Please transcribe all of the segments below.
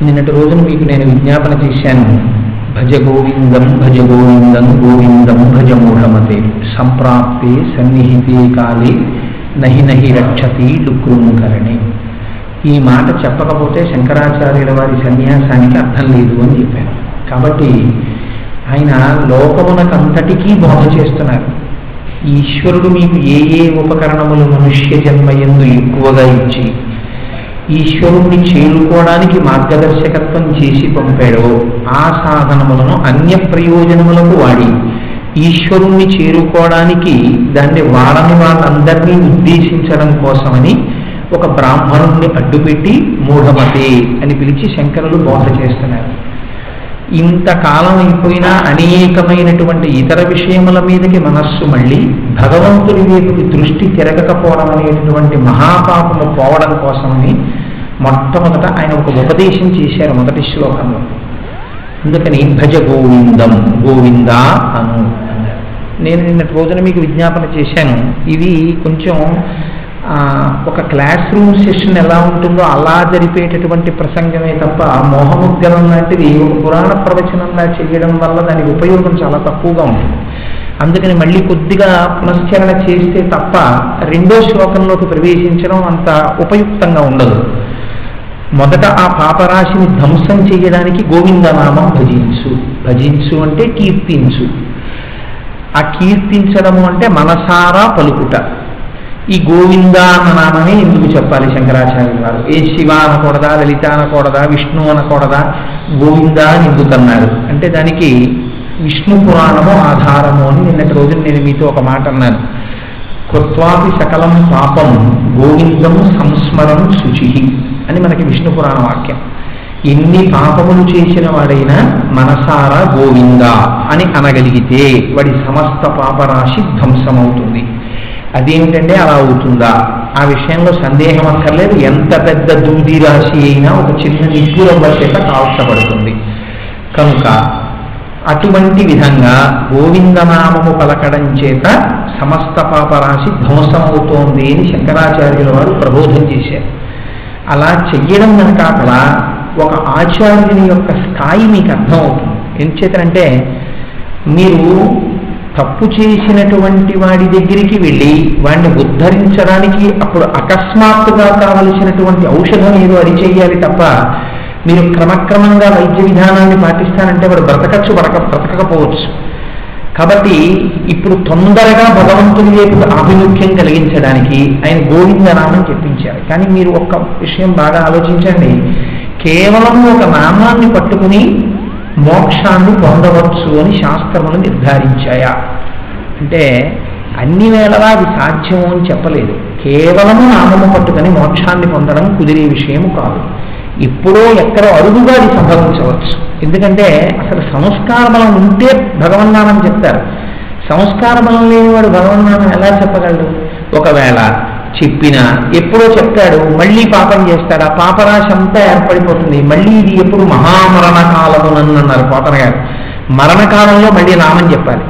నిన్నటి రోజున మీకు నేను విజ్ఞాపన చేశాను, భజ గోవిందం గోవిందం భజ మూఢమతే సంప్రాప్తే సన్నిహితే కాలే నహి నహి రక్షతి డుక్రుంకరణే. ఈ మాట చెప్పకపోతే శంకరాచార్యుల వారి సన్యాసానికి అర్థం లేదు అని చెప్పాను. కాబట్టి ఆయన లోకమునకంతటికీ బోధ చేస్తున్నారు. ఈశ్వరుడు మీకు ఏ ఏ ఉపకరణములు మనుష్య జన్మయందు ఎక్కువగా ఇచ్చి ఈశ్వరుణ్ణి చేరుకోవడానికి మార్గదర్శకత్వం చేసి పంపాడో ఆ సాధనములను అన్య ప్రయోజనములకు వాడి ఈశ్వరుణ్ణి చేరుకోవడానికి దాన్ని వాడని వాళ్ళందరినీ ఉద్దేశించడం కోసమని ఒక బ్రాహ్మణుణ్ణి అడ్డుపెట్టి మూఢమతే అని పిలిచి శంకరులు బోధ చేస్తున్నారు. ఇంతకాలం అయిపోయినా అనేకమైనటువంటి ఇతర విషయముల మీదకి మనస్సు మళ్ళీ భగవంతుడి వైపుకి దృష్టి తిరగకపోవడం అనేటువంటి మహాపాపము పోవడం కోసమని మొట్టమొదట ఆయన ఒక ఉపదేశం చేశారు మొదటి శ్లోకంలో. అందుకని భజ గోవిందం గోవిందా అను అన్నారు. నేను నిన్నటి రోజున మీకు విజ్ఞాపన చేశాను, ఇది కొంచెం ఒక క్లాస్ రూమ్ సెషన్ ఎలా ఉంటుందో అలా జరిపేటటువంటి ప్రసంగమే తప్ప మోహముద్గలం లాంటిది ఒక పురాణ ప్రవచనంలా చేయడం వల్ల దాని ఉపయోగం చాలా తక్కువగా ఉంటుంది. అందుకని మళ్ళీ కొద్దిగా పునశ్చరణ చేస్తే తప్ప రెండో శ్లోకంలోకి ప్రవేశించడం అంత ఉపయుక్తంగా ఉండదు. మొదట ఆ పాపరాశిని ధ్వంసం చేయడానికి గోవిందనామం భజించు. భజించు అంటే కీర్తించు. ఆ కీర్తించడము అంటే మనసారా పలుకుట. ఈ గోవింద అన్న నామమే ఎందుకు చెప్పాలి శంకరాచార్యులు వారు? ఏ శివ అనకూడదా, లలిత అనకూడదా, విష్ణు అనకూడదా, గోవింద అని ఎందుకన్నారు అంటే దానికి విష్ణు పురాణము ఆధారము అని నిన్నటి రోజున నేను మీతో ఒక మాట అన్నాను. కృత్వాపి సకలం పాపం గోవిందం సంస్మరం శుచి అని మనకి విష్ణు పురాణ వాక్యం. ఎన్ని పాపములు చేసిన వాడైనా మనసారా గోవింద అని అనగలిగితే వాడి సమస్త పాపరాశి ధ్వంసమవుతుంది. అదేమిటంటే అలా అవుతుందా? ఆ విషయంలో సందేహం అక్కర్లేదు. ఎంత పెద్ద దూది రాశి అయినా ఒక చిన్న నిప్పురవ్వ చేత కాల్చబడుతుంది. కనుక అటువంటి విధంగా గోవిందనామము పలకడం చేత సమస్త పాపరాశి ధ్వంసమవుతోంది అని శంకరాచార్యుల వారు ప్రబోధం చేశారు. అలా చెయ్యడం వెనకాల ఒక ఆచార్యుని యొక్క స్థాయి మీకు అర్థమవుతుంది. ఎంచేతనంటే మీరు తప్పు చేసినటువంటి వాడి దగ్గరికి వెళ్ళి వాడిని ఉద్ధరించడానికి అప్పుడు అకస్మాత్తుగా కావలసినటువంటి ఔషధం ఏదో అది చేయాలి తప్ప మీరు క్రమక్రమంగా వైద్య విధానాన్ని పాటిస్తానంటే వాడు బ్రతకకపోవచ్చు. కాబట్టి ఇప్పుడు తొందరగా భగవంతుని వైపు ఆభిముఖ్యం కలిగించడానికి ఆయన గోవిందనామం చెప్పించారు. కానీ మీరు ఒక్క విషయం బాగా ఆలోచించండి, కేవలం ఒక నామాన్ని పట్టుకుని మోక్షాన్ని పొందవచ్చు అని శాస్త్రములు నిర్ధారించాయా అంటే అన్ని వేళలా అది సాధ్యము అని చెప్పలేదు. కేవలము నామము పట్టుకుని మోక్షాన్ని పొందడం కుదిరే విషయము కాదు. ఇప్పుడో ఎక్కడో అరుదుగా అది సంభవించవచ్చు. ఎందుకంటే అసలు సంస్కార బలం ఉంటే భగవన్నామని చెప్తారు. సంస్కార బలం లేనివాడు భగవన్నామం ఎలా చెప్పగలడు? ఒకవేళ చెప్పినా ఎప్పుడో చెప్తాడు, మళ్ళీ పాపం చేస్తాడు, ఆ పాపరాశి అంతా ఏర్పడిపోతుంది. మళ్ళీ ఇది ఎప్పుడు మహామరణ కాలము అన్నారు పోతన గారు. మరణకాలంలో మళ్ళీ నామం చెప్పాలి.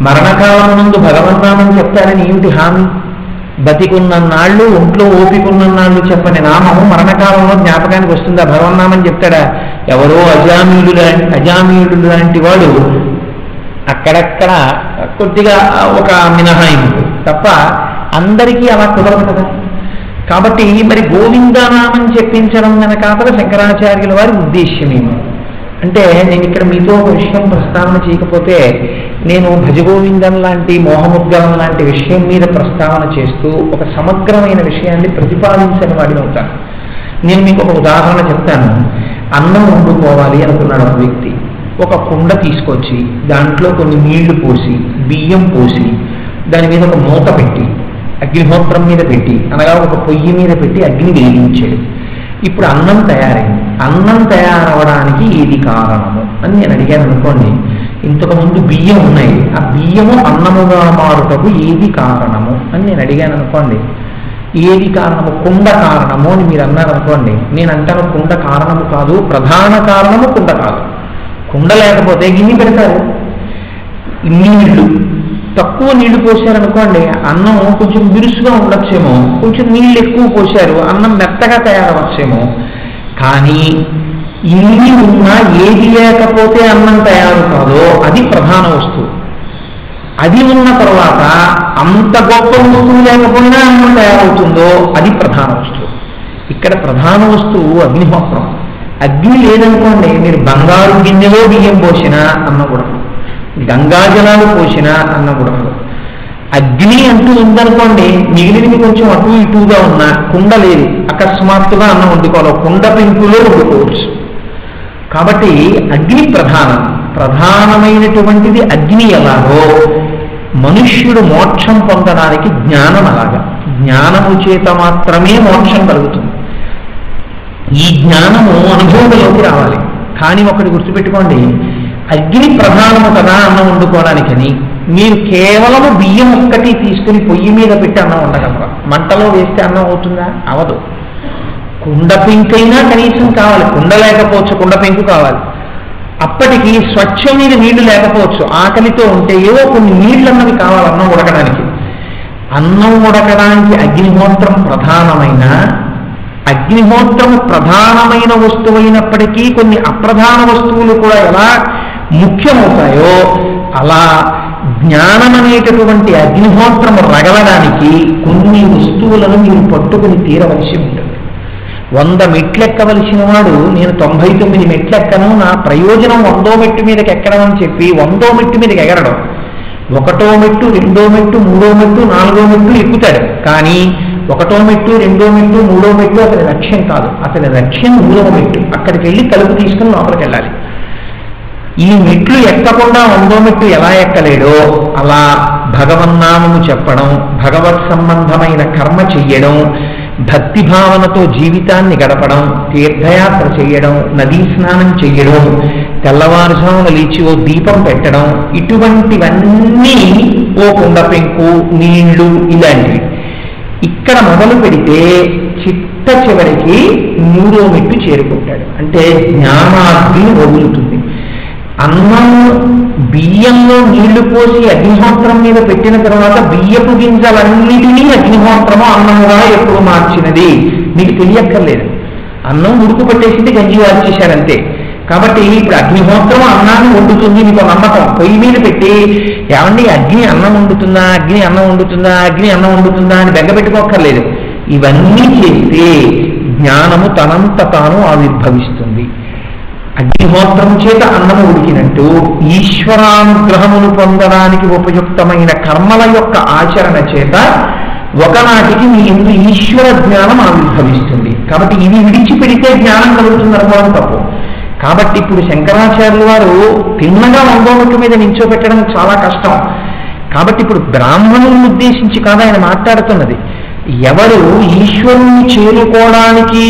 మరణకాలమునందు భగవన్నామం చెప్తారని ఏమిటి హామీ? బతికున్నన్నాళ్ళు ఒంట్లో ఓపికన్నన్నాళ్ళు చెప్పని నామము మరణకాలంలో జ్ఞాపకానికి వస్తుందా? భగవన్నామం చెప్తాడా? ఎవరో అజామీయుడు లాంటి వాడు అక్కడక్కడ కొద్దిగా ఒక మినహాయింపు తప్ప అందరికీ అలా కుదరదు కదా. కాబట్టి మరి గోవిందనామం చెప్పించడం వెనకాతల శంకరాచార్యుల వారి ఉద్దేశ్యమేమో అంటే, నేను ఇక్కడ మీతో ఒక విషయం ప్రస్తావన చేయకపోతే నేను భజగోవిందం లాంటి మోహముద్గలం లాంటి విషయం మీద ప్రస్తావన చేస్తూ ఒక సమగ్రమైన విషయాన్ని ప్రతిపాదించని వాడిని అవుతాను. నేను మీకు ఒక ఉదాహరణ చెప్తాను. అన్నం వండుకోవాలి అనుకున్నాడు ఒక వ్యక్తి. ఒక కుండ తీసుకొచ్చి దాంట్లో కొన్ని నీళ్లు పోసి బియ్యం పోసి దాని మీద ఒక మూత పెట్టి అగ్నిహోత్రం మీద పెట్టి అనగా ఒక పొయ్యి మీద పెట్టి అగ్ని వెలిగించాడు. ఇప్పుడు అన్నం తయారైంది. అన్నం తయారవడానికి ఏది కారణము అని నేను అడిగాను అనుకోండి. ఇంతకుముందు బియ్యం ఉన్నాయి, ఆ బియ్యము అన్నముగా మారుటకు ఏది కారణము అని నేను అడిగాను అనుకోండి. ఏది కారణము? కుండ కారణము అని మీరు అన్నారు అనుకోండి. నేను అంటాను కుండ కారణము కాదు, ప్రధాన కారణము కుండ కాదు. కుండ లేకపోతే గిన్నె పెడతారు. నీళ్లు తక్కువ నీళ్లు పోసారనుకోండి, అన్నం కొంచెం బిరుసుగా ఉండొచ్చేమో. కొంచెం నీళ్ళు ఎక్కువ పోసారు, అన్నం మెత్తగా తయారవచ్చేమో. కానీ ఇన్ని ఉన్నా ఏది లేకపోతే అన్నం తయారు కాదో అది ప్రధాన వస్తువు. అది ఉన్న తర్వాత అంత గొప్ప వస్తువు లేకపోయినా అన్నం తయారవుతుందో అది ప్రధాన వస్తువు. ఇక్కడ ప్రధాన వస్తువు అగ్నిహోత్రం. అగ్ని లేదనుకోండి, మీరు బంగారు గిన్నెలో బియ్యం పోసినా అన్నం ఉడకదు, గంగాజలాలు పోసినా అన్నం ఉడకదు. అగ్ని అంటూ ఉందనుకోండి, మిగిలినవి కొంచెం అటు ఇటుగా ఉన్నా, కుండ లేదు, అకస్మాత్తుగా అన్నం వండుకోవాలి, కుండ పెంకులో వండుకోవచ్చు. కాబట్టి అగ్ని ప్రధానమైనటువంటిది అగ్ని. ఎలాగో మనుష్యుడు మోక్షం పొందడానికి జ్ఞానం అలాగా, జ్ఞానము చేత మాత్రమే మోక్షం కలుగుతుంది. ఈ జ్ఞానము అనుభవంలోకి రావాలి. కానీ ఒకటి గుర్తుపెట్టుకోండి, అగ్ని ప్రధానము కదా అన్నం వండుకోవడానికని మీరు కేవలము బియ్యం ఒక్కటి తీసుకుని పొయ్యి మీద పెట్టి అన్నం వండగలరా? మంటలో వేస్తే అన్నం అవుతుందా? అవదు. కుండ పెంకైనా కనీసం కావాలి, కుండ లేకపోవచ్చు, కుండ పెంకు కావాలి. అప్పటికి స్వచ్ఛమైన నీళ్లు లేకపోవచ్చు, ఆకలితో ఉంటే ఏవో కొన్ని నీళ్ళు అన్నవి కావాలి అన్నం ఉడకడానికి. అన్నం ఉడకడానికి అగ్నిహోత్రం ప్రధానమైన, అగ్నిహోత్రము ప్రధానమైన వస్తువు అయినప్పటికీ కొన్ని అప్రధాన వస్తువులు కూడా ఎలా ముఖ్యమవుతాయో అలా జ్ఞానం అనేటటువంటి అగ్నిహోత్రము రగలడానికి కొన్ని వస్తువులను మీరు పట్టుకుని తీరవలసి ఉంటుంది. 100 మెట్లు ఎక్కవలసిన వాడు నేను 99 మెట్లు ఎక్కను, నా ప్రయోజనం 100వ మెట్టు మీదకి ఎక్కడం అని చెప్పి 100వ మెట్టు మీదకి ఎగరడం. 1వ మెట్టు, 2వ మెట్టు, 3వ మెట్టు, 4వ మెట్టు ఎక్కుతాడు. కానీ 1వ మెట్టు, 2వ మెట్టు, 3వ మెట్టు అతని లక్ష్యం కాదు. అతని లక్ష్యం 3వ మెట్టు. అక్కడికి వెళ్ళి తలుపు తీసుకుని లోపలికి వెళ్ళాలి. ఈ మెట్లు ఎక్కకుండా 100వ మెట్టు ఎలా ఎక్కలేడో అలా భగవన్నామము చెప్పడం, భగవత్ సంబంధమైన కర్మ చెయ్యడం, భక్తి భావనతో జీవితాన్ని గడపడం, తీర్థయాత్ర చేయడం, నదీ స్నానం చేయడం, తెల్లవారుజామున లేచి ఓ దీపం పెట్టడం, ఇటువంటివన్నీ ఓ కుండ పెంకు, నీళ్లు, ఇలాంటివి. ఇక్కడ మొదలు పెడితే చిట్ట చివరికి 3వ మెట్టు చేరుకుంటాడు. అంటే జ్ఞానాగ్ని వదులుతుంది. అన్నం బియ్యంలో నీళ్లు పోసి అగ్నిహోత్రం మీద పెట్టిన తర్వాత బియ్యపు గింజలన్నిటినీ అగ్నిహోత్రము అన్నముగా ఎప్పుడు మార్చినది మీకు తెలియక్కర్లేదు. అన్నం ఉడుకు పట్టేసింది, గంజి వార్చేశారంతే. కాబట్టి ఇప్పుడు అగ్నిహోత్రము అన్నాన్ని వండుతుంది, మీకు నమ్మకం. పొయ్యి మీద పెట్టి ఏమండి అగ్ని అన్నం వండుతుందా, అగ్ని అన్నం వండుతుందా, అగ్ని అన్నం వండుతుందా అని బెగ్గబెట్టుకోక్కర్లేదు. ఇవన్నీ చేస్తే జ్ఞానము తనంత తాను ఆవిర్భవిస్తుంది. అగ్నిహోత్రం చేత అన్నము ఉడికినట్టు ఈశ్వరానుగ్రహమును పొందడానికి ఉపయుక్తమైన కర్మల యొక్క ఆచరణ చేత ఒకనాటికి మీ ఎందు ఈశ్వర జ్ఞానం ఆవిర్భవిస్తుంది. కాబట్టి ఇవి విడిచిపెడితే జ్ఞానం కలుగుతుంది అనుకోవడం తప్పు. కాబట్టి ఇప్పుడు శంకరాచార్యులు వారు తిన్నగా 100వ మెట్టు మీద నించోబెట్టడం చాలా కష్టం. కాబట్టి ఇప్పుడు బ్రాహ్మణులను ఉద్దేశించి కాదు ఆయన మాట్లాడుతున్నది. ఎవరు ఈశ్వరుని చేరుకోవడానికి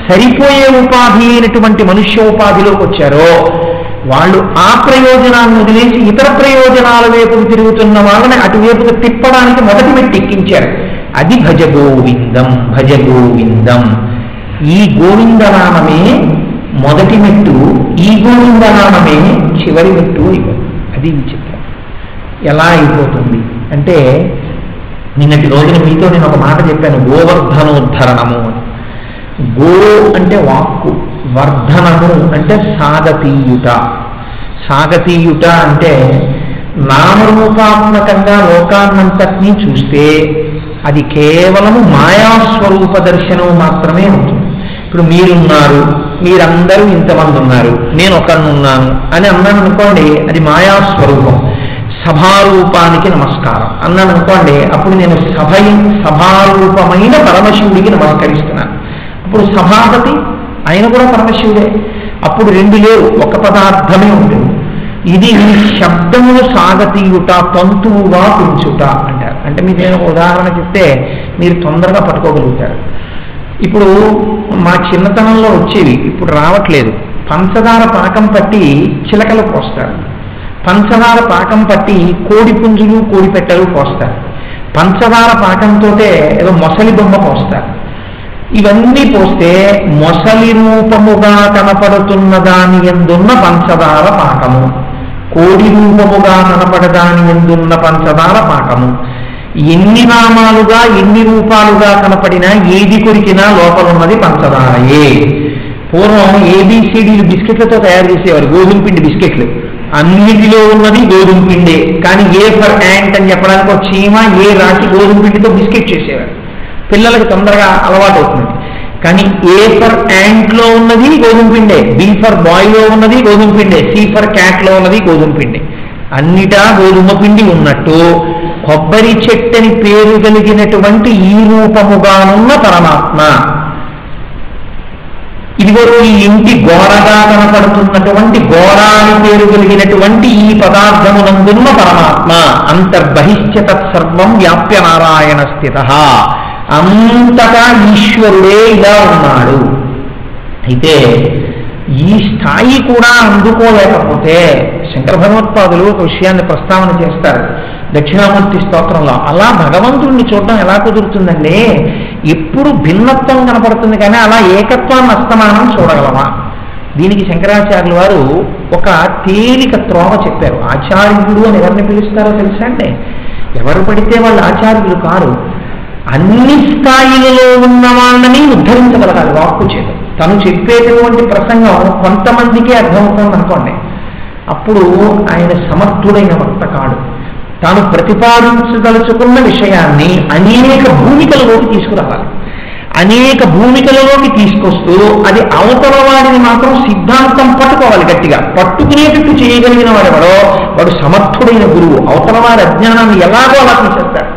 సరిపోయే ఉపాధి అయినటువంటి మనుష్య ఉపాధిలోకి వచ్చారో వాళ్ళు ఆ ప్రయోజనాన్ని వదిలేసి ఇతర ప్రయోజనాల వైపుకు తిరుగుతున్న వాళ్ళని అటువైపుకు తిప్పడానికి మొదటి మెట్టు ఎక్కించారు. అది భజ గోవిందం, భజ గోవిందం. ఈ గోవిందనామమే మొదటి మెట్టు, ఈ గోవిందనామమే చివరి మెట్టు అయిపోతుంది. అది విచిత్రం. ఎలా అయిపోతుంది అంటే, నిన్నటి రోజున మీతో నేను ఒక మాట చెప్పాను, గోవర్ధనోద్ధరణము అని. గో అంటే వాక్కు, వర్ధనము అంటే సాగతీయుట. సాగతీయుట అంటే నామరూపాత్మకంగా లోకాన్నంతటినీ చూస్తే అది కేవలము మాయాస్వరూప దర్శనం మాత్రమే ఉంటుంది. ఇప్పుడు మీరున్నారు, మీరందరూ ఇంతమంది ఉన్నారు, నేను ఒకరినున్నాను అని అన్నాను అనుకోండి, అది మాయాస్వరూపం. సభారూపానికి నమస్కారం అన్నాను అనుకోండి, అప్పుడు నేను సభారూపమైన పరమశివుడికి నమస్కరిస్తున్నాను. అప్పుడు సభాపతి ఆయన కూడా పరమశివుడే. అప్పుడు రెండు లేవు, ఒక పదార్థమే ఉంటుంది. ఇది శబ్దమును సాగతీయుట, తంతువుగా పెంచుట అంటారు. అంటే మీకు నేను ఉదాహరణ చెప్తే మీరు తొందరగా పట్టుకోగలుగుతారు. ఇప్పుడు మా చిన్నతనంలో వచ్చేవి ఇప్పుడు రావట్లేదు. పంచదార పాకం పట్టి చిలకలు పోస్తారు, పంచదార పాకం పట్టి కోడి పుంజులు, కోడి పెట్టలు పోస్తారు, పంచదార పాకంతో ఏదో మొసలి బొమ్మ పోస్తారు. ఇవన్నీ పోస్తే మొసలి రూపముగా కనపడుతున్న దాని ఎందున్న పంచదార పాకము, కోడి రూపముగా కనపడదాని ఎందున్న పంచదార పాకము, ఎన్ని నామాలుగా ఎన్ని రూపాలుగా కనపడినా ఏది కొరికినా లోపలున్నది పంచదారయే. పూర్వం ఏబిసిడీలు బిస్కెట్లతో తయారు చేసేవారు, గోధుమ పిండి బిస్కెట్లు. అన్నిటిలో ఉన్నది గోధుమ పిండే, కానీ ఏ ఫర్ యాంట్ అని చెప్పడానికి ఒక చీమ ఏ రాసి గోధుమ పిండితో బిస్కెట్ చేసేవారు. పిల్లలకి తొందరగా అలవాటు అవుతుంది. కానీ ఏ ఫర్ యాంట్లో ఉన్నది గోధుమ పిండే, బి ఫర్ బాయ్లో ఉన్నది గోధుమ పిండే, సి ఫర్ క్యాట్లో ఉన్నది గోధుమ పిండి. అన్నిటా గోధుమ పిండి ఉన్నట్టు కొబ్బరి చెట్టని పేరు కలిగినటువంటి ఈ రూపముగానున్న పరమాత్మ, ఇదిగో ఈ ఇంటి గోడగా కనపడుతున్నటువంటి గోడ అని పేరు కలిగినటువంటి ఈ పదార్థమునందున్న పరమాత్మ, అంతర్బహిష్య తత్సర్వం వ్యాప్య నారాయణ స్థిత, అంతటా ఈశ్వరుడే ఇలా ఉన్నాడు. అయితే ఈ స్థాయి కూడా అందుకోలేకపోతే శంకర భగవత్పాదులు ఒక విషయాన్ని ప్రస్తావన చేస్తారు దక్షిణామూర్తి స్తోత్రంలో. అలా భగవంతుడిని చూడడం ఎలా కుదురుతుందండి? ఎప్పుడు భిన్నత్వం కనపడుతుంది, కానీ అలా ఏకత్వాన్ని అస్తమానం చూడగలమా? దీనికి శంకరాచార్యుల వారు ఒక తేలిక త్రోవ చెప్పారు. ఆచార్యుడు అని ఎవరిని పిలుస్తారో తెలుసా అండి? ఎవరు పడితే వాళ్ళు ఆచార్యులు కారు. అన్ని స్థాయిలలో ఉన్న వాళ్ళని ఉద్ధరించగలగాలి వాక్కు చేత. తను చెప్పేటువంటి ప్రసంగం కొంతమందికే అర్థమవుతుంది అనుకోండి, అప్పుడు ఆయన సమర్థుడైన వక్త కాడు. తాను ప్రతిపాదించదలుచుకున్న విషయాన్ని అనేక భూమికలలోకి తీసుకురావాలి. అనేక భూమికలలోకి తీసుకొస్తూ అది అవతల వాడిని మాత్రం సిద్ధాంతం పట్టుకోవాలి, గట్టిగా పట్టుకునేటట్టు చేయగలిగిన వాడెవడో వాడు సమర్థుడైన గురువు. అవతల వారి అజ్ఞానాన్ని ఎలాగో అలా తీసేస్తాడు.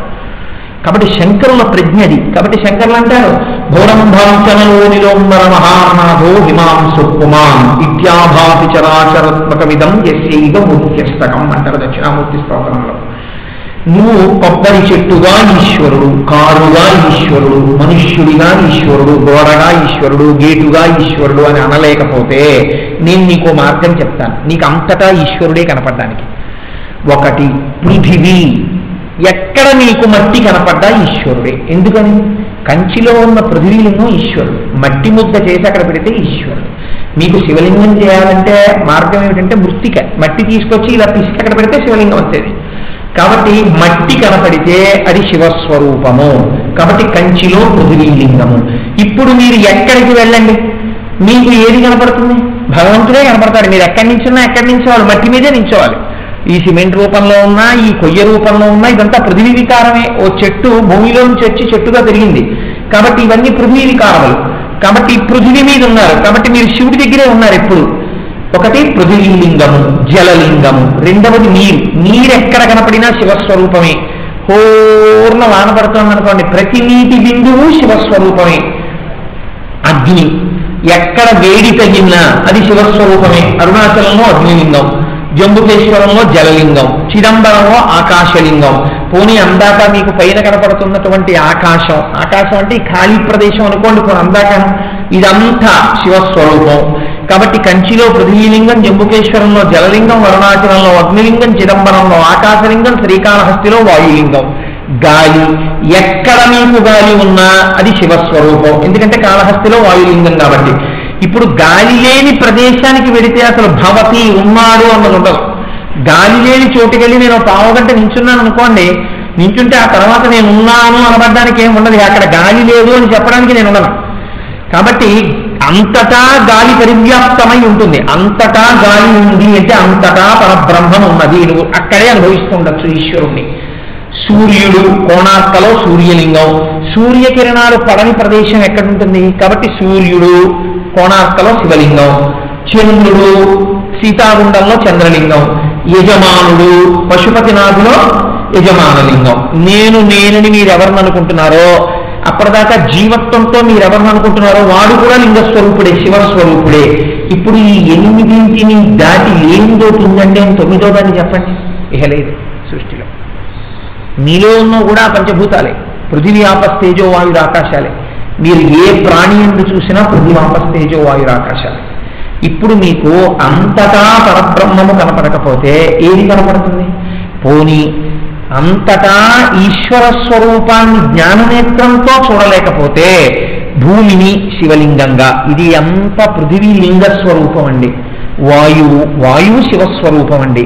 కాబట్టి శంకరుల ప్రజ్ఞది. కాబట్టి శంకరులు అంటారు, ఘోరంభాంచనలోనిలోంబర మహానాథో హిమాంసు కుమాన్ ఇత్యాభాసి చరాచరాత్మకమిదం యస్యైవ ముఖ్యస్తకం అంటారు దక్షిణామూర్తి స్తోత్రంలో. నువ్వు కొబ్బరి చెట్టుగా ఈశ్వరుడు, కారుగా ఈశ్వరుడు, మనుష్యుడిగా ఈశ్వరుడు, గోడగా ఈశ్వరుడు, గేటుగా ఈశ్వరుడు అని అనలేకపోతే నేను నీకు మార్గం చెప్తాను. నీకు అంతటా ఈశ్వరుడే కనపడడానికి. ఒకటి, పృథివీ, ఎక్కడ నీకు మట్టి కనపడ్డా ఈశ్వరుడే. ఎందుకని? కంచిలో ఉన్న పృథివీలింగం ఈశ్వరుడు, మట్టి ముద్ద చేసి అక్కడ పెడితే ఈశ్వరుడు. మీకు శివలింగం చేయాలంటే మార్గం ఏమిటంటే మృత్తిక, మట్టి తీసుకొచ్చి ఇలా పిసికి అక్కడ పెడితే శివలింగం వచ్చేది. కాబట్టి మట్టి కనపడితే అది శివస్వరూపము. కాబట్టి కంచిలో పృథివీలింగము. ఇప్పుడు మీరు ఎక్కడికి వెళ్ళండి, మీకు ఏది కనపడుతుంది? భగవంతుడే కనపడతాడు. మీరు ఎక్కడి నుంచున్నా ఎక్కడి నించోవాలి, మట్టి మీదే నించోవాలి. ఈ సిమెంట్ రూపంలో ఉన్నా, ఈ కొయ్య రూపంలో ఉన్నా, ఇదంతా పృథివీ వికారమే. ఓ చెట్టు భూమిలో నుంచి వచ్చి చెట్టుగా పెరిగింది కాబట్టి ఇవన్నీ పృథివీ వికారములు. కాబట్టి పృథివీ మీద ఉన్నారు, కాబట్టి మీరు శివుడి దగ్గరే ఉన్నారు ఎప్పుడు. ఒకటి పృథివీలింగము, జలలింగము. రెండవది నీరు. నీరు ఎక్కడ కనపడినా శివస్వరూపమే. పూర్ణ వాన పడుతుంది అనుకోండి, ప్రతి నీటి బిందువు శివస్వరూపమే. అగ్ని, ఎక్కడ వేడి తగిలినా అది శివస్వరూపమే. అరుణాచలంలో అగ్నిలింగం, జంబుకేశ్వరంలో జలలింగం, చిదంబరంలో ఆకాశలింగం. పోనీ అందాక మీకు పైన కనపడుతున్నటువంటి ఆకాశం, ఆకాశం అంటే ఈ ఖాళీ ప్రదేశం అనుకోండి, అందాక ఇదంతా శివస్వరూపం. కాబట్టి కంచిలో పృథ్వీలింగం, జంబుకేశ్వరంలో జలలింగం, అరుణాచలంలో అగ్నిలింగం, చిదంబరంలో ఆకాశలింగం, శ్రీకాళహస్తిలో వాయులింగం. గాలి, ఎక్కడ మీకు గాలి ఉన్నా అది శివస్వరూపం, ఎందుకంటే కాళహస్తిలో వాయులింగం కాబట్టి. ఇప్పుడు గాలి లేని ప్రదేశానికి వెళితే అసలు భవతి ఉన్నాడు అన్నది ఉండదు. గాలి లేని చోటుకెళ్ళి నేను పావుగంట నించున్నాను అనుకోండి, నించుంటే ఆ తర్వాత నేను ఉన్నాను అనబడ్డానికి ఏమి ఉండదు. అక్కడ గాలి లేదు అని చెప్పడానికి నేను ఉండను. కాబట్టి అంతటా గాలి పరివ్యాప్తమై ఉంటుంది. అంతటా గాలి ఉంది అంటే అంతటా పరబ్రహ్మం ఉన్నది. నువ్వు అక్కడే అనుభవిస్తుండొచ్చు ఈశ్వరుణ్ణి. సూర్యుడు, కోణార్కలో సూర్యలింగం. సూర్యకిరణాలు పడని ప్రదేశం ఎక్కడుంటుంది? కాబట్టి సూర్యుడు కోణార్కలో శివలింగం. చంద్రుడు సీతాగుండంలో చంద్రలింగం. యజమానుడు పశుపతినాథులో యజమానలింగం. నేనని మీరెవరిని అనుకుంటున్నారో, అప్పటిదాకా జీవత్వంతో మీరెవరిని అనుకుంటున్నారో వాడు కూడా లింగస్వరూపుడే, శివస్వరూపుడే. ఇప్పుడు ఈ ఎనిమిదింటిని దాటి ఏందోటి ఉందండి అని తొమ్మిదో దాన్ని చెప్పండి. ఇహ లేదు సృష్టిలో. మీలో ఉన్న కూడా పంచభూతాలే, పృథివీ ఆపస్తేజో వాయుర ఆకాశాలే. మీరు ఏ ప్రాణి ఎందు చూసినా పృథివీ ఆపస్తేజో వాయుర ఆకాశాలే. ఇప్పుడు మీకు అంతటా పరబ్రహ్మము కనపడకపోతే ఏది కనపడుతుంది? పోనీ అంతటా ఈశ్వర స్వరూపాన్ని జ్ఞాననేత్రంతో చూడలేకపోతే భూమిని శివలింగంగా, ఇది అంత పృథివీ లింగ స్వరూపం అండి. వాయువు శివస్వరూపం అండి.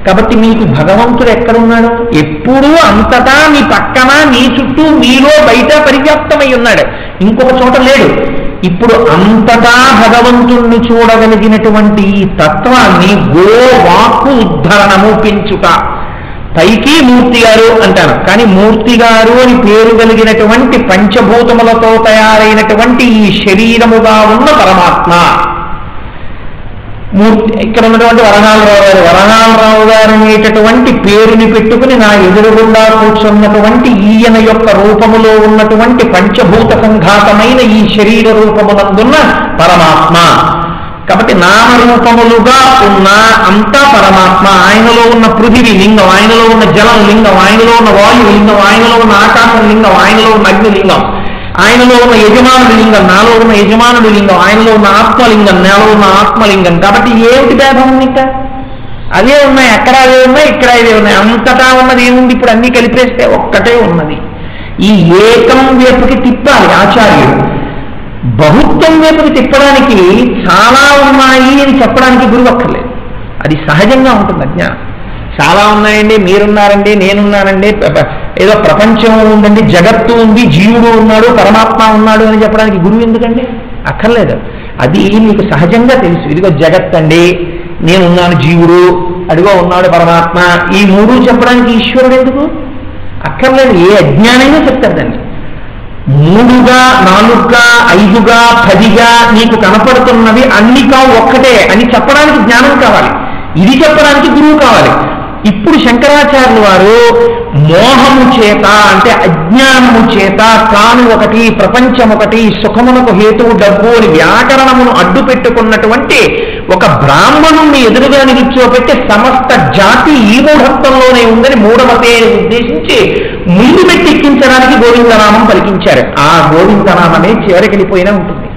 కాబట్టి మీకు భగవంతుడు ఎక్కడున్నాడు? ఎప్పుడూ అంతటా మీ పక్కన, మీ చుట్టూ, మీలో, బయట పరివ్యాప్తమై ఉన్నాడు. ఇంకొక చోట లేడు. ఇప్పుడు అంతటా భగవంతుణ్ణి చూడగలిగినటువంటి ఈ తత్వాన్ని వాక్కు ఉద్ధరణము పెంచుట. పైకి మూర్తి గారు అంటారు, కానీ మూర్తి గారు అని పేరు కలిగినటువంటి పంచభూతములతో తయారైనటువంటి ఈ శరీరముగా ఉన్న పరమాత్మ మూర్తి. ఇక్కడ ఉన్నటువంటి వరహాలరావు గారు అనేటటువంటి పేరుని పెట్టుకుని నా ఎదురుగుండా కూర్చున్నటువంటి ఈయన యొక్క రూపములో ఉన్నటువంటి పంచభూత సంఘాతమైన ఈ శరీర రూపమునందున్న పరమాత్మ. కాబట్టి నామరూపములుగా ఉన్న అంతా పరమాత్మ. ఆయనలో ఉన్న పృథివీ లింగం, ఆయనలో ఉన్న జలం లింగం, ఆయనలో ఉన్న వాయు లింగం, ఆయనలో ఉన్న ఆకాశం లింగం, ఆయనలో ఉన్న అగ్నిలింగం, ఆయనలో ఉన్న యజమానుడి లింగం, నాలో ఉన్న యజమానుడి లింగం, ఆయనలో ఉన్న ఆత్మలింగం, నాలో ఉన్న ఆత్మలింగం. కాబట్టి ఏమిటి భేదం ఉంది? ఇంకా అదే ఉన్నాయి, అక్కడ అదే ఉన్నాయి, ఇక్కడ అదే ఉన్నాయి. అంతటా ఉన్నది ఏముంది? ఇప్పుడు అన్ని కలిపేస్తే ఒక్కటే ఉన్నది. ఈ ఏకం వైపుకి తిప్పాలి ఆచార్యుడు. బహుత్వం వైపుకి తిప్పడానికి చాలా ఉన్నాయి అని చెప్పడానికి గురువు అక్కర్లేదు. అది సహజంగా ఉంటుంది అజ్ఞానం. చాలా ఉన్నాయండి, మీరున్నారండి, నేనున్నానండి, ఏదో ప్రపంచం ఉందండి, జగత్తు ఉంది, జీవుడు ఉన్నాడు, పరమాత్మ ఉన్నాడు అని చెప్పడానికి గురువు ఎందుకండి? అక్కర్లేదు. అది మీకు సహజంగా తెలుసు. ఇదిగో జగత్ అండి, నేనున్నాను జీవుడు, అదిగో ఉన్నాడు పరమాత్మ, ఈ మూడు చెప్పడానికి ఈశ్వరుడు ఎందుకు? అక్కర్లేదు. ఏ అజ్ఞానంగా చెప్తారు దాన్ని. 3గా 4గా 5గా 10గా నీకు కనపడుతున్నవి అన్ని కావు, ఒక్కటే అని చెప్పడానికి జ్ఞానం కావాలి. ఇది చెప్పడానికి గురువు కావాలి. ఇప్పుడు శంకరాచార్యులు వారు మోహము చేత అంటే అజ్ఞానము చేత తాను ఒకటి, ప్రపంచం ఒకటి, సుఖమునకు హేతువు డబ్బు అని వ్యాకరణమును అడ్డు పెట్టుకున్నటువంటి ఒక బ్రాహ్మణుణ్ణి ఎదురుగా నిలుచోబెట్టి సమస్త జాతి ఈ మూఢత్వంలోనే ఉందని మూఢమతేని ఉద్దేశించి ముందు పెట్టెక్కించడానికి గోవిందనామం పలికించారు. ఆ గోవిందనామమే చివరికెళ్ళిపోయినా ఉంటుంది.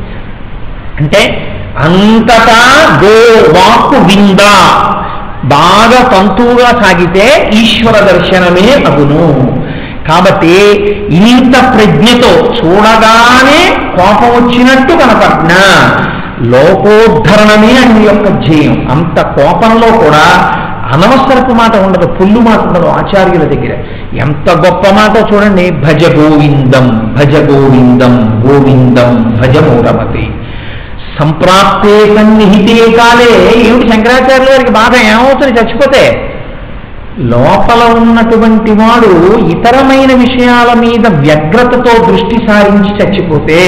అంటే అంతటా వాక్కు వింద బాగా తంతువుగా సాగితే ఈశ్వర దర్శనమే అగును. కాబట్టి ఇంత ప్రజ్ఞతో చూడగానే కోపం వచ్చినట్టు కనపడినా లోకోద్ధరణమే అని యొక్క ధ్యేయం. అంత కోపంలో కూడా అనవసరపు మాట ఉండదు, పుల్లు మాట ఉండదు ఆచార్యుల దగ్గర. ఎంత గొప్ప మాట చూడండి. భజ గోవిందం భజ గోవిందం గోవిందం భజ మూఢమతి సంప్రాప్తే సన్నిహితే కాలే. ఏమిటి శంకరాచార్యుల గారికి బాధ? ఏమవుతుంది చచ్చిపోతే? లోపల ఉన్నటువంటి వాడు ఇతరమైన విషయాల మీద వ్యగ్రతతో దృష్టి సారించి చచ్చిపోతే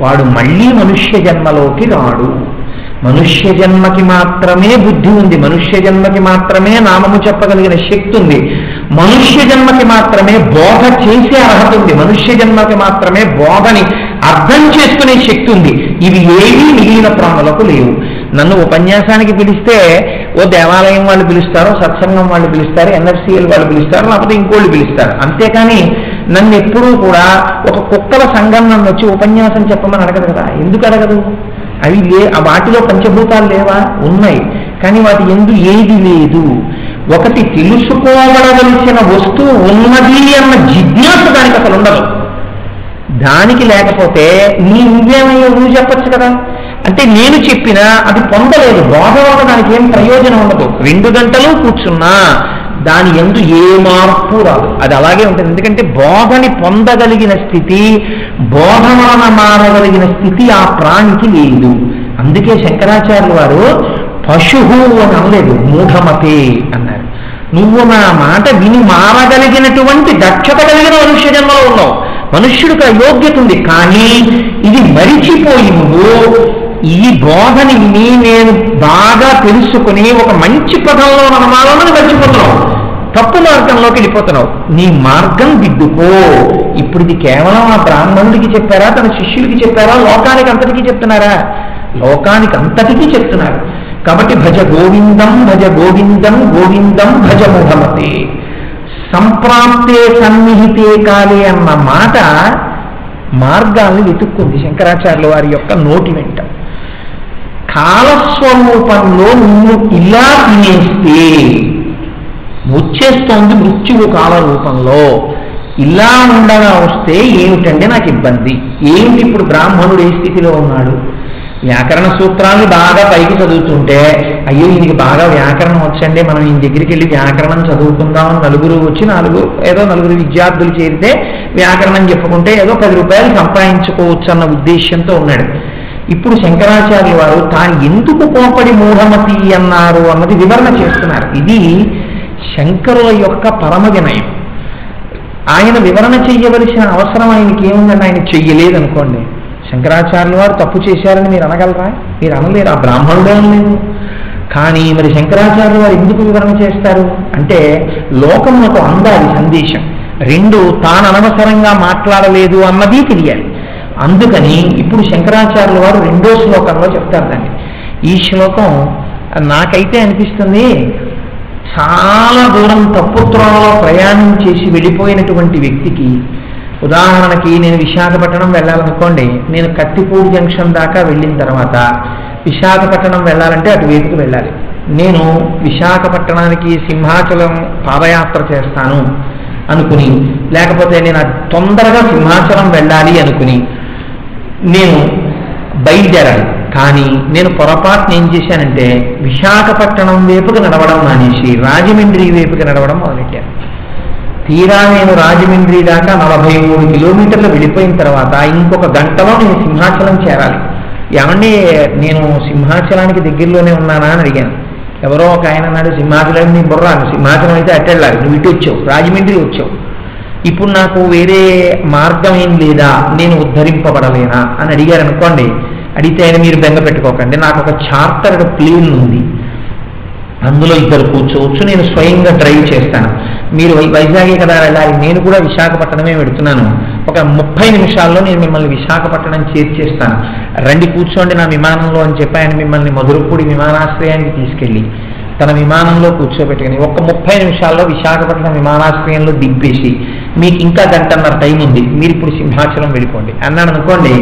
వాడు మళ్ళీ మనుష్య జన్మలోకి రాడు. మనుష్య జన్మకి మాత్రమే బుద్ధి ఉంది, మనుష్య జన్మకి మాత్రమే నామము చెప్పగలిగిన శక్తి ఉంది, మనుష్య జన్మకి మాత్రమే బోధ చేసే అర్హత ఉంది, మనుష్య జన్మకి మాత్రమే బోధని అర్థం చేసుకునే శక్తి ఉంది. ఇవి ఏవీ మిగిలిన ప్రాణులకు లేవు. నన్ను ఉపన్యాసానికి పిలిస్తే ఓ దేవాలయం వాళ్ళు పిలుస్తారు, సత్సంగం వాళ్ళు పిలుస్తారు, ఎన్ఎఫ్సిఎల్ వాళ్ళు పిలుస్తారు, లేకపోతే ఇంకోళ్ళు పిలుస్తారు. అంతేకాని నన్ను ఎప్పుడూ కూడా ఒక కుక్కల సంఘం నన్ను వచ్చి ఉపన్యాసం చెప్పమని అడగదు కదా. ఎందుకు అడగదు? అవి వాటిలో పంచభూతాలు లేవా? ఉన్నాయి, కానీ వాటి ఎందు ఏది లేదు. ఒకటి తెలుసుకోవలవలసిన వస్తువు ఉన్నది అన్న జిజ్ఞాస దానికి అసలు ఉండదు. దానికి లేకపోతే నువ్వేమయ్యో నువ్వు చెప్పచ్చు కదా. అంటే నేను చెప్పినా అది పొందలేదు, బోధ వల్ల దానికి ఏం ప్రయోజనం ఉండదు. 2 గంటలు కూర్చున్నా దాని యందు ఏ మార్పు రాదు, అది అలాగే ఉంటుంది. ఎందుకంటే బోధని పొందగలిగిన స్థితి, బోధ వలన మారగలిగిన స్థితి ఆ ప్రాణికి లేదు. అందుకే శంకరాచార్యులు వారు పశువు అని అనలేదు, మూఢమతే అన్నారు. నువ్వు నా మాట విని మారగలిగినటువంటి దక్షత కలిగిన మనుష్య జన్మలో ఉన్నావు. మనుష్యుడికి యోగ్యత ఉంది, కానీ ఇది మరిచిపోయి నువ్వు ఈ బోధని విని నేను బాగా తెలుసుకుని ఒక మంచి పదంలో నడమాలని మర్చిపోతున్నావు, తప్పు మార్గంలోకి వెళ్ళిపోతున్నావు. నీ మార్గం దిద్దుకో. ఇప్పుడు ఇది కేవలం ఆ బ్రాహ్మణుడికి చెప్పారా, తన శిష్యుడికి చెప్పారా, లోకానికి అంతటికీ చెప్తున్నారా? లోకానికి అంతటికీ చెప్తున్నారు. కాబట్టి భజ గోవిందం భజ గోవిందం గోవిందం భజ మూఢమతే సంప్రాప్తే సన్నిహితే కాలే అన్న మాట మార్గాల్ని వెతుక్కుంది శంకరాచార్యుల వారి యొక్క నోటి వెంట. కాలస్వరూపంలో నిన్ను ఇలా తినేస్తే వచ్చేస్తోంది మృత్యువు కాల రూపంలో. ఇలా ఉండగా వస్తే ఏమిటంటే నాకు ఇబ్బంది. ఏమిటి ఇప్పుడు బ్రాహ్మణుడు ఏ స్థితిలో ఉన్నాడు, వ్యాకరణ సూత్రాన్ని బాగా పైకి చదువుతుంటే, అయ్యో ఈయనకి బాగా వ్యాకరణం వచ్చండి, మనం ఈయన దగ్గరికి వెళ్ళి వ్యాకరణం చదువుకుందామని నలుగురు వచ్చి నలుగురు విద్యార్థులు చేరితే వ్యాకరణం చెప్పుకుంటే ఏదో 10 రూపాయలు సంపాదించుకోవచ్చు అన్న ఉద్దేశంతో ఉన్నాడు. ఇప్పుడు శంకరాచార్యుల వారు తాను ఎందుకు కోపడి మూఢమతి అన్నారు అన్నది వివరణ చేస్తున్నారు. ఇది శంకరుల యొక్క పరమ వినయం. ఆయన వివరణ చెయ్యవలసిన అవసరం ఆయనకి ఏముందని ఆయన చెయ్యలేదనుకోండి, శంకరాచార్యుల వారు తప్పు చేశారని మీరు అనగలరా? మీరు అనలేరు, ఆ బ్రాహ్మణుడే అనలేదు. కానీ మరి శంకరాచార్యుల వారు ఎందుకు వివరణ చేస్తారు అంటే లోకమునకు అందాలి సందేశం. 2 తాను అనవసరంగా మాట్లాడలేదు అన్నది తెలియాలి. అందుకని ఇప్పుడు శంకరాచార్యుల వారు 2వ శ్లోకంలో చెప్తారు దాన్ని. ఈ శ్లోకం నాకైతే అనిపిస్తుంది, చాలా దూరం తప్పుత్రోవలో ప్రయాణం చేసి వెళ్ళిపోయినటువంటి వ్యక్తికి, ఉదాహరణకి నేను విశాఖపట్నం వెళ్ళాలనుకోండి, నేను కత్తిపూడి జంక్షన్ దాకా వెళ్ళిన తర్వాత విశాఖపట్నం వెళ్ళాలంటే అటువైపుకి వెళ్ళాలి. నేను విశాఖపట్నానికి సింహాచలం పాదయాత్ర చేస్తాను అనుకుని, లేకపోతే నేను తొందరగా సింహాచలం వెళ్ళాలి అనుకుని నేను బయలుదేరాలి. కానీ నేను పొరపాటున ఏం చేశానంటే విశాఖపట్నం వైపుకి నడవడం మానేసి రాజమండ్రి వైపుకి నడవడం మొదలెట్టాను. తీరా నేను రాజమండ్రి దాకా 43 కిలోమీటర్లు వెళ్ళిపోయిన తర్వాత ఇంకొక గంటలో నేను సింహాచలం చేరాలి. ఏమండి నేను సింహాచలానికి దగ్గరలోనే ఉన్నానా అని అడిగాను. ఎవరో ఒక ఆయన అన్నాడు, సింహాచలం నీ బుర్రాను, సింహాచలం అయితే అట్టెళ్ళాలి, నువ్వు ఇటు వచ్చావు, రాజమండ్రి వచ్చావు, ఇప్పుడు నాకు వేరే మార్గం ఏం లేదా, నేను ఉద్ధరింపబడలేనా అని అడిగారు అనుకోండి. అడిగితే ఆయన మీరు బెంగ పెట్టుకోకండి, నాకు ఒక చార్టర్డ్ ప్లేన్ ఉంది, అందులో 2 కూర్చోవచ్చు, నేను స్వయంగా డ్రైవ్ చేస్తాను, మీరు వైజాగే కదా వెళ్ళాలి, నేను కూడా విశాఖపట్నమే పెడుతున్నాను, ఒక 30 నిమిషాల్లో నేను మిమ్మల్ని విశాఖపట్నం చేర్చేస్తాను, రండి కూర్చోండి నా విమానంలో అని చెప్పి ఆయన మిమ్మల్ని మధురపూడి విమానాశ్రయానికి తీసుకెళ్ళి తన విమానంలో కూర్చోబెట్టుకుని ఒక 30 నిమిషాల్లో విశాఖపట్నం విమానాశ్రయంలో దింపేసి మీకు ఇంకా 1.5 గంట టైం ఉంది, మీరు ఇప్పుడు సింహాచలం వెళ్ళిపోండి అన్నాడు అనుకోండి.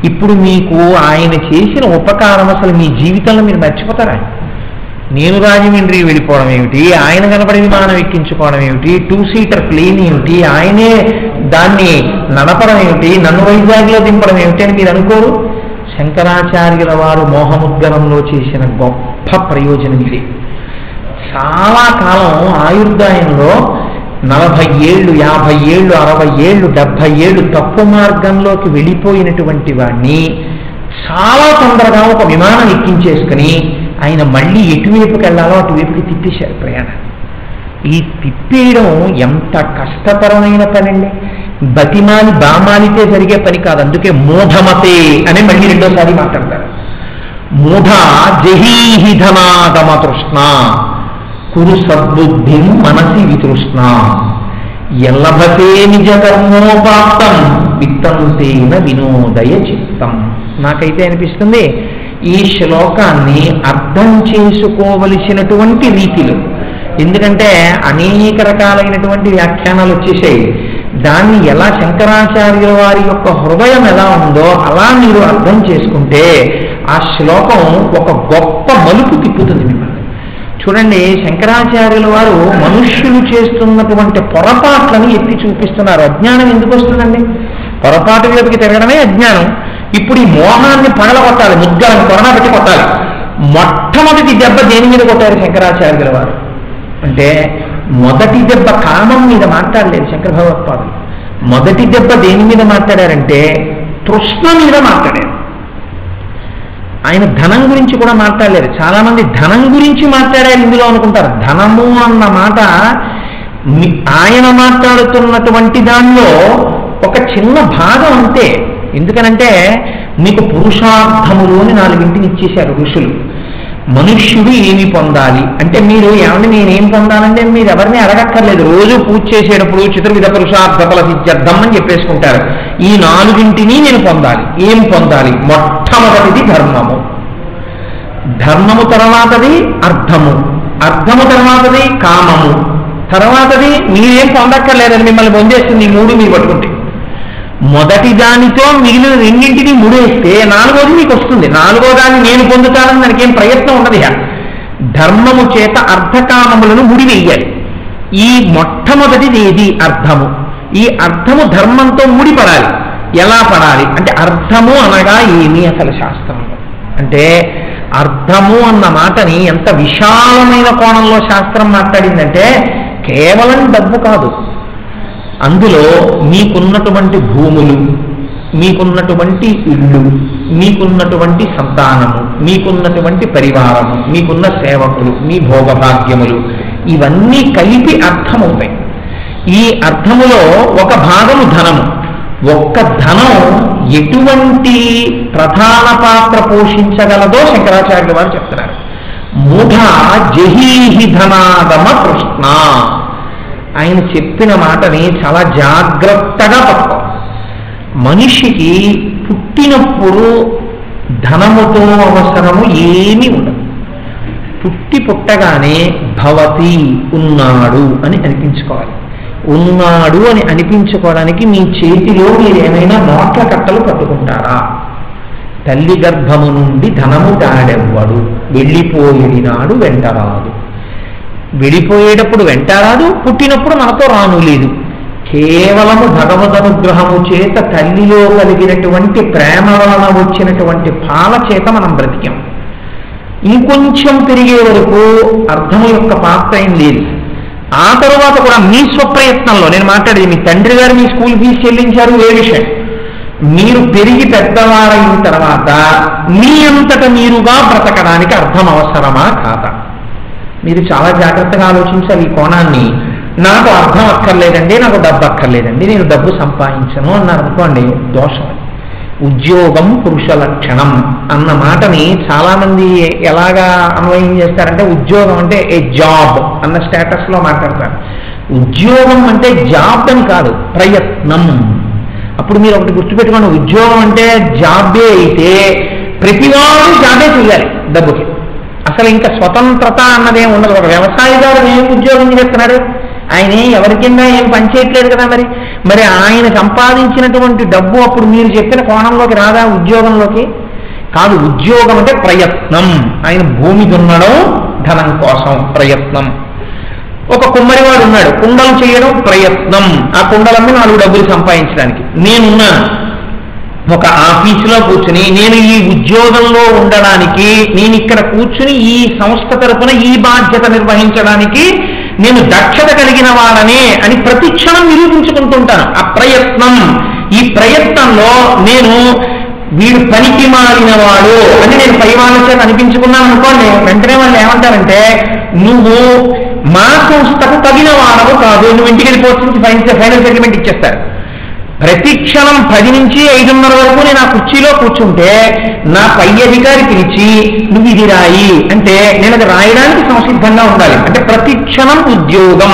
ఇప్పుడు మీకు ఆయన చేసిన ఉపకారం అసలు మీ జీవితంలో మీరు మర్చిపోతారా? నేను రాజమండ్రి వెళ్ళిపోవడం ఏమిటి, ఆయన కనపడి విమానం ఎక్కించుకోవడం ఏమిటి, 2 సీటర్ ప్లేన్ ఏమిటి, ఆయనే దాన్ని నడపడం ఏమిటి, నన్ను వైజాగ్లో దింపడం ఏమిటి అని మీరు అనుకోరు. శంకరాచార్యుల వారు మోహముద్గరంలో చేసిన గొప్ప ప్రయోజనం ఇది. చాలా కాలం ఆయుర్దాయంలో 40 ఏళ్ళు, 50 ఏళ్ళు, 60 ఏళ్ళు, 70 ఏళ్ళు తప్పు మార్గంలోకి వెళ్ళిపోయినటువంటి వాడిని చాలా తొందరగా ఒక విమానం ఎక్కించేసుకుని ఆయన మళ్ళీ ఎటువైపుకి వెళ్ళాలో అటువైపుకి తిప్పేశారు ప్రయాణం. ఈ తిప్పేయడం ఎంత కష్టతరమైన పనండి, బతిమాలి బామాలితే జరిగే పని కాదు. అందుకే మూఢమతే అని మళ్ళీ 2వ సారి మాట్లాడతారు. మూఢ జహీహి ధనాగమ తృష్ణ కురు సద్బుద్ధిం మనసి వితృష్ణ ఎల్లభతే నిజ కర్మోపాప్తం విత్తంతేన వినోదయ చిత్తం. నాకైతే అనిపిస్తుంది ఈ శ్లోకాన్ని అర్థం చేసుకోవలసినటువంటి రీతిలో, ఎందుకంటే అనేక రకాలైనటువంటి వ్యాఖ్యానాలు వచ్చేసాయి, దాన్ని ఎలా శంకరాచార్యుల వారి యొక్క హృదయం ఎలా ఉందో అలా మీరు అర్థం చేసుకుంటే ఆ శ్లోకం ఒక గొప్ప మలుపు తిప్పుతుంది మిమ్మల్ని. చూడండి, శంకరాచార్యుల వారు మనుష్యులు చేస్తున్నటువంటి పొరపాట్లను ఎత్తి చూపిస్తున్నారు. అజ్ఞానం ఎందుకు వస్తుందండి? పొరపాటు వైపుకి తిరగడమే అజ్ఞానం. ఇప్పుడు ఈ మోహాన్ని పగలగొట్టాలి, ముద్గలను కొరణ పెట్టి కొట్టాలి. మొట్టమొదటి దెబ్బ దేని మీద కొట్టారు శంకరాచార్యుల వారు అంటే, మొదటి దెబ్బ కామం మీద మాట్లాడలేదు శంకర భగవత్పాదులు. మొదటి దెబ్బ దేని మీద మాట్లాడారంటే తృష్ణ మీద మాట్లాడారు. ఆయన ధనం గురించి కూడా మాట్లాడలేరు. చాలా మంది ధనం గురించి మాట్లాడారు ఇందులో అనుకుంటారు. ధనము అన్న మాట ఆయన మాట్లాడుతున్నటువంటి దానిలో ఒక చిన్న భాగం అంతే. ఎందుకనంటే మీకు పురుషార్థములు అని 4 ఇచ్చేశారు ఋషులు. మనుష్యుడు ఏమి పొందాలి అంటే, మీరు ఏమంటే నేనేం పొందాలంటే మీరు ఎవరిని అడగక్కర్లేదు. రోజు పూజ చేసేటప్పుడు చతుర్విధ పురుషార్థ ఫల సిద్ధ్యర్థం అని చెప్పేసుకుంటారు. ఈ 4 నేను పొందాలి. ఏం పొందాలి? మొట్టమొదటిది ధర్మము, ధర్మము తర్వాతది అర్థము, అర్థము తర్వాతది కామము, తర్వాతది మీరేం పొందక్కర్లేదని మిమ్మల్ని పొందేస్తుంది. ఈ 3 మీరు పట్టుకుంటే మొదటి దానితో మిగిలిన 2 ముడేస్తే 4వది మీకు వస్తుంది. 4వ దాన్ని నేను పొందుతానని దానికి ఏం ప్రయత్నం ఉండదు. ధర్మము చేత అర్థకామములను ముడివేయాలి. ఈ మొట్టమొదటిది ఏది? అర్థము. ఈ అర్థము ధర్మంతో ముడిపడాలి. ఎలా పడాలి అంటే, అర్థము అనగా ఏమి అసలు శాస్త్రంలో అంటే అర్థము అన్న మాటని ఎంత విశాలమైన కోణంలో శాస్త్రం మాట్లాడిందంటే కేవలం డబ్బు కాదు, అందులో మీకున్నటువంటి భూములు, మీకున్నటువంటి ఇళ్ళు, మీకున్నటువంటి సంతానము, మీకున్నటువంటి పరివారము, మీకున్న సేవకులు, మీ భోగభాగ్యములు, ఇవన్నీ కలిపి అర్థమవుతాయి. ఈ అర్థములో ఒక భాగము ధనము. ఒక్క ధనం ఎటువంటి ప్రధాన పాత్ర పోషించగలదో శంకరాచార్యుల వారు చెప్తున్నారు. మూఢ జహీహి ధనాగమ కృష్ణ. ఆయన చెప్పిన మాటని చాలా జాగ్రత్తగా పట్టుకో. మనిషికి పుట్టినప్పుడు ధనముతో అవసరము ఏమీ ఉండదు. పుట్టగానే భవతి ఉన్నాడు అని అనిపించుకోవాలి. ఉన్నాడు అని అనిపించుకోవడానికి మీ చేతిలో మీరు ఏమైనా నోట్ల కట్టలు పట్టుకుంటారా? తల్లి గర్భము నుండి ధనము తాడెవ్వడు, వెళ్ళిపోయినాడు వెంటరాదు. వెళ్ళిపోయేటప్పుడు వెంటరాదు, పుట్టినప్పుడు మనతో రాను లేదు. కేవలము భగవదనుగ్రహము చేత తల్లిలో కలిగినటువంటి ప్రేమ వలన వచ్చినటువంటి పాల చేత మనం బ్రతికాం. ఇంకొంచెం పెరిగే వరకు అర్థము యొక్క పాత్ర ఏం లేదు. ఆ తరువాత కూడా మీ స్వప్రయత్నంలో, నేను మాట్లాడేది మీ తండ్రి గారు మీ స్కూల్ ఫీజు చెల్లించారు ఏ విషయం, మీరు పెరిగి పెద్దవారైన తర్వాత మీ అంతట మీరుగా బ్రతకడానికి అర్థం అవసరమా కాదా? మీరు చాలా జాగ్రత్తగా ఆలోచించాలి ఈ కోణాన్ని. నాకు అర్థం అక్కర్లేదండి, నాకు డబ్బు అక్కర్లేదండి, నేను డబ్బు సంపాదించను అన్నారు అనుకోండి, దోషం. ఉద్యోగం పురుష లక్షణం అన్న మాటని చాలామంది ఎలాగా అన్వయం చేస్తారంటే ఉద్యోగం అంటే ఏ జాబ్ అన్న స్టేటస్లో మాట్లాడతారు. ఉద్యోగం అంటే జాబ్ అని కాదు, ప్రయత్నం. అప్పుడు మీరు ఒకటి గుర్తుపెట్టుకోండి, ఉద్యోగం అంటే జాబే అయితే ప్రతివాడు జాబే చేయాలి డబ్బుకి. అసలు ఇంకా స్వతంత్రత అన్నదేం ఉండదు. ఒక వ్యవసాయదారు ఏం ఉద్యోగం చేస్తున్నాడు? ఆయన ఎవరి కింద ఏం పనిచేయట్లేదు కదా. మరి ఆయన సంపాదించినటువంటి డబ్బు అప్పుడు మీరు చెప్పిన కోణంలోకి రాదా? ఉద్యోగంలోకి కాదు. ఉద్యోగం అంటే ప్రయత్నం. ఆయన భూమి దున్నడం ధనం కోసం ప్రయత్నం. ఒక కుమ్మరివాడు ఉన్నాడు, కుండలు చేయడం ప్రయత్నం. ఆ కుండలన్నీ 4 డబ్బులు సంపాదించడానికి. నేనున్నాను ఒక ఆఫీసులో కూర్చుని, నేను ఈ ఉద్యోగంలో ఉండడానికి, నేను ఇక్కడ కూర్చుని ఈ సంస్థ తరపున ఈ బాధ్యత నిర్వహించడానికి నేను దక్షత కలిగిన వాడనే అని ప్రతి క్షణం నిరూపించుకుంటుంటాను. ఆ ప్రయత్నం, ఈ ప్రయత్నంలో నేను వీడు పనికి మారిన వాడు అని నేను పై వాళ్ళ చేత అనిపించుకున్నాను అనుకోండి, వెంటనే వాళ్ళు ఏమంటారంటే నువ్వు మా సంస్థకు తగిన వాడవు కాదు, నువ్వు ఇంటికి వెళ్ళిపోవచ్చు, ఫైనల్ సెటిల్మెంట్ ఇచ్చేస్తారు. ప్రతి క్షణం 10 నుంచి 5:30 వరకు నేను ఆ కుర్చీలో కూర్చుంటే నా పై అధికారి పిలిచి నువ్వు ఇది రాయి అంటే నేను అది రాయడానికి సంసిద్ధంగా ఉండాలి. అంటే ప్రతి క్షణం ఉద్యోగం.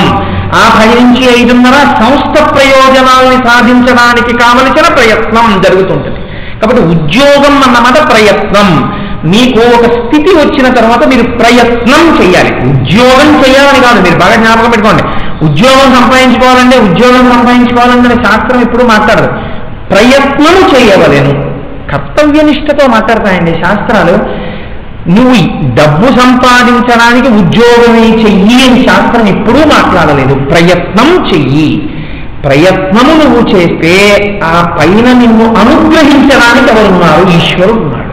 ఆ 10 నుంచి 5:30 సంస్థ ప్రయోజనాల్ని సాధించడానికి కావలసిన ప్రయత్నం జరుగుతుంటుంది. కాబట్టి ఉద్యోగం అన్నమాట ప్రయత్నం. మీకు ఒక స్థితి వచ్చిన తర్వాత మీరు ప్రయత్నం చేయాలి. ఉద్యోగం చేయాలని కాదు, మీరు బాగా జ్ఞాపకం పెట్టుకోండి. ఉద్యోగం సంపాదించుకోవాలంటే శాస్త్రం ఎప్పుడు మాట్లాడదు. ప్రయత్నం చేయవలేను, కర్తవ్యనిష్టతో మాట్లాడతాయండి శాస్త్రాలు. నువ్వు డబ్బు సంపాదించడానికి ఉద్యోగమే చెయ్యి అని శాస్త్రం ఎప్పుడూ మాట్లాడలేదు. ప్రయత్నం చెయ్యి. ప్రయత్నము నువ్వు చేస్తే ఆ పైన నిన్ను అనుగ్రహించడానికి ఎవరున్నారు? ఈశ్వరుడు ఉన్నాడు.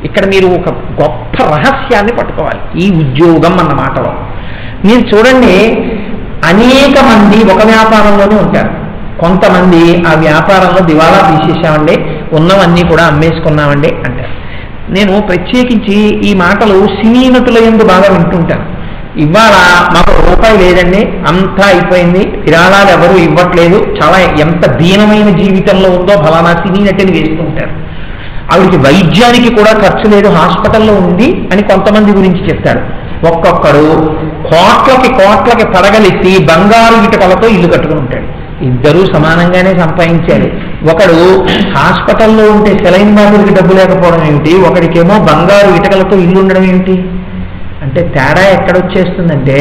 ఇక్కడ మీరు ఒక గొప్ప రహస్యాన్ని పట్టుకోవాలి ఈ ఉద్యోగం అన్న మాటలో. మీరు చూడండి, అనేక మంది ఒక వ్యాపారంలోనే ఉంటారు. కొంతమంది ఆ వ్యాపారంలో దివాలా తీసేసామండి, ఉన్నవన్నీ కూడా అమ్మేసుకున్నామండి అంటారు. నేను ప్రత్యేకించి ఈ మాటలు సినీ నటుల యందు బాగా వింటుంటాను. ఇవాళ మాకు రూపాయి లేదండి, అంతా అయిపోయింది, విరాళాలు ఎవరు ఇవ్వట్లేదు, చాలా ఎంత దీనమైన జీవితంలో ఉందో ఫలానా సినీ నటిని వేస్తుంటారు. ఆవిడికి వైద్యానికి కూడా ఖర్చు లేదు, హాస్పిటల్లో ఉంది అని కొంతమంది గురించి చెప్తాడు. ఒక్కొక్కడు కోట్లకి పడగలెత్తి బంగారు ఇటుకలతో ఇల్లు కట్టుకుని ఉంటాడు. ఇద్దరూ సమానంగానే సంపాదించారు. ఒకడు హాస్పిటల్లో ఉంటే సెలైన్ బాబులకి డబ్బు లేకపోవడం ఏమిటి, ఒకడికేమో బంగారు ఇటుకలతో ఇల్లు ఉండడం ఏమిటి? అంటే తేడా ఎక్కడొచ్చేస్తుందంటే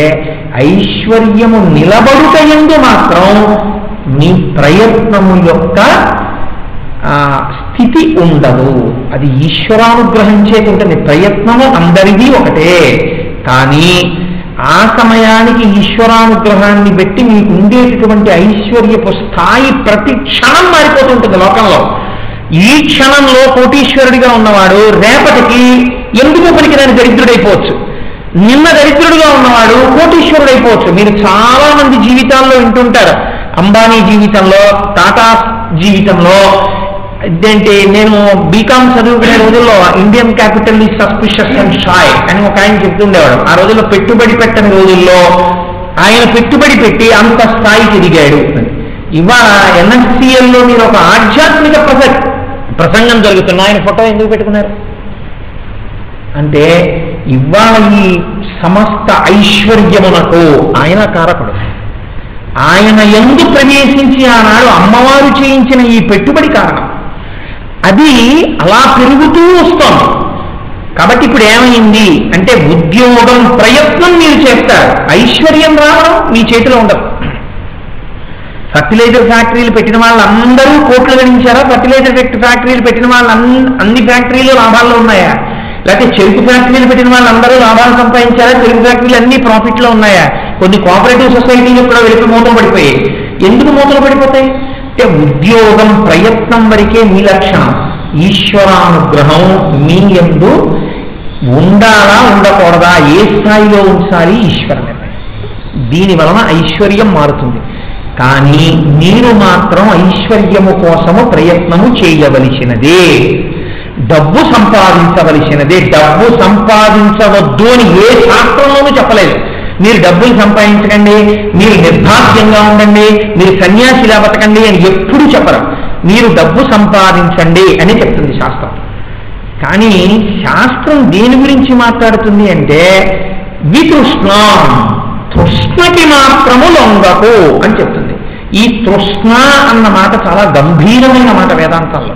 ఐశ్వర్యము నిలబడుటయందు మాత్రం మీ ప్రయత్నము యొక్క స్థితి ఉండదు. అది ఈశ్వరానుగ్రహం చేత ఉంటుంది. ప్రయత్నము అందరిది ఒకటే, కానీ ఆ సమయానికి ఈశ్వరానుగ్రహాన్ని బట్టి మీకు ఉండేటటువంటి ఐశ్వర్యపు స్థాయి ప్రతి క్షణం మారిపోతుంటుంది లోకంలో. ఈ క్షణంలో కోటీశ్వరుడిగా ఉన్నవాడు రేపటికి ఎందుకు పనికిరాని దరిద్రుడైపోవచ్చు. నిన్న దరిద్రుడుగా ఉన్నవాడు కోటీశ్వరుడైపోవచ్చు. మీరు చాలా మంది జీవితాల్లో వింటుంటారు. అంబానీ జీవితంలో, టాటా జీవితంలో. ఇదేంటి, నేను బీకామ్ చదువుకునే రోజుల్లో Indian capital is suspicious and shy అని ఒక ఆయన చెప్తుండేవాడు. ఆ రోజుల్లో పెట్టుబడి పెట్టని రోజుల్లో ఆయన పెట్టుబడి పెట్టి అంత స్థాయికి ఎదిగాడు. ఇవాళ ఎన్ఎస్సిఎల్లో మీరు ఒక ఆధ్యాత్మిక ప్రసంగం జరుగుతున్న ఆయన ఫోటో ఎందుకు పెట్టుకున్నారు అంటే, ఇవాళ ఈ సమస్త ఐశ్వర్యమునకు ఆయన కారకుడు. ఆయన యందు ప్రవేశించి ఆనాడు అమ్మవారు చేయించిన ఈ పెట్టుబడి కారణం. అది అలా పెరుగుతూ వస్తోంది. కాబట్టి ఇప్పుడు ఏమైంది అంటే, ఉద్యోగం ప్రయత్నం మీరు చేస్తారు, ఐశ్వర్యం రావడం మీ చేతిలో ఉండదు. ఫర్టిలైజర్ ఫ్యాక్టరీలు పెట్టిన వాళ్ళందరూ కోట్లు గణించారా? ఫర్టిలైజర్ ఫ్యాక్టరీలు పెట్టిన వాళ్ళు అన్ని ఫ్యాక్టరీలు లాభాల్లో ఉన్నాయా? లేకపోతే చెరుకు ఫ్యాక్టరీలు పెట్టిన వాళ్ళందరూ లాభాలు సంపాదించారా? చెరుకు ఫ్యాక్టరీలు అన్ని ప్రాఫిట్లో ఉన్నాయా? కొన్ని కోఆపరేటివ్ సొసైటీలు కూడా వెళ్ళి మూతలు పడిపోయాయి. ఎందుకు మూతలు పడిపోతాయి అంటే, ఉద్యోగం ప్రయత్నం వరకే మీ లక్షణం. ఈశ్వరానుగ్రహం మీ యందు ఉండాలా ఉండకూడదా, ఏ స్థాయిలో ఉంచాలి ఈశ్వర నిర్ణయం. దీని వలన ఐశ్వర్యం మారుతుంది. కానీ మీరు మాత్రం ఐశ్వర్యము కోసము ప్రయత్నము చేయవలసినదే, డబ్బు సంపాదించవలసినదే. డబ్బు సంపాదించవద్దు అని ఏ శాస్త్రంలోనూ చెప్పలేదు. మీరు డబ్బులు సంపాదించకండి, మీరు నిర్భాగ్యంగా ఉండండి, మీరు సన్యాసిలా బతకండి అని ఎప్పుడూ చెప్పరు. మీరు డబ్బు సంపాదించండి అని చెప్తుంది శాస్త్రం. కానీ శాస్త్రం దేని గురించి మాట్లాడుతుంది అంటే, వితృష్ణ, తృష్ణకి మాత్రము లొంగకు అని చెప్తుంది. ఈ తృష్ణ అన్న మాట చాలా గంభీరమైన మాట వేదాంతంలో.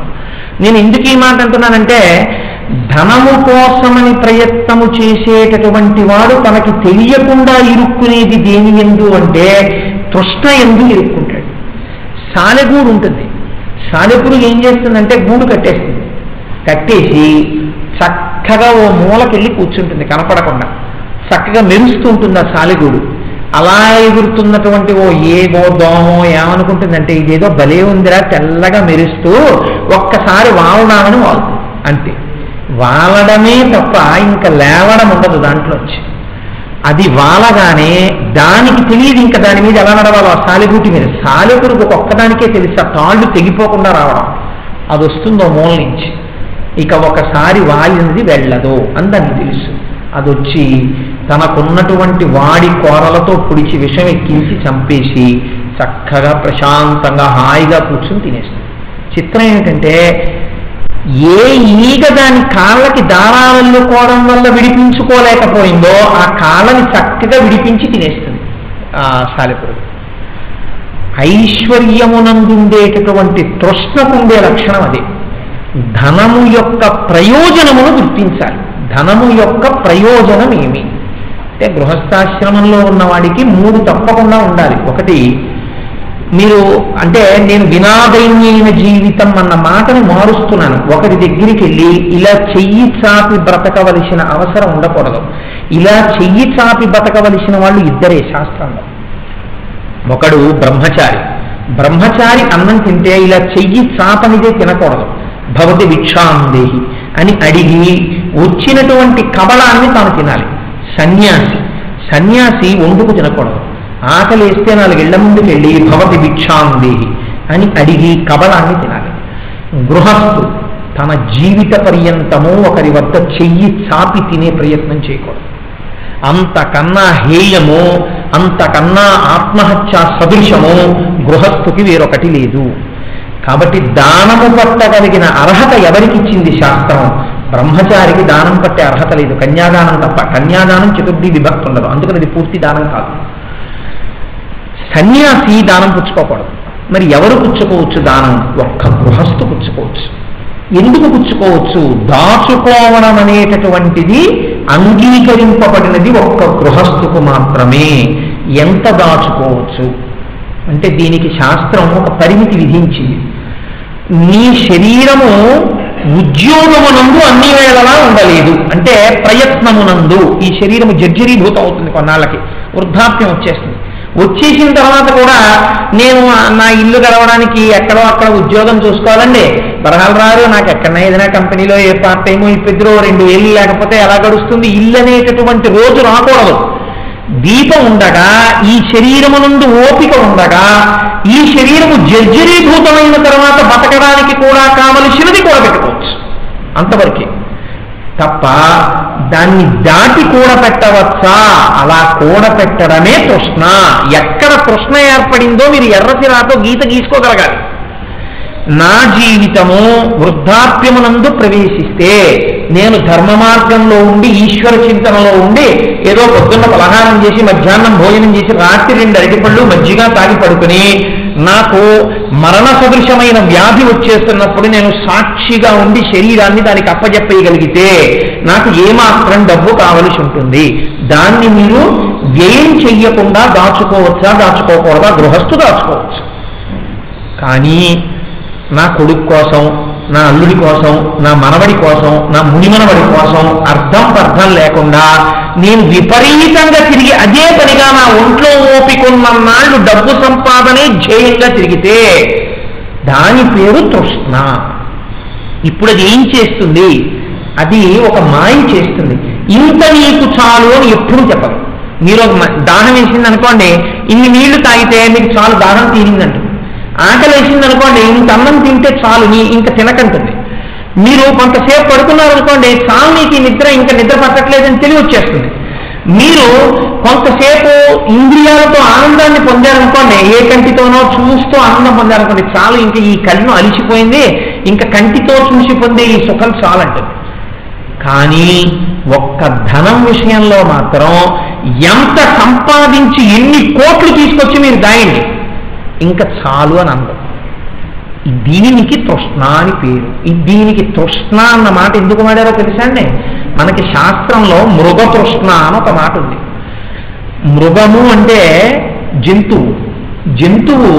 నేను ఎందుకు ఈ మాట అంటున్నానంటే, ధనము కోసమని ప్రయత్నము చేసేటటువంటి వాడు తనకి తెలియకుండా ఇరుక్కునేది దేని ఎందు అంటే, తృష్ణ ఎందు ఇరుక్కుంటాడు. సాలెగూడు ఉంటుంది. సాలెపురు ఏం చేస్తుందంటే, గూడు కట్టేస్తుంది. కట్టేసి చక్కగా ఓ మూలకెళ్ళి కూర్చుంటుంది, కనపడకుండా. చక్కగా మెరుస్తూ ఉంటుంది ఆ సాలెగూడు. అలా ఎగురుతున్నటువంటి ఏవో దోమో ఏమనుకుంటుందంటే, ఇదేదో భలే ఉందిరా తెల్లగా మెరుస్తూ, ఒక్కసారి వాలడామని వాలుతుంది. అంతే, వాలడమే తప్ప ఇంకా లేవడం ఉండదు దాంట్లోంచి. అది వాలగానే దానికి తెలియదు ఇంకా దాని మీద ఎలా నడవాలో. ఆ సాలెగూటి మీద సాలెపురుగు ఒక్కదానికే తెలుసు ఆ తాళ్ళు తెగిపోకుండా రావడం. అది వస్తుందో మూల నుంచి, ఇక ఒకసారి వాలినది వెళ్ళదు అని దానికి తెలుసు. అది వచ్చి తనకున్నటువంటి వాడి కోరలతో పొడిచి విషం ఎక్కించి చంపేసి చక్కగా ప్రశాంతంగా హాయిగా కూర్చుని తినేస్తుంది. చిత్రం ఏమిటంటే, ఏ ఈగ దాని కాళ్ళకి దారాలల్లుకోవడం వల్ల విడిపించుకోలేకపోయిందో ఆ కాళ్ళని చక్కగా విడిపించి తినేస్తుంది ఆ సాలెపురుగు. ఐశ్వర్యమునందుండేటటువంటి తృష్ణకుండే లక్షణం అదే. ధనము యొక్క ప్రయోజనమును గుర్తించాలి. ధనము యొక్క ప్రయోజనం ఏమి అంటే, గృహస్థాశ్రమంలో ఉన్నవాడికి 3 తప్పకుండా ఉండాలి. ఒకటి, మీరు అంటే నేను వినాదైన్యమైన జీవితం అన్న మాటను మారుస్తున్నాను. ఒకరి దగ్గరికి వెళ్ళి ఇలా చెయ్యి చాపి బ్రతకవలసిన అవసరం ఉండకూడదు. ఇలా చెయ్యి చాపి బ్రతకవలసిన వాళ్ళు ఇద్దరే శాస్త్రంలో. ఒకడు బ్రహ్మచారి. బ్రహ్మచారి అన్నం తింటే ఇలా చెయ్యి చాపనిదే తినకూడదు. భవతి భిక్షాందేహి అని అడిగి వచ్చినటువంటి కబళాన్ని తాను తినాలి. సన్యాసి వండుకు తినకూడదు. ఆకలి వేస్తే 4 ఇళ్ల ముందుకు వెళ్ళి భవతి భిక్షాందేహి అని అడిగి కబళాన్ని తినాలి. గృహస్థు తన జీవిత పర్యంతము ఒకరి వద్ద చెయ్యి చాపి తినే ప్రయత్నం చేయకూడదు. అంతకన్నా హేయము, అంతకన్నా ఆత్మహత్య సదృశము గృహస్థుకి వేరొకటి లేదు. కాబట్టి దానము పట్టగలిగిన అర్హత ఎవరికిచ్చింది శాస్త్రం? బ్రహ్మచారికి దానం పట్టే అర్హత లేదు, కన్యాదానం తప్ప. కన్యాదానం చతుర్థి విభక్తి ఉండదు, అందుకని అది పూర్తి దానం కాదు. సన్యాసి దానం పుచ్చుకోకూడదు. మరి ఎవరు పుచ్చుకోవచ్చు దానం? ఒక్క గృహస్థు పుచ్చుకోవచ్చు. ఎందుకు పుచ్చుకోవచ్చు? దాచుకోవడం అనేటటువంటిది అంగీకరింపబడినది ఒక్క గృహస్థుకు మాత్రమే. ఎంత దాచుకోవచ్చు అంటే, దీనికి శాస్త్రం ఒక పరిమితి విధించింది. నీ శరీరము ఉద్యోగమునందు అన్ని వేళలా ఉండలేదు అంటే, ప్రయత్నమునందు ఈ శరీరము జర్జరీభూతం అవుతుంది, కొన్నాళ్ళకి వృద్ధాప్యం వచ్చేస్తుంది. వచ్చేసిన తర్వాత కూడా నేను నా ఇల్లు గడవడానికి ఎక్కడో అక్కడ ఉద్యోగం చూసుకోవాలండి, బరహాలు రారు, నాకు ఎక్కడన్నా ఏదైనా కంపెనీలో ఏ పార్ట్ టైము ఇప్పిద్దరో 2000 లేకపోతే ఎలా గడుస్తుంది, ఇల్లు అనేటటువంటి రోజు రాకూడదు. దీపం ఉండగా, ఈ శరీరమునందు ఓపిక ఉండగా, ఈ శరీరము జర్జరీభూతమైన తర్వాత బతకడానికి కూడా కావలసినది కూడబెట్టుకోవచ్చు, అంతవరకే తప్ప దాన్ని దాటి కూడపెట్టవచ్చా? అలా కూడపెట్టడమే తృష్ణ. ఎక్కడ తృష్ణ ఏర్పడిందో మీరు ఎర్రసిరాతో గీత గీసుకోగలగాలి. నా జీవితము వృద్ధాప్యమునందు ప్రవేశిస్తే నేను ధర్మ మార్గంలో ఉండి ఈశ్వర చింతనలో ఉండి ఏదో పొద్దున్న పలహారం చేసి మధ్యాహ్నం భోజనం చేసి రాత్రి 2 అరటిపళ్ళు మజ్జిగ తాగి పడుకుని నాకు మరణ సదృశమైన వ్యాధి వచ్చేస్తున్నప్పుడు నేను సాక్షిగా ఉండి శరీరాన్ని దానికి అప్పజెప్పగలిగితే నాకు ఏమాత్రం డబ్బు కావలసి ఉంటుంది. దాన్ని మీరు వ్యయం చెయ్యకుండా దాచుకోవచ్చా, దాచుకోకూడదా? గృహస్థు దాచుకోవచ్చు. కానీ నా కొడుకు కోసం, నా అల్లుడి కోసం, నా మనవడి కోసం, నా మునిమనవడి కోసం అర్థం లేకుండా నేను విపరీతంగా తిరిగి అదే పనిగా నా ఒంట్లో ఓపికన్నాళ్ళు డబ్బు సంపాదనే ధ్యేయంగా తిరిగితే దాని పేరు తృష్ణ. ఇప్పుడు అది ఏం చేస్తుంది? అది ఒక మాయ చేస్తుంది. ఇంత నీకు చాలు అని ఎప్పుడు చెప్పదు. మీరు ఒక దాహం వేసింది అనుకోండి, ఇన్ని నీళ్లు తాగితే మీకు చాలు, దాహం తీరిందంట. ఆకలి వేసింది అనుకోండి, ఇంత అన్నం తింటే చాలు, ఇంకా తినకంటుంది. మీరు కొంతసేపు పడుకున్నారనుకోండి, చాలు నీకు ఈ నిద్ర, ఇంకా నిద్ర పట్టట్లేదని తెలివి వచ్చేస్తుంది. మీరు కొంతసేపు ఇంద్రియాలతో ఆనందాన్ని పొందారనుకోండి, ఏ కంటితోనో చూస్తూ ఆనందం పొందారనుకోండి, చాలు, ఇంకా ఈ కళ్ళు అలిసిపోయింది, ఇంకా కంటితో చూసి పొందే ఈ సుఖం చాలంటుంది. కానీ ఒక్క ధనం విషయంలో మాత్రం ఎంత సంపాదించి ఎన్ని కోట్లు తీసుకొచ్చి మీరు దాయండి, ఇంకా చాలు అని అందం. దీనికి తృష్ణ అని పేరు. దీనికి తృష్ణ అన్న మాట ఎందుకు వాడారో తెలుసా అండి? మనకి శాస్త్రంలో మృగతృష్ణ అని ఒక మాట ఉంది. మృగము అంటే జంతువు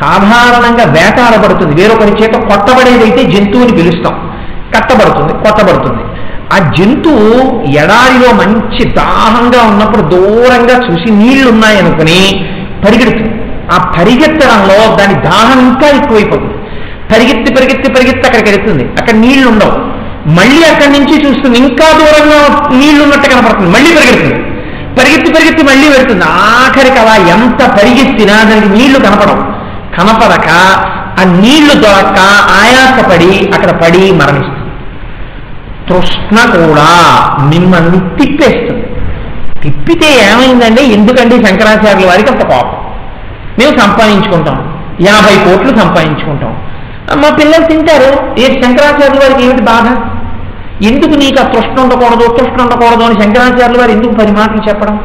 సాధారణంగా వేటాడబడుతుంది, వేరొకరి చేత కొట్టబడేదైతే జంతువుని పిలుస్తాం. కొట్టబడుతుంది. ఆ జంతువు ఎడారిలో మంచి దాహంగా ఉన్నప్పుడు దూరంగా చూసి నీళ్లున్నాయనుకుని పరిగెడుతుంది. ఆ పరిగెత్తడంలో దాని దాహం ఇంకా ఎక్కువైపోతుంది. పరిగెత్తి అక్కడికి వెళుతుంది. అక్కడ నీళ్లు ఉండవు. మళ్ళీ అక్కడి నుంచి చూస్తుంది, ఇంకా దూరంగా నీళ్లున్నట్టు కనపడుతుంది. మళ్ళీ పరిగెత్తి మళ్ళీ వెళుతుంది. ఆఖరికి అలా ఎంత పరిగెత్తినా దానికి నీళ్లు కనపడక ఆ నీళ్లు దొరక్క ఆయాసపడి అక్కడ పడి మరణిస్తుంది. తృష్ణ కూడా మిమ్మల్ని తిప్పేస్తుంది. తిప్పితే ఏమైందండి? ఎందుకండి శంకరాచార్యుల వారికి అంత కోపం? మేము సంపాదించుకుంటాం, 50 కోట్లు సంపాదించుకుంటాం, మా పిల్లలు తింటారు. ఏ శంకరాచార్యుల వారికి ఏమిటి బాధ? ఎందుకు నీకు ఆ తృష్ణ ఉండకూడదు అని శంకరాచార్యుల వారు ఎందుకు 10 మాటలు చెప్పడం?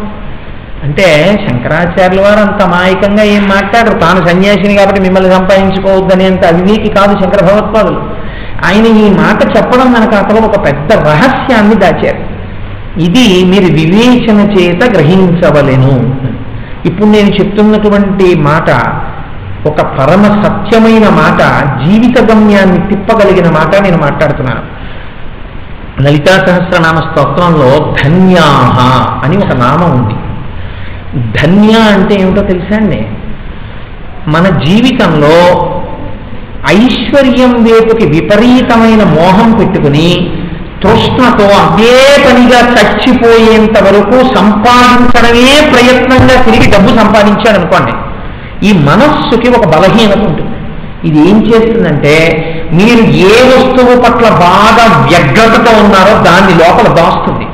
అంటే శంకరాచార్యుల వారు అంత అమాయకంగా ఏం మాట్లాడరు. తాను సన్యాసిని కాబట్టి మిమ్మల్ని సంపాదించుకోవద్దని అంత అవివేకి కాదు శంకర భగవత్పాదులు. ఆయన ఈ మాట చెప్పడం మనకు అసలు ఒక పెద్ద రహస్యాన్ని దాచారు. ఇది మీరు వివేచన చేత గ్రహించవలెను. ఇప్పుడు నేను చెప్తున్నటువంటి మాట ఒక పరమ సత్యమైన మాట, జీవిత గమ్యాన్ని తిప్పగలిగిన మాట నేను మాట్లాడుతున్నాను. లలితా సహస్రనామ స్తోత్రంలో ధన్యాహ అని ఒక నామం ఉంది. ధన్య అంటే ఏమిటో తెలుసా అండి? మన జీవితంలో ఐశ్వర్యం వైపుకి విపరీతమైన మోహం పెట్టుకుని తృష్ణతో అదే పనిగా చచ్చిపోయేంత వరకు సంపాదించడమే ప్రయత్నంగా తిరిగి డబ్బు సంపాదించాడు అనుకోండి, ఈ మనస్సుకి ఒక బలహీనత ఉంటుంది. ఇది ఏం చేస్తుందంటే మీరు ఏ వస్తువు పట్ల బాగా వ్యగ్రతతో ఉన్నారో దాన్ని లోపల దాస్తుంది.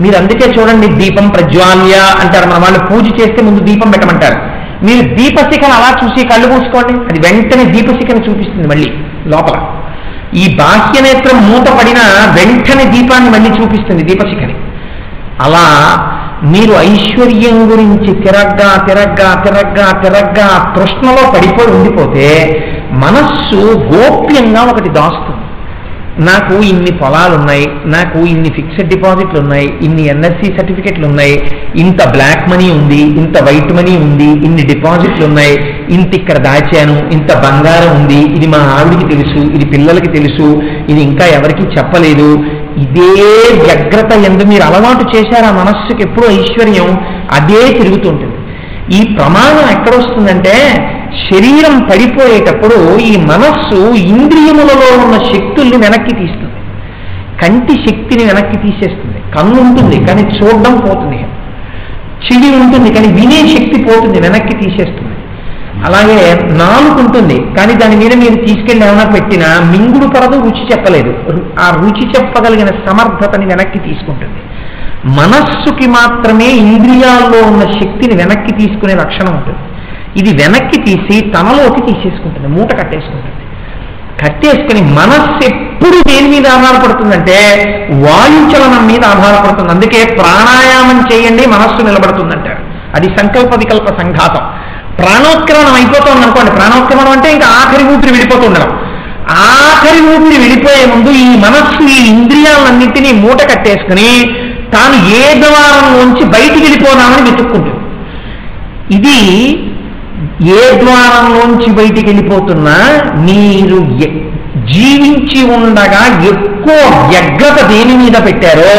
మీరు అందుకే చూడండి, దీపం ప్రజ్వాల్య అంటారు. మన వాళ్ళు పూజ చేస్తే ముందు దీపం పెట్టమంటారు. మీరు దీపశిఖను అలా చూసి కళ్ళు మూసుకోండి, అది వెంటనే దీపశిఖను చూపిస్తుంది మళ్ళీ లోపల. ఈ బాహ్యనేత్రం మూతపడిన వెంటనే దీపాన్ని మళ్ళీ చూపిస్తుంది దీపశిఖని. అలా మీరు ఐశ్వర్యం గురించి తిరగ్గా తృష్ణలో పడిపోయి ఉండిపోతే మనస్సు గోప్యంగా ఒకటి దాస్తుంది. నాకు ఇన్ని పొలాలు ఉన్నాయి, నాకు ఇన్ని ఫిక్స్డ్ డిపాజిట్లు ఉన్నాయి, ఇన్ని ఎన్ఎస్సి సర్టిఫికెట్లు ఉన్నాయి, ఇంత బ్లాక్ మనీ ఉంది, ఇంత వైట్ మనీ ఉంది, ఇన్ని డిపాజిట్లు ఉన్నాయి, ఇంత ఇక్కడ దాచాను, ఇంత బంగారం ఉంది, ఇది మా ఆవిడికి తెలుసు, ఇది పిల్లలకి తెలుసు, ఇది ఇంకా ఎవరికి చెప్పలేదు. ఇదే వ్యగ్రత ఎందు మీరు అలవాటు చేశారు. ఆ మనస్సుకి ఎప్పుడూ ఐశ్వర్యం అదే తిరుగుతుంటుంది. ఈ ప్రమాదం ఎక్కడొస్తుందంటే శరీరం పడిపోయేటప్పుడు ఈ మనస్సు ఇంద్రియములలో ఉన్న శక్తుల్ని వెనక్కి తీస్తుంది. కంటి శక్తిని వెనక్కి తీసేస్తుంది. కన్ను ఉంటుంది కానీ చూడడం పోతుంది, చెవి ఉంటుంది కానీ వినే శక్తి పోతుంది, వెనక్కి తీసేస్తుంది. అలాగే నాలుగు ఉంటుంది కానీ దాని మీద మీరు తీసుకెళ్ళి ఏమైనా పెట్టినా మింగుడు పడదు, రుచి చెప్పలేదు. ఆ రుచి చెప్పగలిగిన సమర్థతని వెనక్కి తీసుకుంటుంది. మనస్సుకి మాత్రమే ఇంద్రియాల్లో ఉన్న శక్తిని వెనక్కి తీసుకునే లక్షణం ఉంటుంది. ఇది వెనక్కి తీసి తనలోకి తీసేసుకుంటుంది, మూట కట్టేసుకుంటుంది. కట్టేసుకుని మనస్సు ఎప్పుడు దేని మీద ఆధారపడుతుందంటే వాయుచలనం మీద ఆధారపడుతుంది. అందుకే ప్రాణాయామం చేయండి మనస్సు నిలబడుతుందంటారు. అది సంకల్ప వికల్ప సంఘాతం. ప్రాణోత్క్రమణం అయిపోతుంది అనుకోండి, ప్రాణోత్క్రమణం అంటే ఇంకా ఆఖరి ఊపిరి విడిపోతుండడం. ఆఖరి ఊపిరి విడిపోయే ముందు ఈ మనస్సు ఈ ఇంద్రియాలన్నింటినీ మూట కట్టేసుకుని తాను ఏ ద్వారంలోంచి బయటికి వెళ్ళిపోదామని వెతుక్కుంటుంది. ఇది ఏ ద్వారంలోంచి బయటికి వెళ్ళిపోతున్నా మీరు జీవించి ఉండగా ఎక్కువ వ్యగ్రత దేని మీద పెట్టారో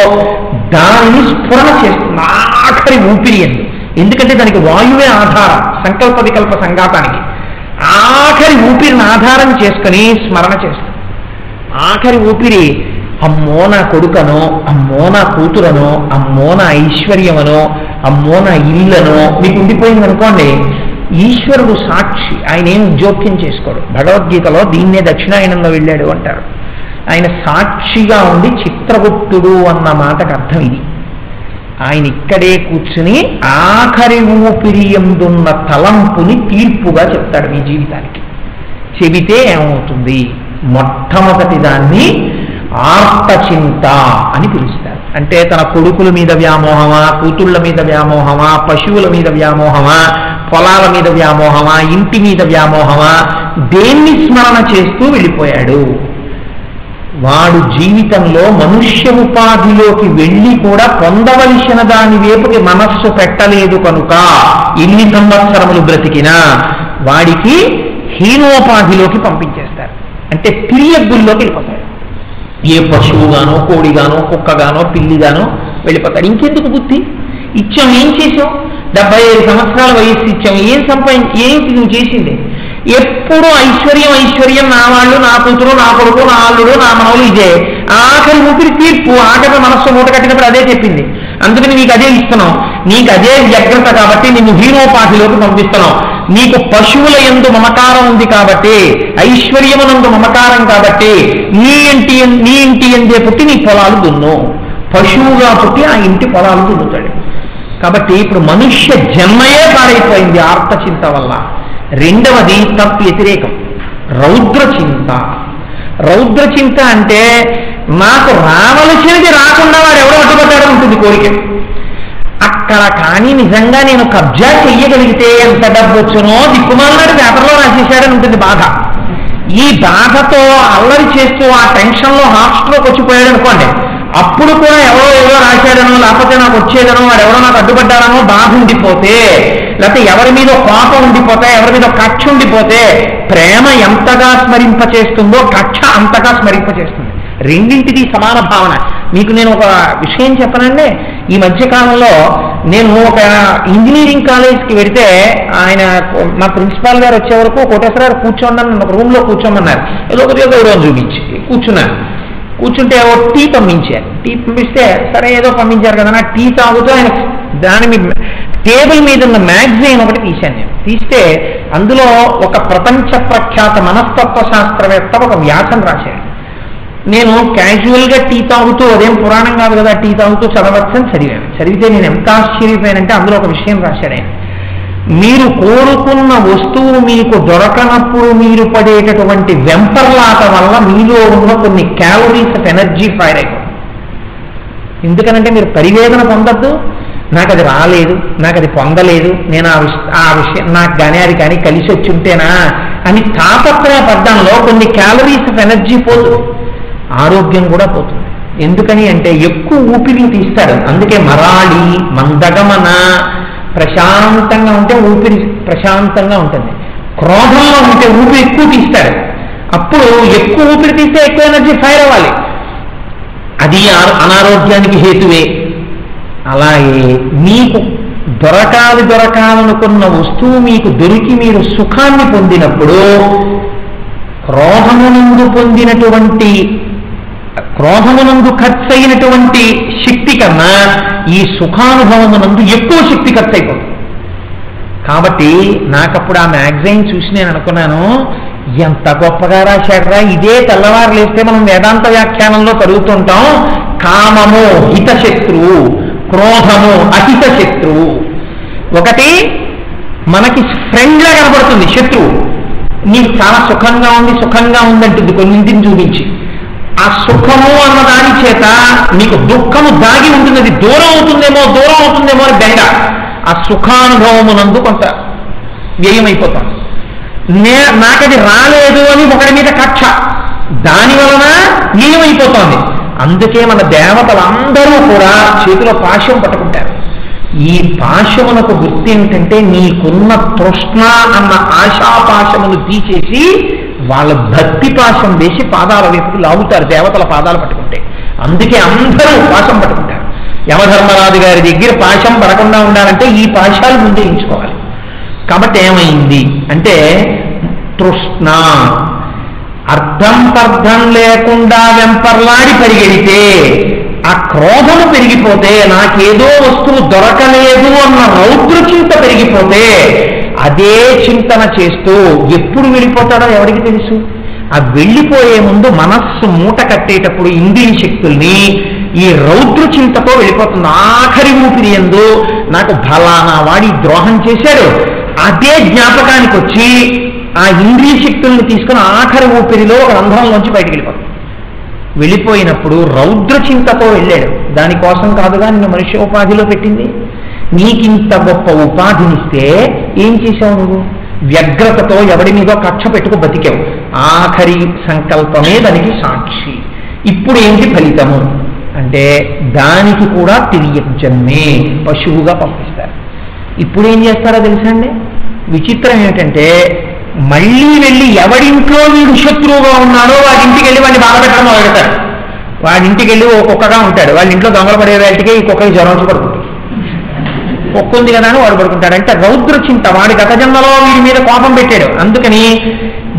దానిని స్ఫురణ చేస్తుంది ఆఖరి ఊపిరి అని. ఎందుకంటే దానికి వాయువే ఆధారం సంకల్ప వికల్ప సంఘాతానికి. ఆఖరి ఊపిరిని ఆధారం చేసుకుని స్మరణ చేస్తుంది. ఆఖరి ఊపిరి అమ్మో నా కొడుకనో, అమ్మో నా కూతురనో, అమ్మో నా ఐశ్వర్యమనో, అమ్మో నా ఇల్లనో మీకు ఉండిపోయింది అనుకోండి. ఈశ్వరుడు సాక్షి, ఆయన ఏం జోక్యం చేసుకోడు. భగవద్గీతలో దీన్నే దక్షిణాయనంలో వెళ్ళాడు అంటారు. ఆయన సాక్షిగా ఉండి చిత్రగుప్తుడు అన్న మాటకు అర్థం ఇది. ఆయన ఇక్కడే కూర్చుని ఆఖరి ఊపిరి యందున్న తలంపుని తీర్పుగా చెప్తాడు మీ జీవితానికి. చెబితే ఏమవుతుంది? మొట్టమొదటి దాన్ని ఆర్తచింత అని పిలుస్తారు. అంటే తన కొడుకుల మీద వ్యామోహమా, కూతుళ్ళ మీద వ్యామోహమా, పశువుల మీద వ్యామోహమా, పొలాల మీద వ్యామోహమా, ఇంటి మీద వ్యామోహమా, దేన్ని స్మరణ చేస్తూ వెళ్ళిపోయాడు. వాడు జీవితంలో మనుష్య ఉపాధిలోకి వెళ్ళి కూడా పొందవలసిన దాని వైపుకి మనస్సు పెట్టలేదు కనుక ఎన్ని సంవత్సరములు బ్రతికినా వాడికి హీనోపాధిలోకి పంపించేస్తారు. అంటే తిరియగ్గుల్లోకి వెళ్ళిపోతాడు. ఏ పశువుగానో, కోడిగానో, కుక్కగానో, పిల్లిగానో వెళ్ళిపోతాడు. ఇంకెందుకు బుద్ధి ఇచ్చాం? ఏం చేసాం? 75 సంవత్సరాల వయస్సు ఇచ్చాం, ఏం ఏంటి నువ్వు చేసింది? ఎప్పుడు ఐశ్వర్యం ఐశ్వర్యం, నా వాళ్ళు, నా కూతురు, నా కొడుకు, నా అల్లుడు, నా మనవులు, ఇదే ఆఖరి ఊపిరి తీర్పు. ఆఖరి మనస్సు మూట కట్టినప్పుడు అదే చెప్పింది. అందుకని నీకు అదే ఇస్తున్నాం. నీకు అదే వ్యగ్రత కాబట్టి నిన్ను హీనోపాధిలోకి పంపిస్తున్నాం. నీకు పశువుల యందు మమకారం ఉంది కాబట్టి, ఐశ్వర్యమునందు మమకారం కాబట్టి నీ ఇంటి ఎందే పుట్టి నీ పొలాలు దున్ను. పశువుగా పుట్టి ఆ ఇంటి పొలాలు దున్నుతాడు. కాబట్టి ఇప్పుడు మనుష్య జన్మయే పాడైపోయింది ఆర్తచింత వల్ల. రెండవది తత్ వ్యతిరేకం, రౌద్రచింత. రౌద్రచింత అంటే నాకు రావలసినది రాకుండా వాడు ఎవడో అడ్డుపడ్డాడో ఉంటుంది కోరిక. అక్కడ కానీ నిజంగా నేను కబ్జా చెయ్యగలిగితే ఎంత డబ్బు వచ్చునో దిక్కుమాలనాడు పేపర్లో రాసేసాడని ఉంటుంది బాధ. ఈ బాధతో అల్లరి చేస్తూ ఆ టెన్షన్లో హాస్టల్లోకి వచ్చిపోయాడు అనుకోండి, అప్పుడు కూడా ఎవరో ఎవరో రాశాడనో, లేకపోతే నాకు వచ్చేదనో, వాడు ఎవరో నాకు అడ్డుపడ్డాడనో బాధ ఉండిపోతే, లేకపోతే ఎవరి మీద కోపం ఉండిపోతే, ఎవరి మీద కక్ష ఉండిపోతే, ప్రేమ ఎంతగా స్మరింపచేస్తుందో కక్ష అంతగా స్మరింపచేస్తుంది. రెండింటిది సమాన భావన. మీకు నేను ఒక విషయం చెప్పనండి. ఈ మధ్యకాలంలో నేను ఒక ఇంజనీరింగ్ కాలేజ్కి వెడితే ఆయన మా ప్రిన్సిపాల్ గారు వచ్చే వరకు కోటేశ్వర గారు కూర్చోండి నన్ను ఒక రూమ్లో కూర్చోమన్నారు. ఏదో ఒక గౌరవం చూపించి కూర్చున్నాను. కూర్చుంటే ఓ టీ పంపించారు. టీ పంపిస్తే సరే ఏదో పంపించారు కదా, నా టీ తాగుతూ ఆయన దాని మీద టేబుల్ మీద ఉన్న మ్యాగజైన్ ఒకటి తీశాను. నేను తీస్తే అందులో ఒక ప్రపంచ ప్రఖ్యాత మనస్తత్వ శాస్త్రవేత్త ఒక వ్యాసం రాశాడు. నేను క్యాజువల్గా టీ తాగుతూ, అదేం పురాణం కాదు కదా, టీ తాగుతూ చదవచ్చని చదివాను. చదివితే నేను ఎంత ఆశ్చర్యపోయానంటే అందులో ఒక విషయం రాశాడు ఆయన. మీరు కోరుకున్న వస్తువు మీకు దొరకనప్పుడు మీరు పడేటటువంటి వెంపర్లాట వల్ల మీలో ఉన్న కొన్ని క్యాలరీస్ ఆఫ్ ఎనర్జీ ఫైర్ అయిపోతుంది. ఎందుకనంటే మీరు పరివేదన పొందద్దు, నాకు అది రాలేదు, నాకు అది పొందలేదు, నేను ఆ విషయం నాకు కానీ అది కానీ కలిసి వచ్చి ఉంటేనా అని తాపత్రయపడ్డంలో కొన్ని క్యాలరీస్ ఆఫ్ ఎనర్జీ పోతుంది, ఆరోగ్యం కూడా పోతుంది. ఎందుకని అంటే ఎక్కువ ఊపిరిని తీస్తాడు. అందుకే మరాళి మందగమన, ప్రశాంతంగా ఉంటే ఊపిరి ప్రశాంతంగా ఉంటుంది. క్రోధంలో ఉంటే ఊపిరి ఎక్కువ తీస్తాడు. అప్పుడు ఎక్కువ ఊపిరి తీస్తే ఎక్కువ ఎనర్జీ ఫైర్ అవ్వాలి, అది అనారోగ్యానికి హేతువే. అలాగే మీకు దొరకాలనుకున్న వస్తువు మీకు దొరికి మీరు సుఖాన్ని పొందినప్పుడు క్రోధమునందు ఖర్చయినటువంటి శక్తి కన్నా ఈ సుఖానుభవమునందు ఎక్కువ శక్తి ఖర్చు అయిపోతుంది. కాబట్టి నాకప్పుడు ఆ మ్యాగజైన్ చూసి నేను అనుకున్నాను, ఎంత గొప్పగా రాశాడరా, ఇదే తెల్లవారు లేస్తే మనం వేదాంత వ్యాఖ్యానంలో చదువుతుంటాం, కామము హితశత్రువు, క్రోధము అహిత శత్రువు. ఒకటి మనకి ఫ్రెండ్లా కనబడుతుంది శత్రువు, నీకు చాలా సుఖంగా ఉందంటుంది కొన్నింటిని చూపించి. ఆ సుఖము అన్న దాని చేత నీకు దుఃఖము దాగి ఉంటుంది, అది దూరం అవుతుందేమో అని బెంగ. ఆ సుఖానుభవమునందు కొంత వ్యయమైపోతాం. నాకది రాలేదు అని ఒకటి మీద కక్ష, దాని వలన వ్యయమైపోతోంది. అందుకే మన దేవతలందరూ కూడా చేతిలో పాశం పట్టుకుంటారు. ఈ పాశమునకు గుర్తు ఏమిటంటే నీకున్న తృష్ణ అన్న ఆశాపాశమును తీసేసి వాళ్ళ భక్తి పాశం వేసి పాదాల వైపు లాగుతారు దేవతల పాదాలు పట్టుకుంటే. అందుకే అందరూ పాశం పట్టుకుంటారు. యమధర్మరాజు గారి దగ్గర పాశం పడకుండా ఉండాలంటే ఈ పాశాలు ముందే ఎంచుకోవాలి. కాబట్టి ఏమైంది అంటే తృష్ణ అర్థం పర్థం లేకుండా వెంపర్లాడి పరిగెడితే ఆ క్రోధము పెరిగిపోతే, నాకేదో వస్తువు దొరకలేదు అన్న రౌద్ర చింత పెరిగిపోతే, అదే చింతన చేస్తూ ఎప్పుడు వెళ్ళిపోతాడో ఎవరికి తెలుసు. ఆ వెళ్ళిపోయే ముందు మనస్సు మూట కట్టేటప్పుడు ఇంద్రియ శక్తుల్ని ఈ రౌద్ర చింతతో వెళ్ళిపోతుంది. ఆఖరి ఊపిరి యందు నాకు ఫలానా వాడి ద్రోహం చేశాడు, అదే జ్ఞాపకానికి వచ్చి ఆ ఇంద్రియ శక్తుల్ని తీసుకుని ఆఖరి ఊపిరిలో ఒక రంధ్రంలోంచి బయటకు వెళ్ళిపోతుంది. వెళ్ళిపోయినప్పుడు రౌద్ర చింతతో వెళ్ళాడు. దానికోసం కాదుగా నిన్ను మనుష్యోపాధిలో పెట్టింది. నీకింత గొప్ప ఉపాధినిస్తే ఏం చేశావు నువ్వు? వ్యగ్రతతో ఎవడి మీదో కక్ష పెట్టుకు బతికావు. ఆఖరి సంకల్పమే దానికి సాక్షి. ఇప్పుడు ఏంటి ఫలితము అంటే దానికి కూడా తిరియజ్జన్మే, పశువుగా పంపిస్తారు. ఇప్పుడు ఏం చేస్తారో తెలుసా అండి? విచిత్రం ఏమిటంటే మళ్ళీ వెళ్ళి ఎవడింట్లో వీడు శత్రువుగా ఉన్నాడో వాడింటికి వెళ్ళి వాడిని బాధ పెట్టడం మొదలెడతారు. వాడింటికి వెళ్ళి ఓ కుక్కగా ఉంటాడు, వాళ్ళ ఇంట్లో దొంగలు పడే వేటికే ఈ కుక్కకి జ్వరం వచ్చి పడుకుంటుంది. కుక్క ఉంది కదా అని వాడు పడుకుంటాడు. అంటే రౌద్ర చింత, వాడి గత జన్మలో వీడి మీద కోపం పెట్టాడు. అందుకని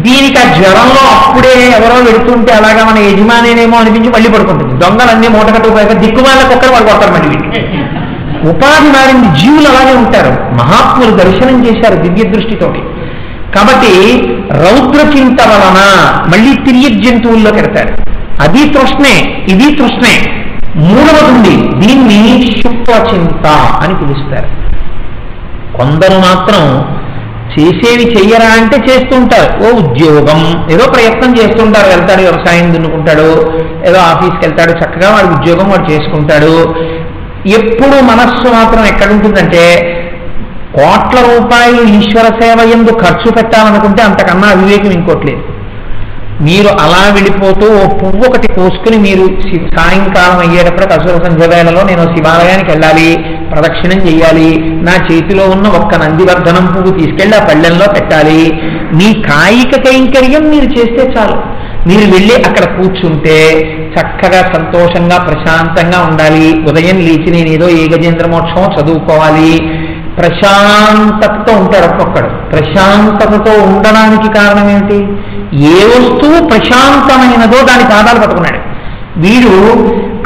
దీనికి ఆ జ్వరంలో అప్పుడే ఎవరో వెళుతుంటే అలాగా మన యజమానేనేమో అనిపించి మళ్ళీ పడుకుంటుంది. దొంగలన్నీ మూటకట్టుకుపోయాక దిక్కుమాల కుక్కలు వాడు కొడతారు మళ్ళీ వీటికి. ఉపాధి మారింది. జీవులు అలాగే ఉంటారు. మహాత్ములు దర్శనం చేశారు దివ్య దృష్టితోటి. కాబట్టి రౌద్ర చింత వలన మళ్ళీ తిరిగి జంతువుల్లో పెడతారు. అది తృష్ణే, ఇది తృష్ణే. మూడవది ఉంది, దీన్ని శుక్ల చింత అని పిలుస్తారు. కొందరు మాత్రం చేసేవి చెయ్యరా అంటే చేస్తుంటారు. ఓ ఉద్యోగం ఏదో ప్రయత్నం చేస్తుంటారు, వెళ్తాడు వ్యవసాయం దున్నుకుంటాడు, ఏదో ఆఫీస్కి వెళ్తాడు, చక్కగా వాడి ఉద్యోగం వాడు చేసుకుంటాడు. ఎప్పుడు మనస్సు మాత్రం ఎక్కడుంటుందంటే కోట్ల రూపాయలు ఈశ్వర సేవ యందు ఖర్చు పెట్టాలనుకుంటే అంతకన్నా అవివేకం ఇంకోట్లేదు. మీరు అలా వెళ్ళిపోతూ ఓ పువ్వు ఒకటి కోసుకుని మీరు సాయంకాలం అయ్యేటప్పుడు అసుర సంధ్య వేళలో నేను శివాలయానికి వెళ్ళాలి, ప్రదక్షిణం చేయాలి, నా చేతిలో ఉన్న ఒక్క నందివర్ధనం పువ్వు తీసుకెళ్ళి ఆ పళ్ళెంలో పెట్టాలి. మీ కాయిక కైంకర్యం మీరు చేస్తే చాలు. మీరు వెళ్ళి అక్కడ కూర్చుంటే చక్కగా సంతోషంగా ప్రశాంతంగా ఉండాలి. ఉదయం లేచి నేను ఏదో ఏకజేంద్ర మోక్షం చదువుకోవాలి, ప్రశాంతతతో ఉంటాడు ఒక్కొక్కడు. ప్రశాంతతతో ఉండడానికి కారణం ఏమిటి? ఏ వస్తువు ప్రశాంతమైనదో దాని పాదాలు పట్టుకున్నాడు. వీడు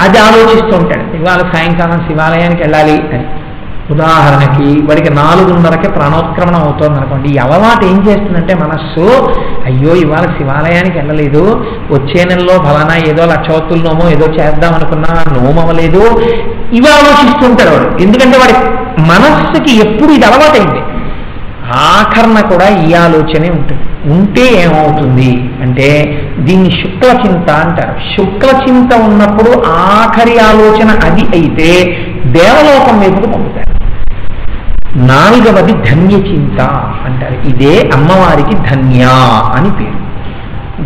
అది ఆలోచిస్తూ ఉంటాడు, ఇవాళ సాయంకాలం శివాలయానికి వెళ్ళాలి అని. ఉదాహరణకి వాడికి 4:30కే ప్రాణోత్క్రమణం అవుతుంది అనుకోండి. ఈ అలవాటు ఏం చేస్తుందంటే మనస్సు, అయ్యో ఇవాళ శివాలయానికి వెళ్ళలేదు, వచ్చే నెలలో ఫలానా ఏదో లక్షవత్తుల నోమో ఏదో చేద్దాం అనుకున్నా నోమవలేదు, ఇవి ఆలోచిస్తుంటాడు వాడు. ఎందుకంటే వాడి మనస్సుకి ఎప్పుడు ఇది అలవాటైంది. ఆఖరణ కూడా ఈ ఆలోచనే ఉంటుంది. ఉంటే ఏమవుతుంది అంటే దీన్ని శుక్ల చింత అంటారు. శుక్ల చింత ఉన్నప్పుడు ఆఖరి ఆలోచన అది అయితే దేవలోకం వైపుకు పంపుతారు. 4వది ధన్య చింత అంటారు. ఇదే అమ్మవారికి ధన్య అని పేరు.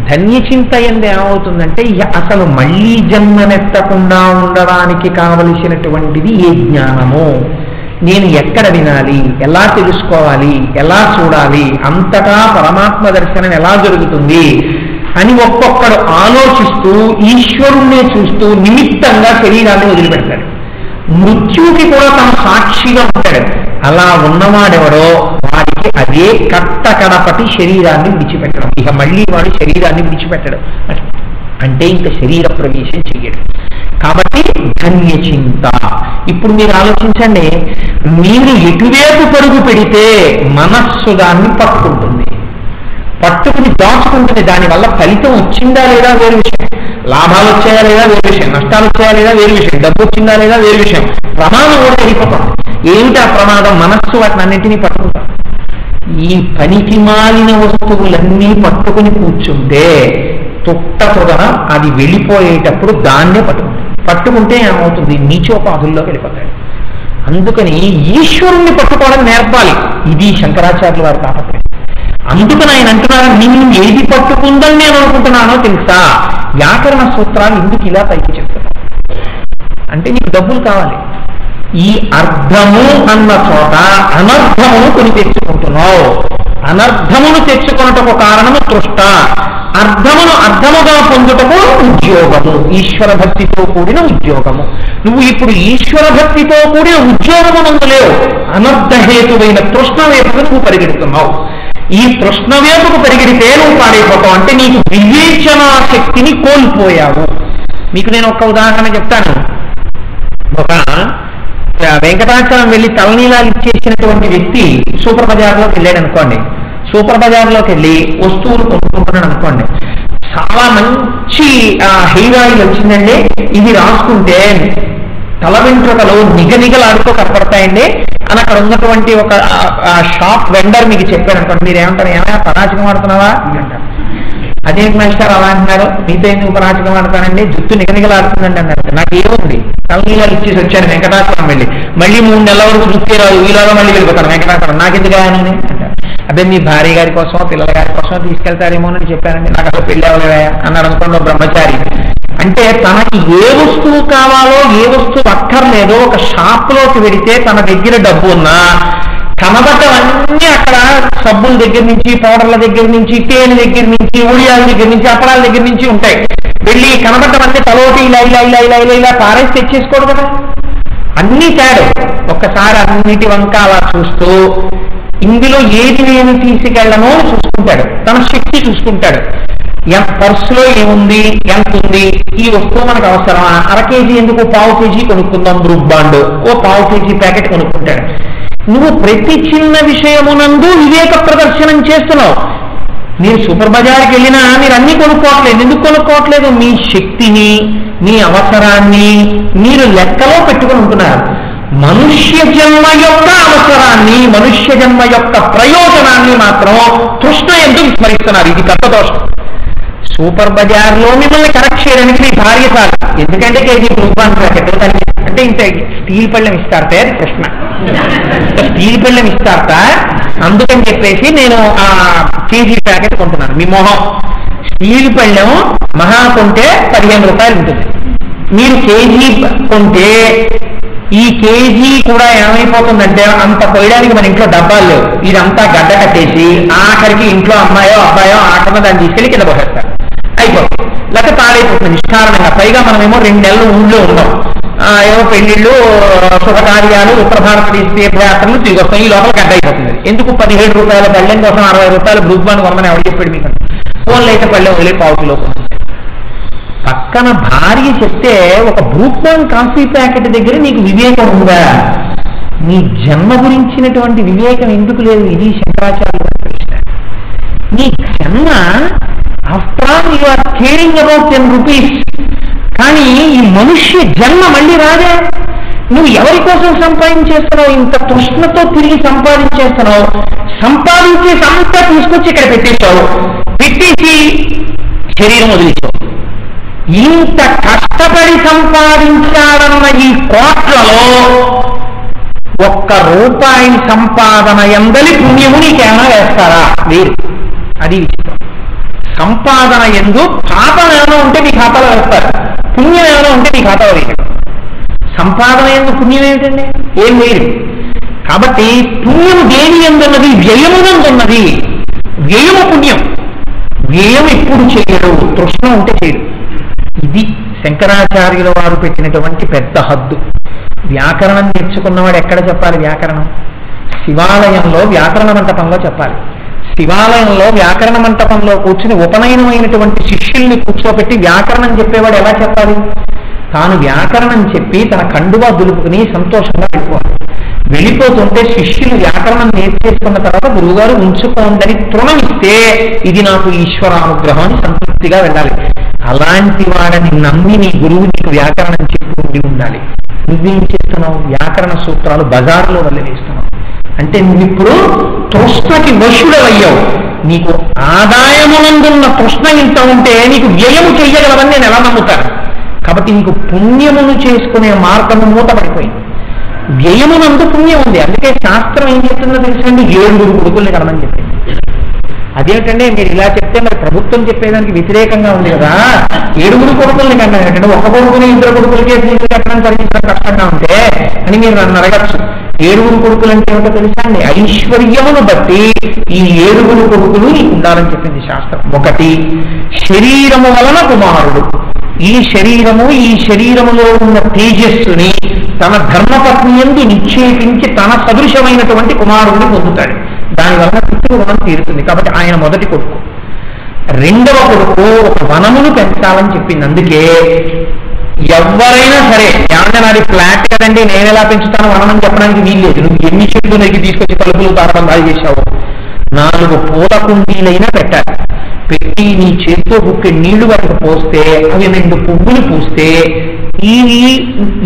ధన్య చింత ఎందు ఏమవుతుందంటే అసలు మళ్ళీ జన్మనెత్తకుండా ఉండడానికి కావలసినటువంటిది ఏ జ్ఞానమో, నేను ఎక్కడ వినాలి, ఎలా తెలుసుకోవాలి, ఎలా చూడాలి, అంతటా పరమాత్మ దర్శనం ఎలా జరుగుతుంది అని ఒక్కొక్కడు ఆలోచిస్తూ ఈశ్వరుణ్ణే చూస్తూ నిమిత్తంగా శరీరాన్ని వదిలిపెడతాడు. మృత్యువుకి కూడా తన సాక్షిగా ఉంటాడు. అలా ఉన్నవాడెవడో వాడికి అదే కడపటి శరీరాన్ని విడిచిపెట్టడం. ఇక మళ్ళీ వాడు శరీరాన్ని విడిచిపెట్టడం అంటే ఇంకా శరీర ప్రవేశం చెయ్యడం. కాబట్టి ధన్యచింత. ఇప్పుడు మీరు ఆలోచించండి, మీరు ఎటువైపు పరుగు పెడితే మనస్సు దాన్ని పట్టుకుంటుంది, పట్టుకుని దాచుకుంటుంది. దానివల్ల ఫలితం వచ్చిందా లేదా వేరు విషయం, లాభాలు వచ్చాయా లేదా వేరు విషయం, నష్టాలు వచ్చాయా లేదా వేరు విషయం, డబ్బు వచ్చిందా లేదా వేరు విషయం, ప్రమాదం కూడా అయిపోతాం. ఏమిటి ఆ ప్రమాదం? మనస్సు వాటిని అన్నింటినీ పట్టుకుంటాం. ఈ పనికి మాలిన వస్తువులన్నీ పట్టుకుని కూర్చుంటే తుట్టతుదన అది వెళ్ళిపోయేటప్పుడు దాన్నే పట్టుకుంటే ఏమవుతుంది? నీచోపాధుల్లో వెళ్ళిపోతాడు. అందుకని ఈశ్వరుణ్ణి పట్టుకోవడం నేర్పాలి. ఇది శంకరాచార్యుల వారి తాపత్రయం. అందుకని ఆయన అంటున్నారు, నిన్ను ఏది పట్టుకుందని నేను అనుకుంటున్నానో తెలుసా? వ్యాకరణ సూత్రాలు ఎందుకు ఇలా పైకి చెప్తున్నాను అంటే, నీకు డబ్బులు కావాలి. ఈ అర్థము అన్న చోట అనర్థమును కొని తెచ్చుకుంటున్నావు. అనర్థమును తెచ్చుకున్నటకు కారణము తృష్ట, అర్థమును అర్థముగా పొందుటకు ఉద్యోగము, ఈశ్వర భక్తితో కూడిన ఉద్యోగము. నువ్వు ఇప్పుడు ఈశ్వర భక్తితో కూడిన ఉద్యోగము నందు లేవు, అనర్థహేతువైన తృష్ణ వైపుకు నువ్వు పరిగెడుతున్నావు. ఈ తృష్ణ వైపుకు పరిగెడితే నువ్వు పాడైపోతావు. అంటే నీకు వివేచనా శక్తిని కోల్పోయావు. మీకు నేను ఒక ఉదాహరణ చెప్తాను. ఒక వెంకటాచలం వెళ్ళి తలనీలాలు ఇచ్చేసినటువంటి వ్యక్తి సూపర్ బజార్లోకి వెళ్ళాడు అనుకోండి. సూపర్ బజార్లోకి వెళ్ళి వస్తువులు కొనుక్కుంటున్నాడు అనుకోండి. చాలా మంచి హెయిర్ ఆయిల్ వచ్చిందండి, ఇది రాసుకుంటే తల వెంట్రుకలు నిగనిగలాడుతూ కనపడతాయండి అని అక్కడ ఉన్నటువంటి ఒక షాప్ వెండర్ మీకు చెప్పాడు అనుకోండి. మీరు ఏమంటారు? ఏమైనా పరాచకం ఆడుతున్నావా అంటారు. అదేంటి మాస్టర్ అలా అంటున్నారు? మీతో ఎందుకు పరాచకం ఆడతానండి, జుట్టు నిగనిగలాడుతుందండి అన్నారు. నాకు ఏముంది, తలనీలాలు ఇచ్చేసి వచ్చాను వెంకటాచలం వెళ్ళి, మళ్ళీ 3 నెలల వరకు జుట్టే రాదు, ఈలాగా మళ్ళీ వెళ్ళిపోతాను వెంకటాచలం, నాకెందుకు అని అంటారు. అదే మీ భార్య గారి కోసమో పిల్లల గారి కోసమో తీసుకెళ్తారేమో అని చెప్పానండి, నాకు అసలు పెళ్ళి అవ్వలేదా అన్నాడు అనుకోండి బ్రహ్మచారి. అంటే తనకి ఏ వస్తువు కావాలో ఏ వస్తువు అక్కర్లేదో ఒక షాప్ లోకి వెడితే తన దగ్గర డబ్బు ఉన్నా కనబడ్డవన్నీ అక్కడ సబ్బుల దగ్గర నుంచి, పౌడర్ల దగ్గర నుంచి, తేనె దగ్గర నుంచి, ఉడియాల దగ్గర నుంచి, అప్పడాల దగ్గర నుంచి ఉంటాయి. వెళ్ళి కనబడ్డవన్నీ తలోటి ఇలా ఇలా ఇలా ఇలా ఇలా ఇలా పారేసి తెచ్చేసుకోడు కదా, అన్నీ తేడు. ఒక్కసారి అన్నిటి వంక అలా చూస్తూ ఇందులో ఏది నేను తీసుకెళ్ళనో చూసుకుంటాడు, తన శక్తి చూసుకుంటాడు. పర్సులో ఏముంది, ఎంత ఉంది, ఈ వస్తువు మనకు అవసరమా, 1/2 కేజీ ఎందుకు, 1/4 కేజీ కొనుక్కుందాం, బ్రూక్ బాండ్ ఓ 1/4 కేజీ ప్యాకెట్ కొనుక్కుంటాడు. నువ్వు ప్రతి చిన్న విషయమునందు వివేక ప్రదర్శనం చేస్తున్నావు. మీరు సూపర్ బజార్కి వెళ్ళినా మీరు అన్ని కొనుక్కోవట్లేదు. ఎందుకు కొనుక్కోవట్లేదు? మీ శక్తిని, మీ అవసరాన్ని మీరు లెక్కలో పెట్టుకుని ఉంటున్నారు. మనుష్య జన్మ యొక్క అవసరాన్ని, మనుష్య జన్మ యొక్క ప్రయోజనాన్ని మాత్రం తృష్ణ ఎందుకు విస్మరిస్తున్నారు. ఇది పెద్ద దోషం. సూపర్ బజార్లో మిమ్మల్ని కరెక్ట్ చేయడానికి మీ భార్య చాలు. ఎందుకంటే కేజీ రూపాయలు ప్యాకెట్ అంటే ఇంత స్టీల్ పళ్ళెం ఇస్తారట, ప్రశ్న స్టీల్ పళ్ళెం ఇస్తారట, అందుకని చెప్పేసి నేను ఆ కేజీ ప్యాకెట్ కొంటున్నాను. మీ మొహం స్టీల్ పళ్ళెం మహా కొంటే 15 రూపాయలు ఉంటుంది. మీరు కేజీ కొంటే ఈ కేజీ కూడా ఏమైపోతుందంటే అంత పోయడానికి మన ఇంట్లో డబ్బాలు లేవు. ఇదంతా గడ్డ కట్టేసి ఆఖరికి ఇంట్లో అమ్మాయో అబ్బాయో ఆఖరణ దాన్ని తీసుకెళ్ళి కింద పోసేస్తారు, అయిపోతుంది. లేకపోతే పాడైపోతుంది నిష్కారణంగా. పైగా మనమేమో 2 నెలలు ఊళ్ళో ఉన్నాం, ఏమో పెళ్లిళ్ళు, శుభకార్యాలు, ఉత్తర భారతదేశ తీర్థయాత్రలు తిరిగి వస్తాం. ఈ లోపల గడ్డ అయిపోతుంది. ఎందుకు 17 రూపాయల పళ్ళెం కోసం 60 రూపాయలు బ్రూక్ బాండ్ కొనమని ఎవరు చెప్పాడు మీకు? ఫోన్లో అయితే పళ్ళెం వదిలే 1/4 కిలో. పక్కన భార్య చెప్తే ఒక బ్రూక్ బాండ్ కాఫీ ప్యాకెట్ దగ్గర నీకు వివేకం ఉందా? నీ జన్మ గురించినటువంటి వివేకం ఎందుకు లేదు? ఇది శంకరాచార్యుల ప్రశ్న. నీ జన్మ after all you are caring about 10 rupees, కానీ ఈ మనుష్య జన్మ మళ్ళీ రాదే. నువ్వు ఎవరి కోసం సంపాదించేస్తున్నావు? ఇంత తృష్ణతో తిరిగి సంపాదించేస్తున్నావు. సంపాదించేసి అంతా తీసుకొచ్చి ఇక్కడ పెట్టేశావు, పెట్టేసి శరీరం వదిలేసావు. ఇంత కష్టపడి సంపాదించాడన్న ఈ కోట్లలో 1 రూపాయి సంపాదన ఎందలి పుణ్యము నీకేమైనా వేస్తారా? వీరు అది విచిత్రం. సంపాదన ఎందు పాపం ఏమైనా ఉంటే మీ ఖాతాలో వేస్తారు, పుణ్యం ఏమైనా ఉంటే మీ ఖాతాలో వేయడం. సంపాదన ఎందు పుణ్యం ఏమిటండి? ఏం వేరు. కాబట్టి పుణ్యం దేని ఎందున్నది? వ్యయమునందున్నది. వ్యయము పుణ్యం. వ్యయం ఎప్పుడు చేయడు? తృష్ణ ఉంటే చేయడు. ఇది శంకరాచార్యుల వారు పెట్టినటువంటి పెద్ద హద్దు. వ్యాకరణం నేర్చుకున్నవాడు ఎక్కడ చెప్పాలి వ్యాకరణం? శివాలయంలో వ్యాకరణ మంటపంలో చెప్పాలి. శివాలయంలో వ్యాకరణ మంటపంలో కూర్చుని ఉపనయనమైనటువంటి శిష్యుల్ని కూర్చోబెట్టి వ్యాకరణం చెప్పేవాడు ఎలా చెప్పాలి? తాను వ్యాకరణం చెప్పి తన కండువా దులుపుకుని సంతోషంగా వెళ్ళిపోవాలి. వెళ్ళిపోతుంటే శిష్యులు వ్యాకరణం నేర్చేసుకున్న తర్వాత గురువుగారు ఉంచుకోందని తృణమిస్తే ఇది నాకు ఈశ్వరానుగ్రహం అని సంతృప్తిగా వెళ్ళాలి. అలాంటి వాడని నమ్మి నీ గురువు నీకు వ్యాకరణం చెప్పి ఉండాలి. నువ్వేం చేస్తున్నావు? వ్యాకరణ సూత్రాలు బజార్లో వదిలేస్తున్నావు. అంటే నువ్విప్పుడు తృష్ణకి వశుడవయ్యావు. నీకు ఆదాయమునందున్న తృష్ణ ఇంత ఉంటే నీకు వ్యయము చెయ్యగలవని నేను ఎలా నమ్ముతాను? కాబట్టి నీకు పుణ్యమును చేసుకునే మార్గము మూతపడిపోయింది. వ్యయమునందు పుణ్యం ఉంది. అందుకే శాస్త్రం ఏం చెప్తుందో తెలుసండి, 7 కొడుకుల్ని కనమని చెప్పింది. అదేమిటంటే మీరు ఇలా చెప్తే మరి ప్రభుత్వం చెప్పేదానికి వ్యతిరేకంగా ఉంది కదా, 7 కొడుకుల్ని కన్నా ఏంటంటే ఒక కొడుకుని 2 కొడుకులకే ఫీజులు కట్టడం జరిగించడం కష్టంగా ఉంటే అని మీరు నన్ను అడగచ్చు. 7 కొడుకులు అంటే ఏమిటో తెలుసా అండి? ఐశ్వర్యమును బట్టి ఈ 7 కొడుకులు నీకు ఉండాలని చెప్పింది శాస్త్రం. 1 శరీరము వలన కుమారుడు. ఈ శరీరములో ఉన్న తేజస్సుని తన ధర్మపత్ని యందు నిక్షేపించి తన సదృశమైనటువంటి కుమారుడిని పొందుతాడు. దానివల్ల పితృగుణం తీరుతుంది. కాబట్టి ఆయన మొదటి కొడుకు. 2వ కొడుకు ఒక వనమును పెంచాలని చెప్పింది. అందుకే ఎవరైనా సరే ఏమన్నా నాది ఫ్లాట్ కదండి నేను ఎలా పెంచుతాను వనమని చెప్పడానికి వీల్లేదు. నువ్వు ఎన్ని చెట్లు నెరికి తీసుకొచ్చి తలుపులు తారబంధాలు చేశావు, 4 పూల కుండీలైనా పెట్టాలి. పెట్టి నీ చేతితో బుక్కి నీళ్లు వాటికి పోస్తే అవి 2 పువ్వులు పూస్తే ఈ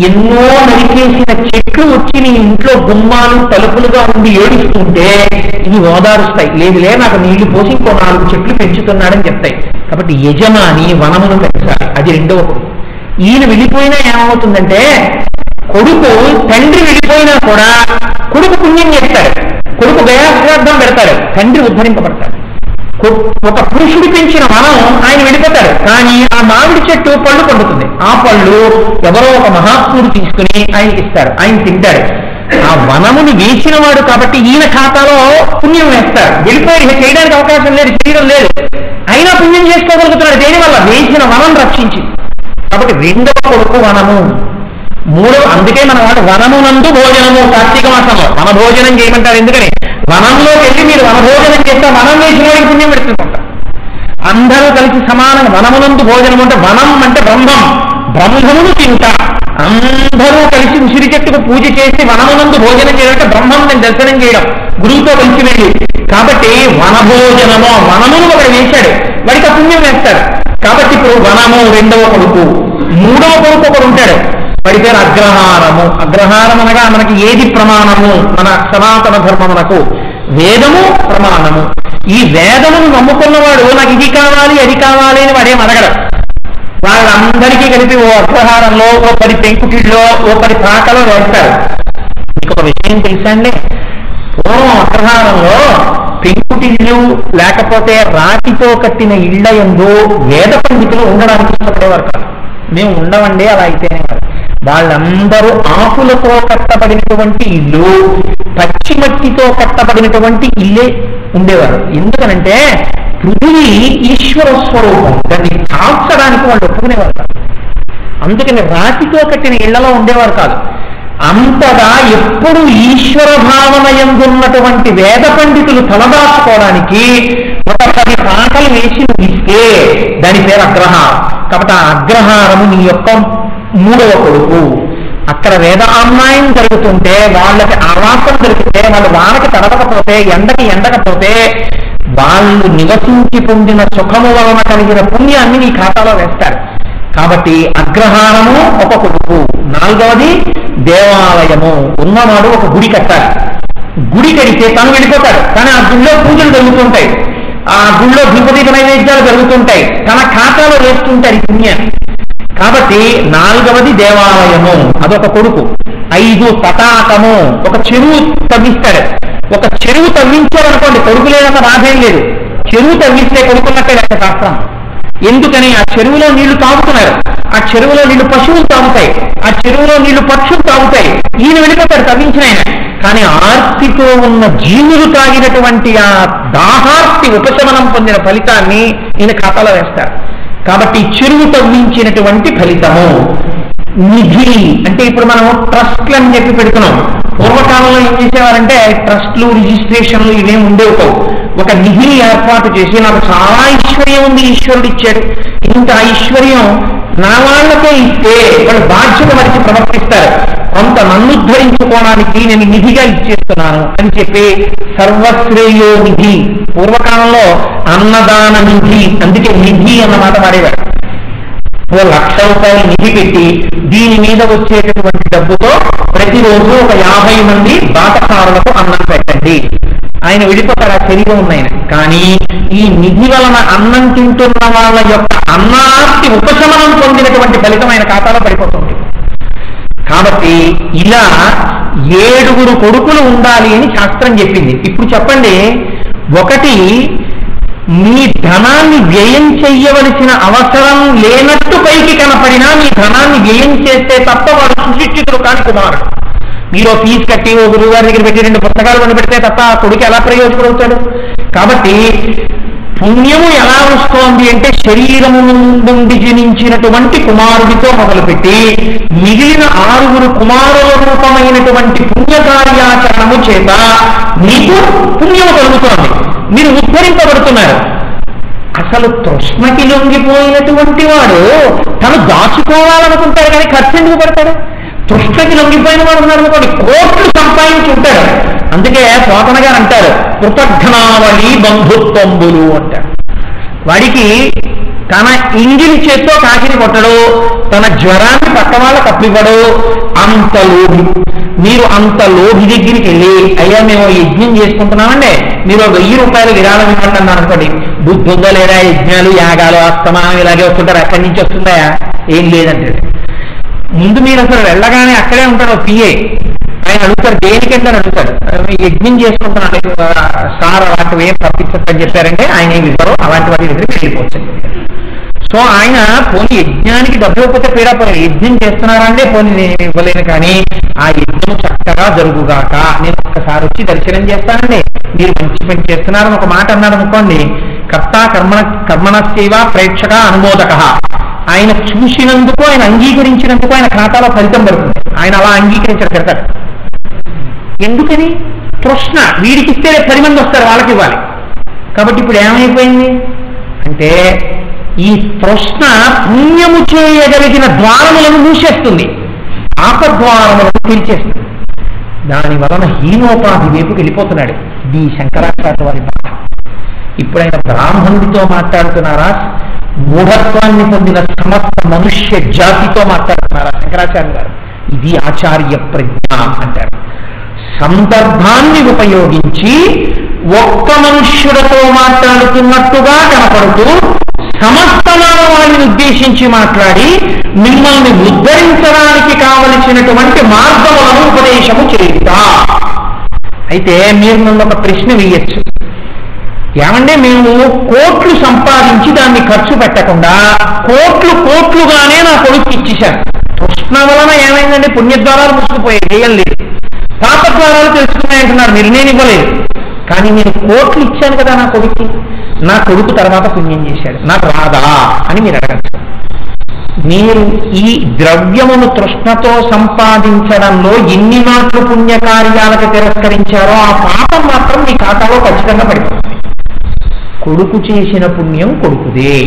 ఎన్నో నరికేసిన చెట్లు వచ్చి నీ ఇంట్లో గుమ్మాలు తలుపులుగా ఉండి ఏడుస్తుంటే ఇవి ఓదారుస్తాయి. లేదులే నాకు నీళ్లు పోసి ఇంకో 4 చెట్లు పెంచుతున్నాడని చెప్తాయి. కాబట్టి యజమాని వనమును పెంచాలి. అది 2వ కొడుకు. ఈయన వెళ్ళిపోయినా ఏమవుతుందంటే కొడుకు తండ్రి వెళ్ళిపోయినా కూడా కొడుకు పుణ్యం చేస్తాడు, కొడుకు దయాశ్రాద్ధం పెడతాడు, తండ్రి ఉద్ధరింపబడతాడు. ఒక పురుషుడు పెంచిన వనం ఆయన వెళ్ళిపోతాడు, కానీ ఆ మామిడి చెట్టు పళ్ళు పండుతుంది. ఆ పళ్ళు ఎవరో ఒక మహాత్ముడు తీసుకుని ఆయనకి ఇస్తారు, ఆయన తింటాడు. ఆ వనముని వేసిన వాడు కాబట్టి ఈయన ఖాతాలో పుణ్యం వేస్తారు. వెళ్ళిపోయి చేయడానికి అవకాశం లేదు, శరీరం లేదు, అయినా పుణ్యం చేసుకోగలుగుతున్నాడు. దేనివల్ల? వేసిన వనం రక్షించి. కాబట్టి 2వ కొడుకు వనము. 3వ అందుకే మన వాడు వనమునందు భోజనము. కార్తీక మాసంలో వనభోజనం చేయమంటారు. ఎందుకని? వనంలోకి వెళ్ళి మీరు వనభోజనం చేస్తే వనం వేసిన వాడికి పుణ్యం పెడుతుంటారు. అందరూ కలిసి సమానంగా వనమునందు భోజనం అంటే వనం అంటే బ్రహ్మం, బ్రహ్మమును తింటా. అందరూ కలిసి ఉసిరి చెట్టుకు పూజ చేసి వనమునందు భోజనం చేయడం బ్రహ్మం దర్శనం చేయడం, గురువుతో కలిసి వెళ్ళి. కాబట్టి వనభోజనము వనమును ఒకడు వేశాడు, వాడికి పుణ్యం వేస్తాడు. కాబట్టి ఇప్పుడు వనము 2వ కొడుకు. 3వ కొడుకు ఒకడు ఉంటాడు, వాడి పేరు అగ్రహారము. అగ్రహారం అనగా మనకి ఏది ప్రమాణము? మన సనాతన ధర్మమునకు వేదము ప్రమాణము. ఈ వేదమును నమ్ముకున్నవాడు నాకు ఇది కావాలి అది కావాలి అని వాడేం అడగడు. వాళ్ళందరికీ కలిపి ఓ అగ్రహారంలో ఓ 10 పెంకుటిల్లో ఓ 10 పాకలో వేస్తారు. మీకు ఒక విషయం తెలుసా అండి? పూర్వం అగ్రహారంలో పెంకుటిళ్ళు లేకపోతే రాతితో కట్టిన ఇళ్ల యందు వేద పండితులు ఉండడానికి ఇష్టపడేవారు కాదు. మేము ఉండవండి అలా అయితేనే కాదు. వాళ్ళందరూ ఆకులతో కట్టబడినటువంటి ఇల్లు, పచ్చిమట్టితో కట్టబడినటువంటి ఇల్లే ఉండేవారు. ఎందుకనంటే పృథివీ ఈశ్వర స్వరూపం, దాన్ని కాల్చడానికి వాళ్ళు ఒప్పుకునేవారు కాదు. అందుకని రాతితో కట్టిన ఇళ్లలో ఉండేవారు కాదు. అంతగా ఎప్పుడు ఈశ్వర భావన యందున్నటువంటి వేద పండితులు తలదాచుకోవడానికి ఒక 10 పాటలు వేసి ఇస్తే దాని పేరు అగ్రహారం. కాబట్టి ఆ అగ్రహారము నీ యొక్క 3వ కొడుకు. అక్కడ వేదాన్యాయం జరుగుతుంటే వాళ్ళకి ఆవాసం దొరికితే వాళ్ళు వానకి తడవకపోతే ఎండకి ఎండకపోతే వాళ్ళు నివసించి పొందిన సుఖము వలన కలిగిన పుణ్యాన్ని నీ ఖాతాలో వేస్తారు. కాబట్టి అగ్రహారము ఒక కొడుకు. 4వది దేవాలయము. ఉన్నవాడు ఒక గుడి కట్టాలి. గుడి కడితే తను వెళ్ళిపోతాడు, కానీ ఆ గుడిలో పూజలు జరుగుతుంటాయి, ఆ గుడిలో దీపదీప నైవేద్యాలు జరుగుతుంటాయి, తన ఖాతాలో వేస్తుంటాడు పుణ్యాన్ని. కాబట్టి 4వది దేవాలయము, అదొక కొడుకు. 5 తటాకము, ఒక చెరువు తవ్విస్తాడు. ఒక చెరువు తవ్వించారనుకోండి కొడుకు లేదంత బాధేం లేదు. చెరువు తవ్విస్తే కొడుకున్నట్టే లెక్క శాస్త్రం. ఎందుకని? ఆ చెరువులో నీళ్లు తాగుతున్నారు, ఆ చెరువులో నీళ్లు పశువులు తాగుతాయి, ఆ చెరువులో నీళ్లు పక్షులు తాగుతాయి. ఈయన వెళ్ళిపోతాడు తవ్వించిన ఆయన, కానీ ఆర్తితో ఉన్న జీవులు తాగినటువంటి ఆ దాహార్తి ఉపశమనం పొందిన ఫలితాన్ని ఈయన ఖాతాలో వేస్తారు. కాబట్టి చెరువు తవ్వించినటువంటి ఫలితము. నిధి అంటే ఇప్పుడు మనం ట్రస్ట్లు అని చెప్పి పెడుతున్నాం. పూర్వకాలంలో ఏం చేసేవారంటే ట్రస్ట్లు, రిజిస్ట్రేషన్లు ఇవేం ఉండేవి కావు. ఒక నిధిని ఏర్పాటు చేసి నాకు చాలా ఐశ్వర్యం ఉంది, ఈశ్వరుడు ఇచ్చాడు, ఇంత ఐశ్వర్యం నా వాళ్ళకే ఇస్తే వాళ్ళు బాధ్యత మరిచి ప్రవర్తిస్తారు, కొంత నన్ను ఉద్ధరించుకోవడానికి నేను నిధిగా ఇచ్చేస్తున్నాను అని చెప్పి సర్వశ్రేయో నిధి. పూర్వకాలంలో అన్నదాన నిధి, అందుకే నిధి అన్నమాట వాడేవాడు. ఓ 1,00,000 రూపాయలు నిధి పెట్టి దీని మీద వచ్చేటటువంటి డబ్బుతో ప్రతిరోజు ఒక 50 మంది బాటసారులకు అన్నం పెట్టండి. ఆయన విడిపోతారు, ఆ శరీరం ఉన్నాయన. కానీ ఈ నిధి వలన అన్నం తింటున్న వాళ్ళ యొక్క అన్నార్తి ఉపశమనం పొందినటువంటి ఫలితం ఆయన ఖాతాలో పడిపోతుంది. కాబట్టి ఇలా 7 కొడుకులు ఉండాలి అని శాస్త్రం చెప్పింది. ఇప్పుడు చెప్పండి, ఒకటి మీ ధనాన్ని వ్యయం చెయ్యవలసిన అవసరం లేనట్టు పైకి కనపడినా మీ ధనాన్ని వ్యయం చేస్తే తప్ప వాడు సుశిక్షితుడు కాని కుమారుడు. మీరు ఫీజు కట్టి ఓ గురువు గారి దగ్గర పెట్టి 2 పుస్తకాలు కొని పెడితే తప్ప ఆ కొడుకు ఎలా ప్రయోజకుడవుతాడు? కాబట్టి పుణ్యము ఎలా వస్తోంది అంటే శరీరము నుండి జనించినటువంటి కుమారుడితో మొదలుపెట్టి మిగిలిన 6 కుమారుల రూపమైనటువంటి పుణ్యకార్యాచరణము చేత మీకు పుణ్యము కలుగుతోంది, మీరు ఉద్ధరింపబడుతున్నారు. అసలు తృష్ణకి లొంగిపోయినటువంటి వాడు తను దాచుకోవాలనుకుంటాడు కానీ ఖర్చు ఎందుకు పడతాడు? తృష్ణకి లొంగిపోయిన వాడు ఉన్నారు అనుకోండి, కోట్లు సంపాదించి ఉంటాడు. అందుకే పోతన గారు అంటారు, కృతజ్ఞావళి బంధుత్వంబులు అంటారు. వాడికి తన ఇంగిలి చేత్తో కాకిని కొట్టడు, తన జ్వరాన్ని పక్క వాళ్ళకి అప్పివ్వడు. అంత లోభి. మీరు అంత లోభి దగ్గరికి వెళ్ళి అయ్యా మేము యజ్ఞం చేసుకుంటున్నామండి, మీరు 1000 రూపాయలు విరాళం ఇవ్వండి అన్నారు అనుకోండి, బుద్ధి ఉందో లేదా, యజ్ఞాలు యాగాలు అస్తమానం ఇలాగే వస్తుంటారు, ఎక్కడి నుంచి వస్తుందా? ఏం లేదంటే ముందు మీరు అసలు వెళ్ళగానే అక్కడే ఉంటాడు పిఏ, ఆయన అడుగుతారు దేనికంటే అడుగుతాడు, యజ్ఞం చేసుకుంటున్నాడు సార్ అలాంటివి ఏం పంపించని చెప్పారంటే ఆయన ఏమి ఇవ్వరు, అలాంటి వాటి దగ్గరికి వెళ్ళిపోవచ్చు. సో ఆయన పోనీ యజ్ఞానికి డబ్బు ఇవ్వకపోతే పీడాపోలేదు, యజ్ఞం చేస్తున్నారా అంటే పోనీ నేను ఇవ్వలేను కానీ ఆ యజ్ఞం చక్కగా జరుగుగాక, నేను ఒక్కసారి వచ్చి దర్శనం చేస్తానండి, మీరు మంచి పని చేస్తున్నారని ఒక మాట అన్నాడు అనుకోండి, కర్త కర్మణస్యైవ ప్రేక్షక అనుమోదక. ఆయన చూసినందుకు, ఆయన అంగీకరించినందుకు ఆయన ఖాతాలో ఫలితం పడుతుంది. ఆయన అలా అంగీకరించారు పెడతాడు. ఎందుకని? తృష్ణ. వీడికి ఇస్తే 10 మంది వస్తారు, వాళ్ళకి ఇవ్వాలి. కాబట్టి ఇప్పుడు ఏమైపోయింది అంటే ఈ తృష్ణ పుణ్యము చేయగలిగిన ద్వారములను మూసేస్తుంది, ఆపద్వారములను పిలిచేస్తుంది. దాని వలన హీనోపాధి వైపుకి వెళ్ళిపోతున్నాడు. ఈ శంకరాచార్య వారి మాట. ఇప్పుడు ఆయన బ్రాహ్మణుడితో మాట్లాడుతున్నారా, మూఢత్వాన్ని పొందిన సమస్త మనుష్య జాతితో మాట్లాడుతున్నారా శంకరాచార్య గారు? ఇది ఆచార్య ప్రజ్ఞ అంటారు. సందర్భాన్ని ఉపయోగించి ఒక్క మనుష్యుడితో మాట్లాడుతున్నట్టుగా కనపడుతూ సమస్త మానవాళిని ఉద్దేశించి మాట్లాడి మిమ్మల్ని ఉద్ధరించడానికి కావలసినటువంటి మార్గములను ఉపదేశము చేయుట. అయితే మీరు నన్ను ఒక ప్రశ్న వేయచ్చు, ఏమంటే మేము కోట్లు సంపాదించి దాన్ని ఖర్చు పెట్టకుండా కోట్లుగానే నా కొడుకు ఇచ్చేశాను, తృష్ణ వలన ఏమైందంటే పుణ్యద్వారాలు మూసుకుపోయాయి, ఏం లేదు, పాపద్వారాలు తెలుసుకున్నాయంటున్నారు, మీరు నేను ఇవ్వలేదు. కానీ నేను కోట్లు ఇచ్చాను కదా నా కొడుకు, నా కొడుకు తర్వాత పుణ్యం చేశాడు, నాకు రాదా అని మీరు అడగచ్చు. మీరు ఈ ద్రవ్యమును తృష్ణతో సంపాదించడంలో ఎన్ని మాటలు పుణ్యకార్యాలకు తిరస్కరించారో ఆ పాపం మాత్రం మీ ఖాతాలో ఖచ్చితంగా పడిపోతుంది. కొడుకు చేసిన పుణ్యం కొడుకుదే.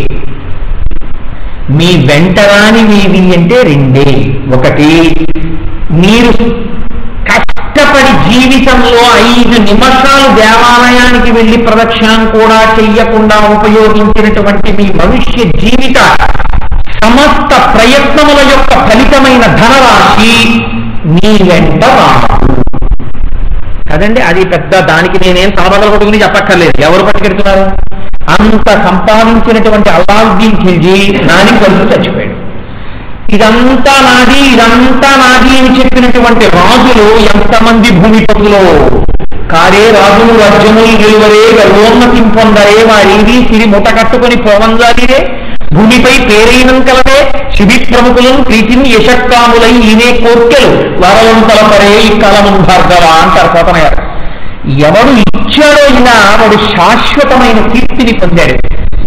మీ వెంటరానివి అంటే 2. ఒకటి, మీరు కష్టపడి జీవితంలో 5 నిమిషాలు దేవాలయానికి వెళ్ళి ప్రదక్షిణం కూడా చెయ్యకుండా ఉపయోగించినటువంటి మీ మనుష్య జీవిత సమస్త ప్రయత్నముల యొక్క ఫలితమైన ధనరాశి మీ వెంట రాదు కదండి. అది పెద్ద, దానికి నేనేం తలబదల కొడుకుని చెప్పక్కర్లేదు, ఎవరు పట్టుకెడుతున్నారు? అంత సంపాదించినటువంటి అలావుద్దీన్ ఖిల్జీ నాని కొడుకు చచ్చిపోయాడు. ఇదంతా నాది అని చెప్పినటువంటి రాజులు ఎంతమంది భూమిపతులో కారే రాజులు రాజ్యములు గెలువరే గర్వోన్నతిం పొందరే వారేది సిరి మూట కట్టుకొని పోవంజాలిరే భూమిపై పేరైనం కలదే శిబి ప్రముఖులను ప్రీతిని యశక్కాములై ఈనే కోర్కెలు వరవం తలపరే ఈ కలము భార్గవ అంటారు పోతన గారు. ఎవడు ఇచ్చాడో ఇలా వాడు శాశ్వతమైన కీర్తిని పొందాడు,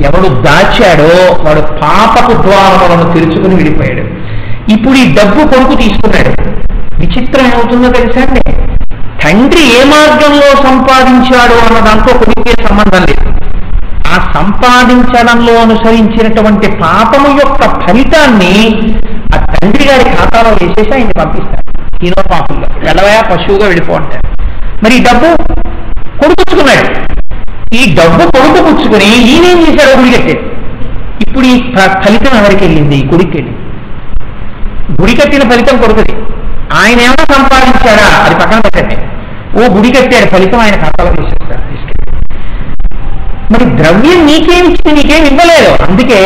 ఎవడు దాచాడో వాడు పాపపు ద్వారములను తెరుచుకుని విడిపోయాడు. ఇప్పుడు ఈ డబ్బు కొడుకు తీసుకున్నాడు. విచిత్రం ఏమవుతుందో తెలుసా అండి, తండ్రి ఏ మార్గంలో సంపాదించాడు అన్న దాంతో కొడుకే సంబంధం లేదు. ఆ సంపాదించడంలో అనుసరించినటువంటి పాపము యొక్క ఫలితాన్ని ఆ తండ్రి గారి ఖాతాలో వేసేసి ఆయన్ని పంపిస్తారు. ఈనో పాపంలో వెళ్ళవయా పశువుగా వెళ్ళిపో అంటారు. మరి ఈ డబ్బు కొడుకుచ్చుకున్నాడు. ఈ డబ్బు కొడుకు పుచ్చుకుని ఈయనేం చేశాడు, గుడి కట్టాడు. ఇప్పుడు ఈ ఫలితం ఎవరికి వెళ్ళింది? గుడికి వెళ్ళింది. గుడి కట్టిన ఫలితం కొడుకుది. ఆయన ఏమైనా సంపాదించాడా అది పక్కన పెట్టండి. ఓ గుడి కట్టాడు, ఫలితం ఆయన ఖాతాలో వేసేస్తాడు తీసుకెళ్ళి. మరి ద్రవ్యం నీకేమిచ్చింది? నీకేమి ఇవ్వలేదు. అందుకే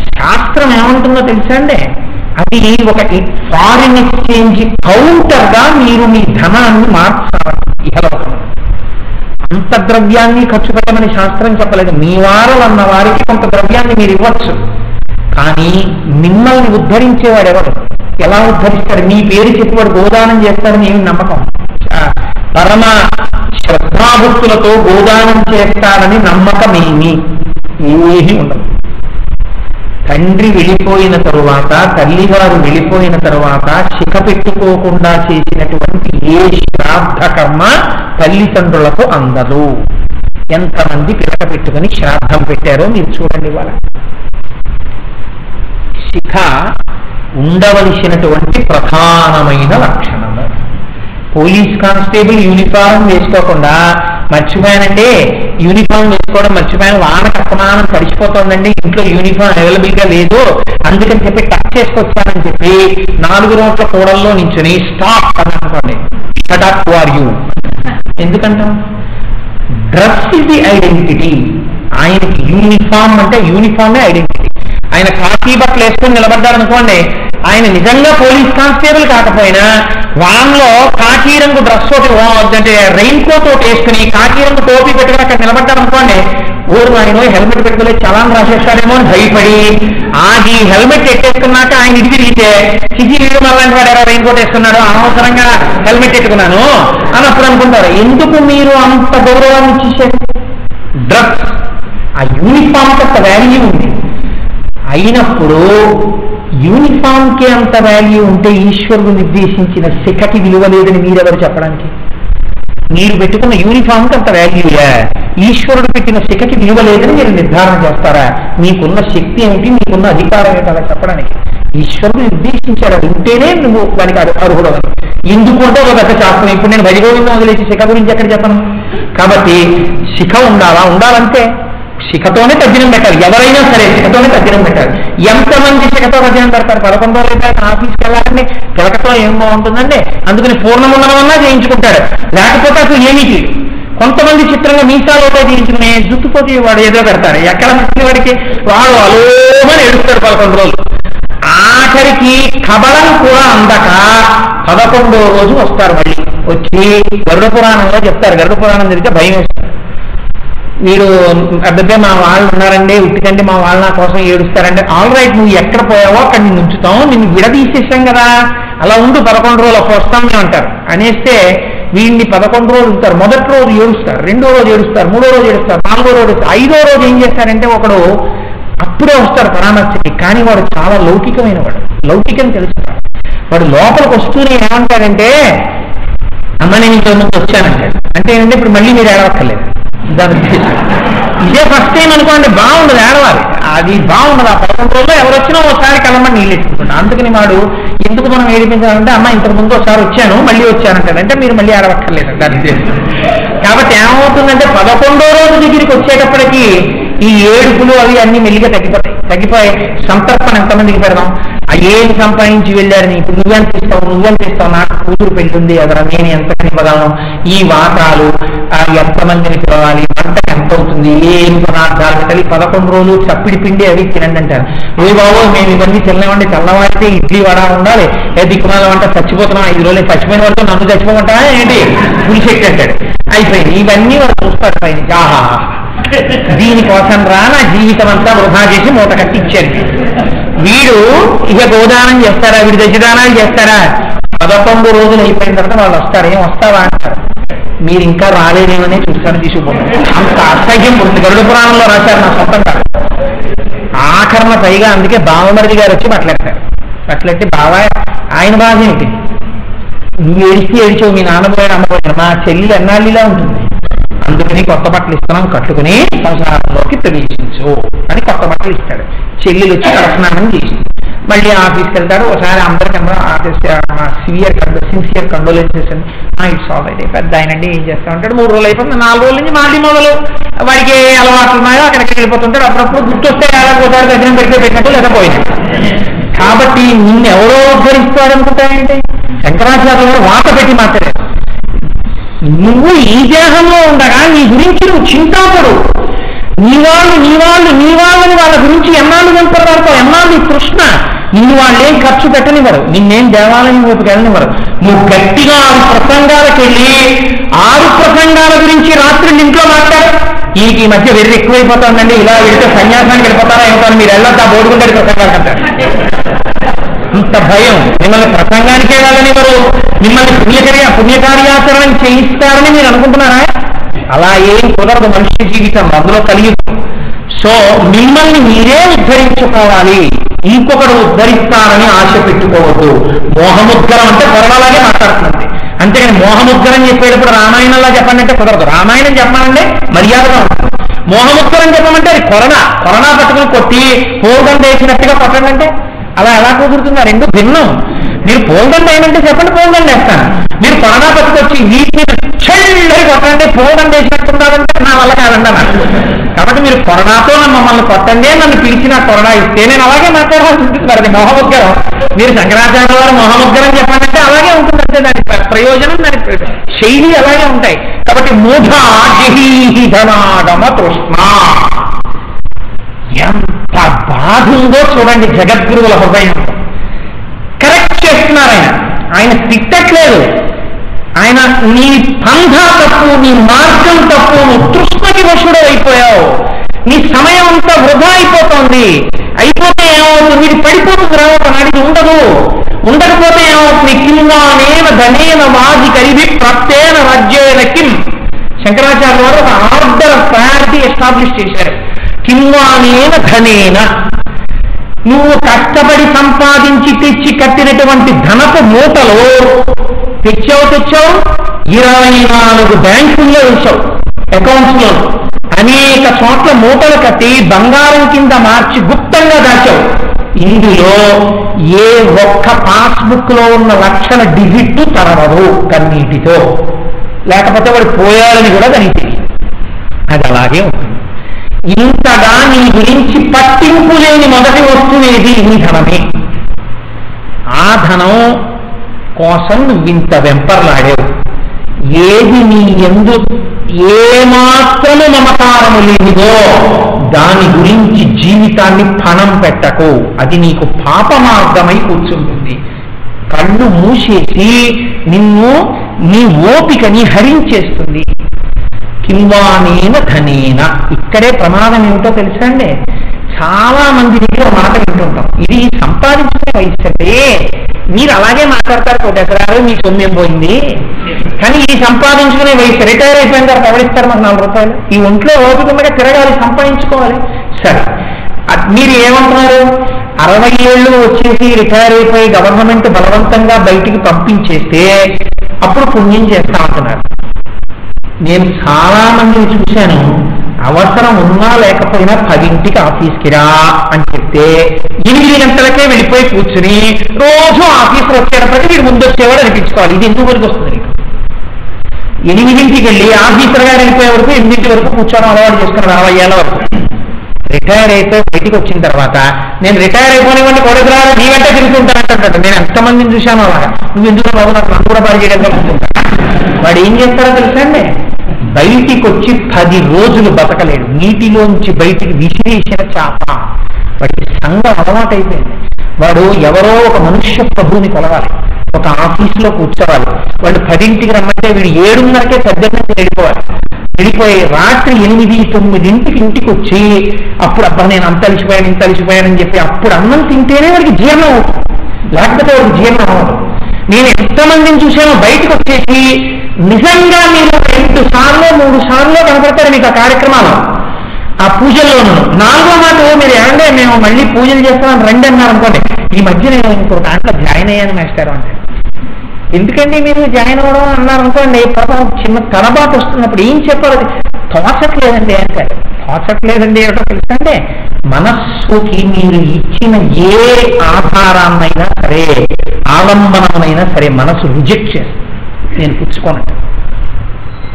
శాస్త్రం ఏమంటుందో తెలుసా అండి, అది ఒక ఫారిన్ ఎక్స్చేంజ్ కౌంటర్ గా మీరు మీ ధనాన్ని మార్చాలి. ఇహలోకం అంత ద్రవ్యాన్ని ఖర్చు పెట్టమని శాస్త్రం చెప్పలేదు. మీ వారు అన్న వారికి కొంత ద్రవ్యాన్ని మీరు ఇవ్వచ్చు, కానీ మిమ్మల్ని ఉద్ధరించేవాడు ఎవరు? ఎలా ఉద్ధరిస్తాడు? మీ పేరు చెప్పి వాడు గోదానం చేస్తాడని ఏమి నమ్మకం? పరమ శ్రద్ధాభక్తులతో గోదానం చేస్తాడని నమ్మకమేమి? ఏమీ ఉండదు. తండ్రి వెళ్ళిపోయిన తరువాత, తల్లిగారు వెళ్ళిపోయిన తరువాత శిఖ పెట్టుకోకుండా చేసినటువంటి ఏ శ్రాద్ధ కర్మ తల్లిదండ్రులకు అందదు. ఎంతమంది పిలక పెట్టుకుని శ్రాద్ధం పెట్టారో మీరు చూడండి. వాళ్ళ శిఖ ఉండవలసినటువంటి ప్రధానమైన లక్షణము. పోలీస్ కానిస్టేబుల్ యూనిఫారం వేసుకోకుండా మర్చిపోయానంటే, యూనిఫామ్ వేసుకోవడం మర్చిపోయాను, వాన కప్పమానం తడిచిపోతుందండి, ఇంట్లో యూనిఫామ్ అవైలబుల్ గా లేదు, అందుకని చెప్పి టచ్ చేసుకొచ్చానని చెప్పి 4 రోడ్ల కూడల్లో నించుని స్టాప్ అని అనుకోండి. Shut up, who are you? ఎందుకంటాం? Dress is the identity. ఆయనకి యూనిఫామ్ అంటే యూనిఫామే ఐడెంటిటీ. ఆయన కాకి బట్టలు వేసుకొని నిలబడ్డారనుకోండి, ఆయన నిజంగా పోలీస్ కానిస్టేబుల్ కాకపోయినా వాన్లో కాకి రంగు డ్రెస్ ఒకటి అంటే రెయిన్ కోట్ ఒకటి వేసుకుని కాకి రంగు టోపీ పెట్టుకుని అక్కడ నిలబడ్డారనుకోండి, ఊరు ఆయన హెల్మెట్ పెట్టుకుని చలాన్ రాసేస్తాడేమో అని భయపడి ఆగి హెల్మెట్ ఎట్టేసుకున్నాక ఆయన ఇంటికి తిరిగితే చిజి అలాంటి వాడు ఎలా రెయిన్ కోట్ వేసుకున్నాడు, అనవసరంగా హెల్మెట్ పెట్టుకున్నాను అని అప్పుడు అనుకుంటారు. ఎందుకు మీరు అంత గౌరవాన్ని ఇచ్చేసారు? డ్రెస్, ఆ యూనిఫామ్ అంత వాల్యూ ఉంది. అయినప్పుడు యూనిఫామ్కి అంత వాల్యూ ఉంటే ఈశ్వరుడు నిర్దేశించిన శిఖకి విలువ లేదని మీరెవరు చెప్పడానికి? మీరు పెట్టుకున్న యూనిఫామ్కి అంత వాల్యూయా? ఈశ్వరుడు పెట్టిన శిఖకి విలువ లేదని మీరు నిర్ధారణ చేస్తారా? మీకున్న శక్తి ఏమిటి, మీకున్న అధికారం ఏంటి అలా చెప్పడానికి? ఈశ్వరుడు నిర్దేశించాడు, అది ఉంటేనే నువ్వు దానికి అర్హుడు. ఎందుకు అంటే ఒక పెద్ద శాస్త్రం. ఇప్పుడు నేను భజగోవిందం వదిలేసి శిఖ గురించి ఎక్కడ చెప్పను. కాబట్టి శిఖ ఉండాలంటే శిఖతోనే తద్దినం పెట్టాలి. ఎవరైనా సరే శిఖతోనే తద్దినం పెట్టాలి. ఎంతమంది శిఖతో తద్దినం పెడతారు? 11 రోజులు ఆఫీస్కి వెళ్ళాలండి, పిలకతో ఏం బాగుంటుందండి, అందుకని పూర్ణముండనమన్నా చేయించుకుంటాడు, లేకపోతే అసలు ఏమిటి. కొంతమంది చిత్రంగా మీసాలు ఒకటే చేయించుకుని జుట్టుతోటి వాడు ఎదురు పెడతాడు. ఎక్కడ మంచి వాడికి వాడు అలోమని ఏడుస్తాడు 11 రోజులు. ఆఖరికి కబలం కూడా అందక 11వ రోజు వస్తారు. మళ్ళీ వచ్చి గరుడ పురాణంలో చెప్తారు. గరుడ పురాణం జరిగితే భయం వేస్తారు. వీడు అబ్బాయి మా వాళ్ళు ఉన్నారండి, ఉట్టికండి మా వాళ్ళు నా కోసం ఏడుస్తారంటే, ఆల్ రైట్, నువ్వు ఎక్కడ పోయావో అక్కడ నిన్ను ఉంచుతాం, నిన్ను విడదీసేసాం కదా, అలా ఉండు 11 రోజులు అప్పుడు వస్తామని అంటారు. అనేస్తే వీడిని 11 రోజులు ఉంటారు. మొదటి రోజు ఏడుస్తారు, 2వ రోజు ఏడుస్తారు, 3వ రోజు ఏడుస్తారు, 4వ రోజు ఏడుస్తారు, 5వ రోజు ఏం చేస్తారంటే ఒకడు అప్పుడే వస్తాడు పరామర్శకి. కానీ వాడు చాలా లౌకికమైన వాడు, లౌకికం తెలుసుతాడు. వాడు లోపలికి వస్తూనే ఏమంటాడంటే, అమ్మ నేను ఇంట్లో ముందు వచ్చానంటాడు. అంటే ఏంటంటే ఇప్పుడు మళ్ళీ మీరు ఏడవక్కర్లేదు, దాని ఇదే ఫస్ట్ టైం అనుకోండి, బాగుండదు, ఏడవాలి, అది బాగుండదు. ఆ 11 రోజుల్లో ఎవరు వచ్చినా ఒకసారి కలమని నీళ్ళు ఎత్తుకుంటాడు. అందుకని వాడు ఎందుకు మనం ఏడిపించాలంటే, అమ్మ ఇంతకు ముందు ఒకసారి వచ్చాను మళ్ళీ వచ్చానంటాడంటే మీరు మళ్ళీ ఏడవక్కర్లేదు దాని ఉద్దేశం. కాబట్టి ఏమవుతుందంటే 11వ రోజు దగ్గరికి వచ్చేటప్పటికి ఈ ఏడుపులు అవి అన్ని మెల్లిగా తగ్గిపోయి సంతర్పణ ఎంతమందికి పెడదాం? ఏం సంపాదించి వెళ్ళారని ఇప్పుడు నువ్వెంత ఇస్తావు, నాకు కూతురు పెళ్ళింది అదరా, నేను ఎంతకని ఇవ్వగలను, ఈ వాటాలు ఎంతమందిని పిలవాలి, వంటకి ఎంత అవుతుంది, ఏం పదార్థాలు పెట్టాలి, 11 రోజులు చప్పిడి పిండి అవి తినండి అంటారు. ఓ బాబు మేము ఇవన్నీ తినలేమండి, తెల్లవారితే ఇడ్లీ వడ ఉండాలి, దిక్కుమాల వంట చచ్చిపోతున్నాం, 5 రోజులు చచ్చిపోయిన వరకు నన్ను చచ్చిపోమంటారా ఏంటి, పులిశెట్టి అంటాడు. అయిపోయింది. ఇవన్నీ వాళ్ళు చూస్తారు పైన, ఆహా దీనికోసం రా నా జీవితం అంతా వృధా చేసి మూట కట్టించాడు. వీడు ఇక గోదానం చేస్తారా, వీడి దశదానాలు చేస్తారా? 11 రోజులు అయిపోయిన తర్వాత వాళ్ళు వస్తారు. ఏం వస్తావా అంటారు. మీరు ఇంకా రాలేదేమనే చూస్తాను, తీసుకుపోతాను. అంత అసహ్యం పుడుతుంది. గరుడ పురాణంలో రాశారు, నా సొంతంగా. ఆఖరణ పైగా అందుకే బావమరిది గారు వచ్చి మాట్లాడతారు. అట్లయితే బాగా ఆయన బాధ ఏంటి? నువ్వు ఏడిస్తే ఏడిచావు, మీ నాన్న పోయాడు, అమ్మ పోయాడు, మా చెల్లి ఎన్నాళ్ళిలా ఉంటుంది, అందుకని కొత్త బట్టలు ఇస్తున్నాం, కట్టుకుని సంసారంలోకి ప్రవేశించు అని కొత్త బట్టలు ఇస్తాడు. చెల్లెలు వచ్చి తలస్నానం చేసి మళ్ళీ ఆఫీస్కి వెళ్తాడు. ఒకసారి అందరికన్నా ఆఫీస్ సిన్సియర్ కండోలెన్సెస్ అని, ఇట్స్ ఆల్ రైట్, పెద్ద ఆయనండి ఏం చేస్తా ఉంటాడు. 3 రోజులు అయిపోతుంది, 4 రోజుల నుంచి మళ్ళీ మొదలు వాడికి ఏ అలవాట్లు ఉన్నాయో అక్కడికి వెళ్ళిపోతుంటాడు. అప్పుడప్పుడు గుర్తొస్తే ఒకసారి దగ్గర పెట్టినట్టు లేదా పోయినట్టు. కాబట్టి నిన్నెవరో ఉద్ధరిస్తారనుకుంటాయంటే శంకరాచార్య గారు వాత పెట్టి మాట్లాడారు. నువ్వు ఈ దేహంలో ఉండగా నీ గురించి నువ్వు చింతాపడు. నీ వాళ్ళని వాళ్ళ గురించి ఎన్నాళ్ళు వెంపడతావు, ఎన్నాళ్ళు తృష్ణ. నిన్ను వాళ్ళు ఏం ఖర్చు పెట్టనివ్వరు, నిన్నేం దేవాలయం వైపుకి వెళ్ళనివ్వరు. నువ్వు గట్టిగా 6 ప్రసంగాలకు వెళ్ళి 6 ప్రసంగాల గురించి రాత్రి ఇంట్లో మాట్లాడు. ఈ మధ్య వెర్రి ఎక్కువైపోతుందండి, ఇలా వెళ్తే సన్యాసానికి వెళ్ళిపోతారా ఏమవుతారు, మీరు వెళ్ళొద్దా బోడుగుండేది ప్రసంగాలు అంటారు. ఇంత భయం, మిమ్మల్ని ప్రసంగానికే వెళ్ళనివ్వరు, మిమ్మల్ని పుణ్యకార్యాచరణ చేయిస్తారని మీరు అనుకుంటున్నారా? అలా ఏం కుదరదు మనిషి జీవితం, అందులో కలిగి. సో మిమ్మల్ని మీరే ఉద్ధరించుకోవాలి, ఇంకొకడు ఉద్ధరిస్తారని ఆశ పెట్టుకోవద్దు. మోహముద్గరం అంటే కొరలాగే మాట్లాడుతుంది, అంతేగాని మోహముద్గరం చెప్పేటప్పుడు రామాయణంలా చెప్పండి అంటే కుదరదు. రామాయణం చెప్పాలంటే మర్యాదగా ఉంటుంది. మోహముద్గరం చెప్పమంటే అది కొరనా పట్టుకుని కొట్టి పోగం వేసినట్టుగా కొట్టండి అంటే అలా ఎలా కుదురుతుందా? రెండు భిన్నం. మీరు పోగండి ఏమంటే చెప్పండి, పోగండి వేస్తాను. మీరు కొరనా పట్టుకొచ్చి వీటిని చెల్లి కొట్టండి, పోగండి వేసినట్టున్నారంటే నా వల్ల కాదండి అన్నారు. కాబట్టి మీరు కొరనాతో మమ్మల్ని కొట్టండి, నన్ను పిలిచిన కొరనా ఇస్తే నేను అలాగే మాట్లాడాల్సి ఉంటుంది. మరి అది మోహముద్గరం. మీరు శంకరాచార్య వారు మోహముద్గరం చెప్పాలంటే అలాగే ఉంటుంది, అంటే దాని ప్రయోజనం, దాని శైలి అలాగే ఉంటాయి. కాబట్టి మూఢాగమ తృష్ణ ఎంత బాధ ఉందో చూడండి. జగద్గురువుల హృదయం కరెక్ట్ చేస్తున్నారు. ఆయన తిట్టట్లేదు, ఆయన నీ పంధా తప్పు, నీ మార్గం తప్పు, నువ్వు తృష్ణకి వశుడు అయిపోయావు, నీ సమయం అంతా వృధా అయిపోతుంది. అయిపోతే ఏమవుతుంది? మీరు పడిపోతుంది, రావటం ఉండకపోతే ఏమవుతుంది? కింవానేన ధనేన వాది కరివి ప్రత్యేన రాజ్యేన కిం. శంకరాచార్య వారు ఒక ఆర్డర్ ఆఫ్ ప్రయారిటీ ఎస్టాబ్లిష్ చేశారు. కింవానేన ధనేన, నువ్వు కష్టపడి సంపాదించి తెచ్చి కట్టినటువంటి ధనపు మూటలో తెచ్చావు 24 బ్యాంకుల్లో వేసావు, అకౌంట్స్ లో అనేక చోట్ల మూటలు కట్టి బంగారం కింద మార్చి గుప్తంగా దాచావు. ఇందులో ఏ ఒక్క పాస్బుక్ లో ఉన్న లక్షల డిజిట్ తరవదు కన్నీటితో, లేకపోతే వాడు పోయాడని కూడా దానికి తెలియదు. అది అలాగే ఉంటుంది. ఇంతగా నీ గురించి పట్టింపు లేని మొదటి వస్తువేది నీ ధనమే. ఆ ధనం కోసం నువ్వింత వెంపర్లాడావు. ఏది నీ యందు ఏమాత్రము మమకారము లేనిదో దాని గురించి జీవితాన్ని పణం పెట్టకు, అది నీకు పాప మార్గమై కూర్చుంటుంది. కళ్ళు మూసేసి నిన్ను నీ ఓపికని హరించేస్తుంది. కింవానేన ధనేన, ఇక్కడే ప్రమాదం ఏమిటో తెలుసా అండి? చాలా మంది దగ్గర మాట వింటుంటాం, ఇది సంపాదించుకునే వయసు అంటే మీరు అలాగే మాట్లాడతారు, 1 ఎకరాలు మీ సొమ్యం పోయింది, కానీ ఇది సంపాదించుకునే వయసు. రిటైర్ అయిపోయిన తర్వాత ఎవరిస్తారు మాకు 4 రూపాయలు? ఈ ఒంట్లో ఓపికగా తిరగాలి, సంపాదించుకోవాలి. సరే, మీరు ఏమంటున్నారు? 60 ఏళ్ళు వచ్చేసి రిటైర్ అయిపోయి గవర్నమెంట్ బలవంతంగా బయటికి పంపించేస్తే అప్పుడు పుణ్యం చేస్తా ఉంటున్నారు. నేను చాలా మందిని చూశాను, అవసరం ఉన్నా లేకపోయినా 10ంటికి ఆఫీస్కి రా అని చెప్తే 8 గంటలకే వెళ్ళిపోయి కూర్చుని రోజు ఆఫీసులో వచ్చేటప్పటికీ వీడు ముందు వచ్చేవాడు అనిపించుకోవాలి. ఇది ఎందుకు వరకు వస్తుంది? 8ంటికి వెళ్ళి ఆఫీసర్ గారు వెళ్ళిపోయే వరకు 8 వరకు కూర్చోవడం అలవాటు చేసుకున్నాడు 60 ఏళ్ళ వరకు. రిటైర్ అయిపోయి బయటికి వచ్చిన తర్వాత నేను రిటైర్ అయిపోయినవ్వండి కొడుకు రాదు నీ వెంట తిరుగుతుంటానంటాడు. నేను ఎంతమందిని చూశాను అలాగా. నువ్వు ఎందుకు బాబు నాకు నన్ను కూడా బాగా చేయడం కలుగుతుంటా. వాడు ఏం చేస్తారో తెలుసండి, బయటికి వచ్చి 10 రోజులు బతకలేడు. నీటిలోంచి బయటికి విసిరేసిన చేప. వాడికి సంఘం అలవాటు అయిపోయింది. వాడు ఎవరో ఒక మనుష్య ప్రభువుని కొలవాలి, ఒక ఆఫీసులో కూర్చోవాలి. వాడు 10ంటికి రమ్మంటే వీడు 7:30కే పెద్దకి వెళ్ళిపోవాలి. వెళ్ళిపోయి రాత్రి 8, 9ంటికి ఇంటికి వచ్చి అప్పుడు అబ్బా నేను అంత అలిసిపోయానని చెప్పి అప్పుడు అన్నం తింటేనే వాడికి జీర్ణం అవుతుంది, లేకపోతే వాడికి జీర్ణం అవ్వదు. నేను ఎంతమందిని చూశానో బయటకు వచ్చేసి నిజంగా మీరు 2 సార్లు 3 సార్లు కనపడతారు మీకు ఆ కార్యక్రమాలు. ఆ పూజల్లోనూ నాలుగో మాట మీరు ఏమంటే మేము మళ్ళీ పూజలు చేస్తామని రండి అన్నారు అనుకోండి, ఈ మధ్య నేను ఇంకో దాంట్లో జాయిన్ అయ్యాను మేస్టారు అంటే. ఎందుకండి మీరు జాయిన్ అవ్వడం అన్నారు అనుకోండి, పాపం చిన్న తలబాటు వస్తున్నప్పుడు ఏం చెప్పాలి, తోచట్లేదండి అంటారు. తోచట్లేదండి ఏమిటో తెలుసా అంటే, మనస్సుకి మీరు ఇచ్చిన ఏ ఆధారాన్నైనా సరే, ఆలంబనమైనా సరే మనసు రిజెక్ట్ చేస్తుంది. నేను పుచ్చుకోనండి.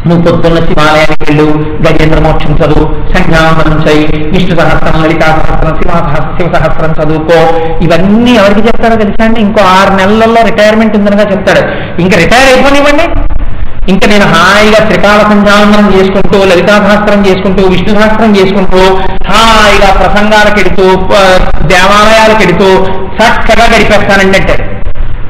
నువ్వు పొద్దున్న శివాలయానికి వెళ్ళు, గజేంద్ర మోక్షం చదువు, సంధ్యావందనం చేయి, విష్ణు సహస్రం, లలితా సహస్రం, శివ సహస్రం చదువుకో. ఇవన్నీ ఎవరికి చెప్తారో తెలుసా అండి? ఇంకో 6 నెలల్లో రిటైర్మెంట్ ఉందనగా చెప్తాడు. ఇంకా రిటైర్ అయిపోనివ్వండి, ఇంకా నేను హాయిగా త్రికాల సంధ్యావందనం చేసుకుంటూ, లలితా సహస్రం చేసుకుంటూ, విష్ణు సహస్రం చేసుకుంటూ, హాయిగా ప్రసంగాలకు ఎడుతూ, దేవాలయాలకు ఎడుతూ చక్కగా గడిపేస్తానండి అంటే.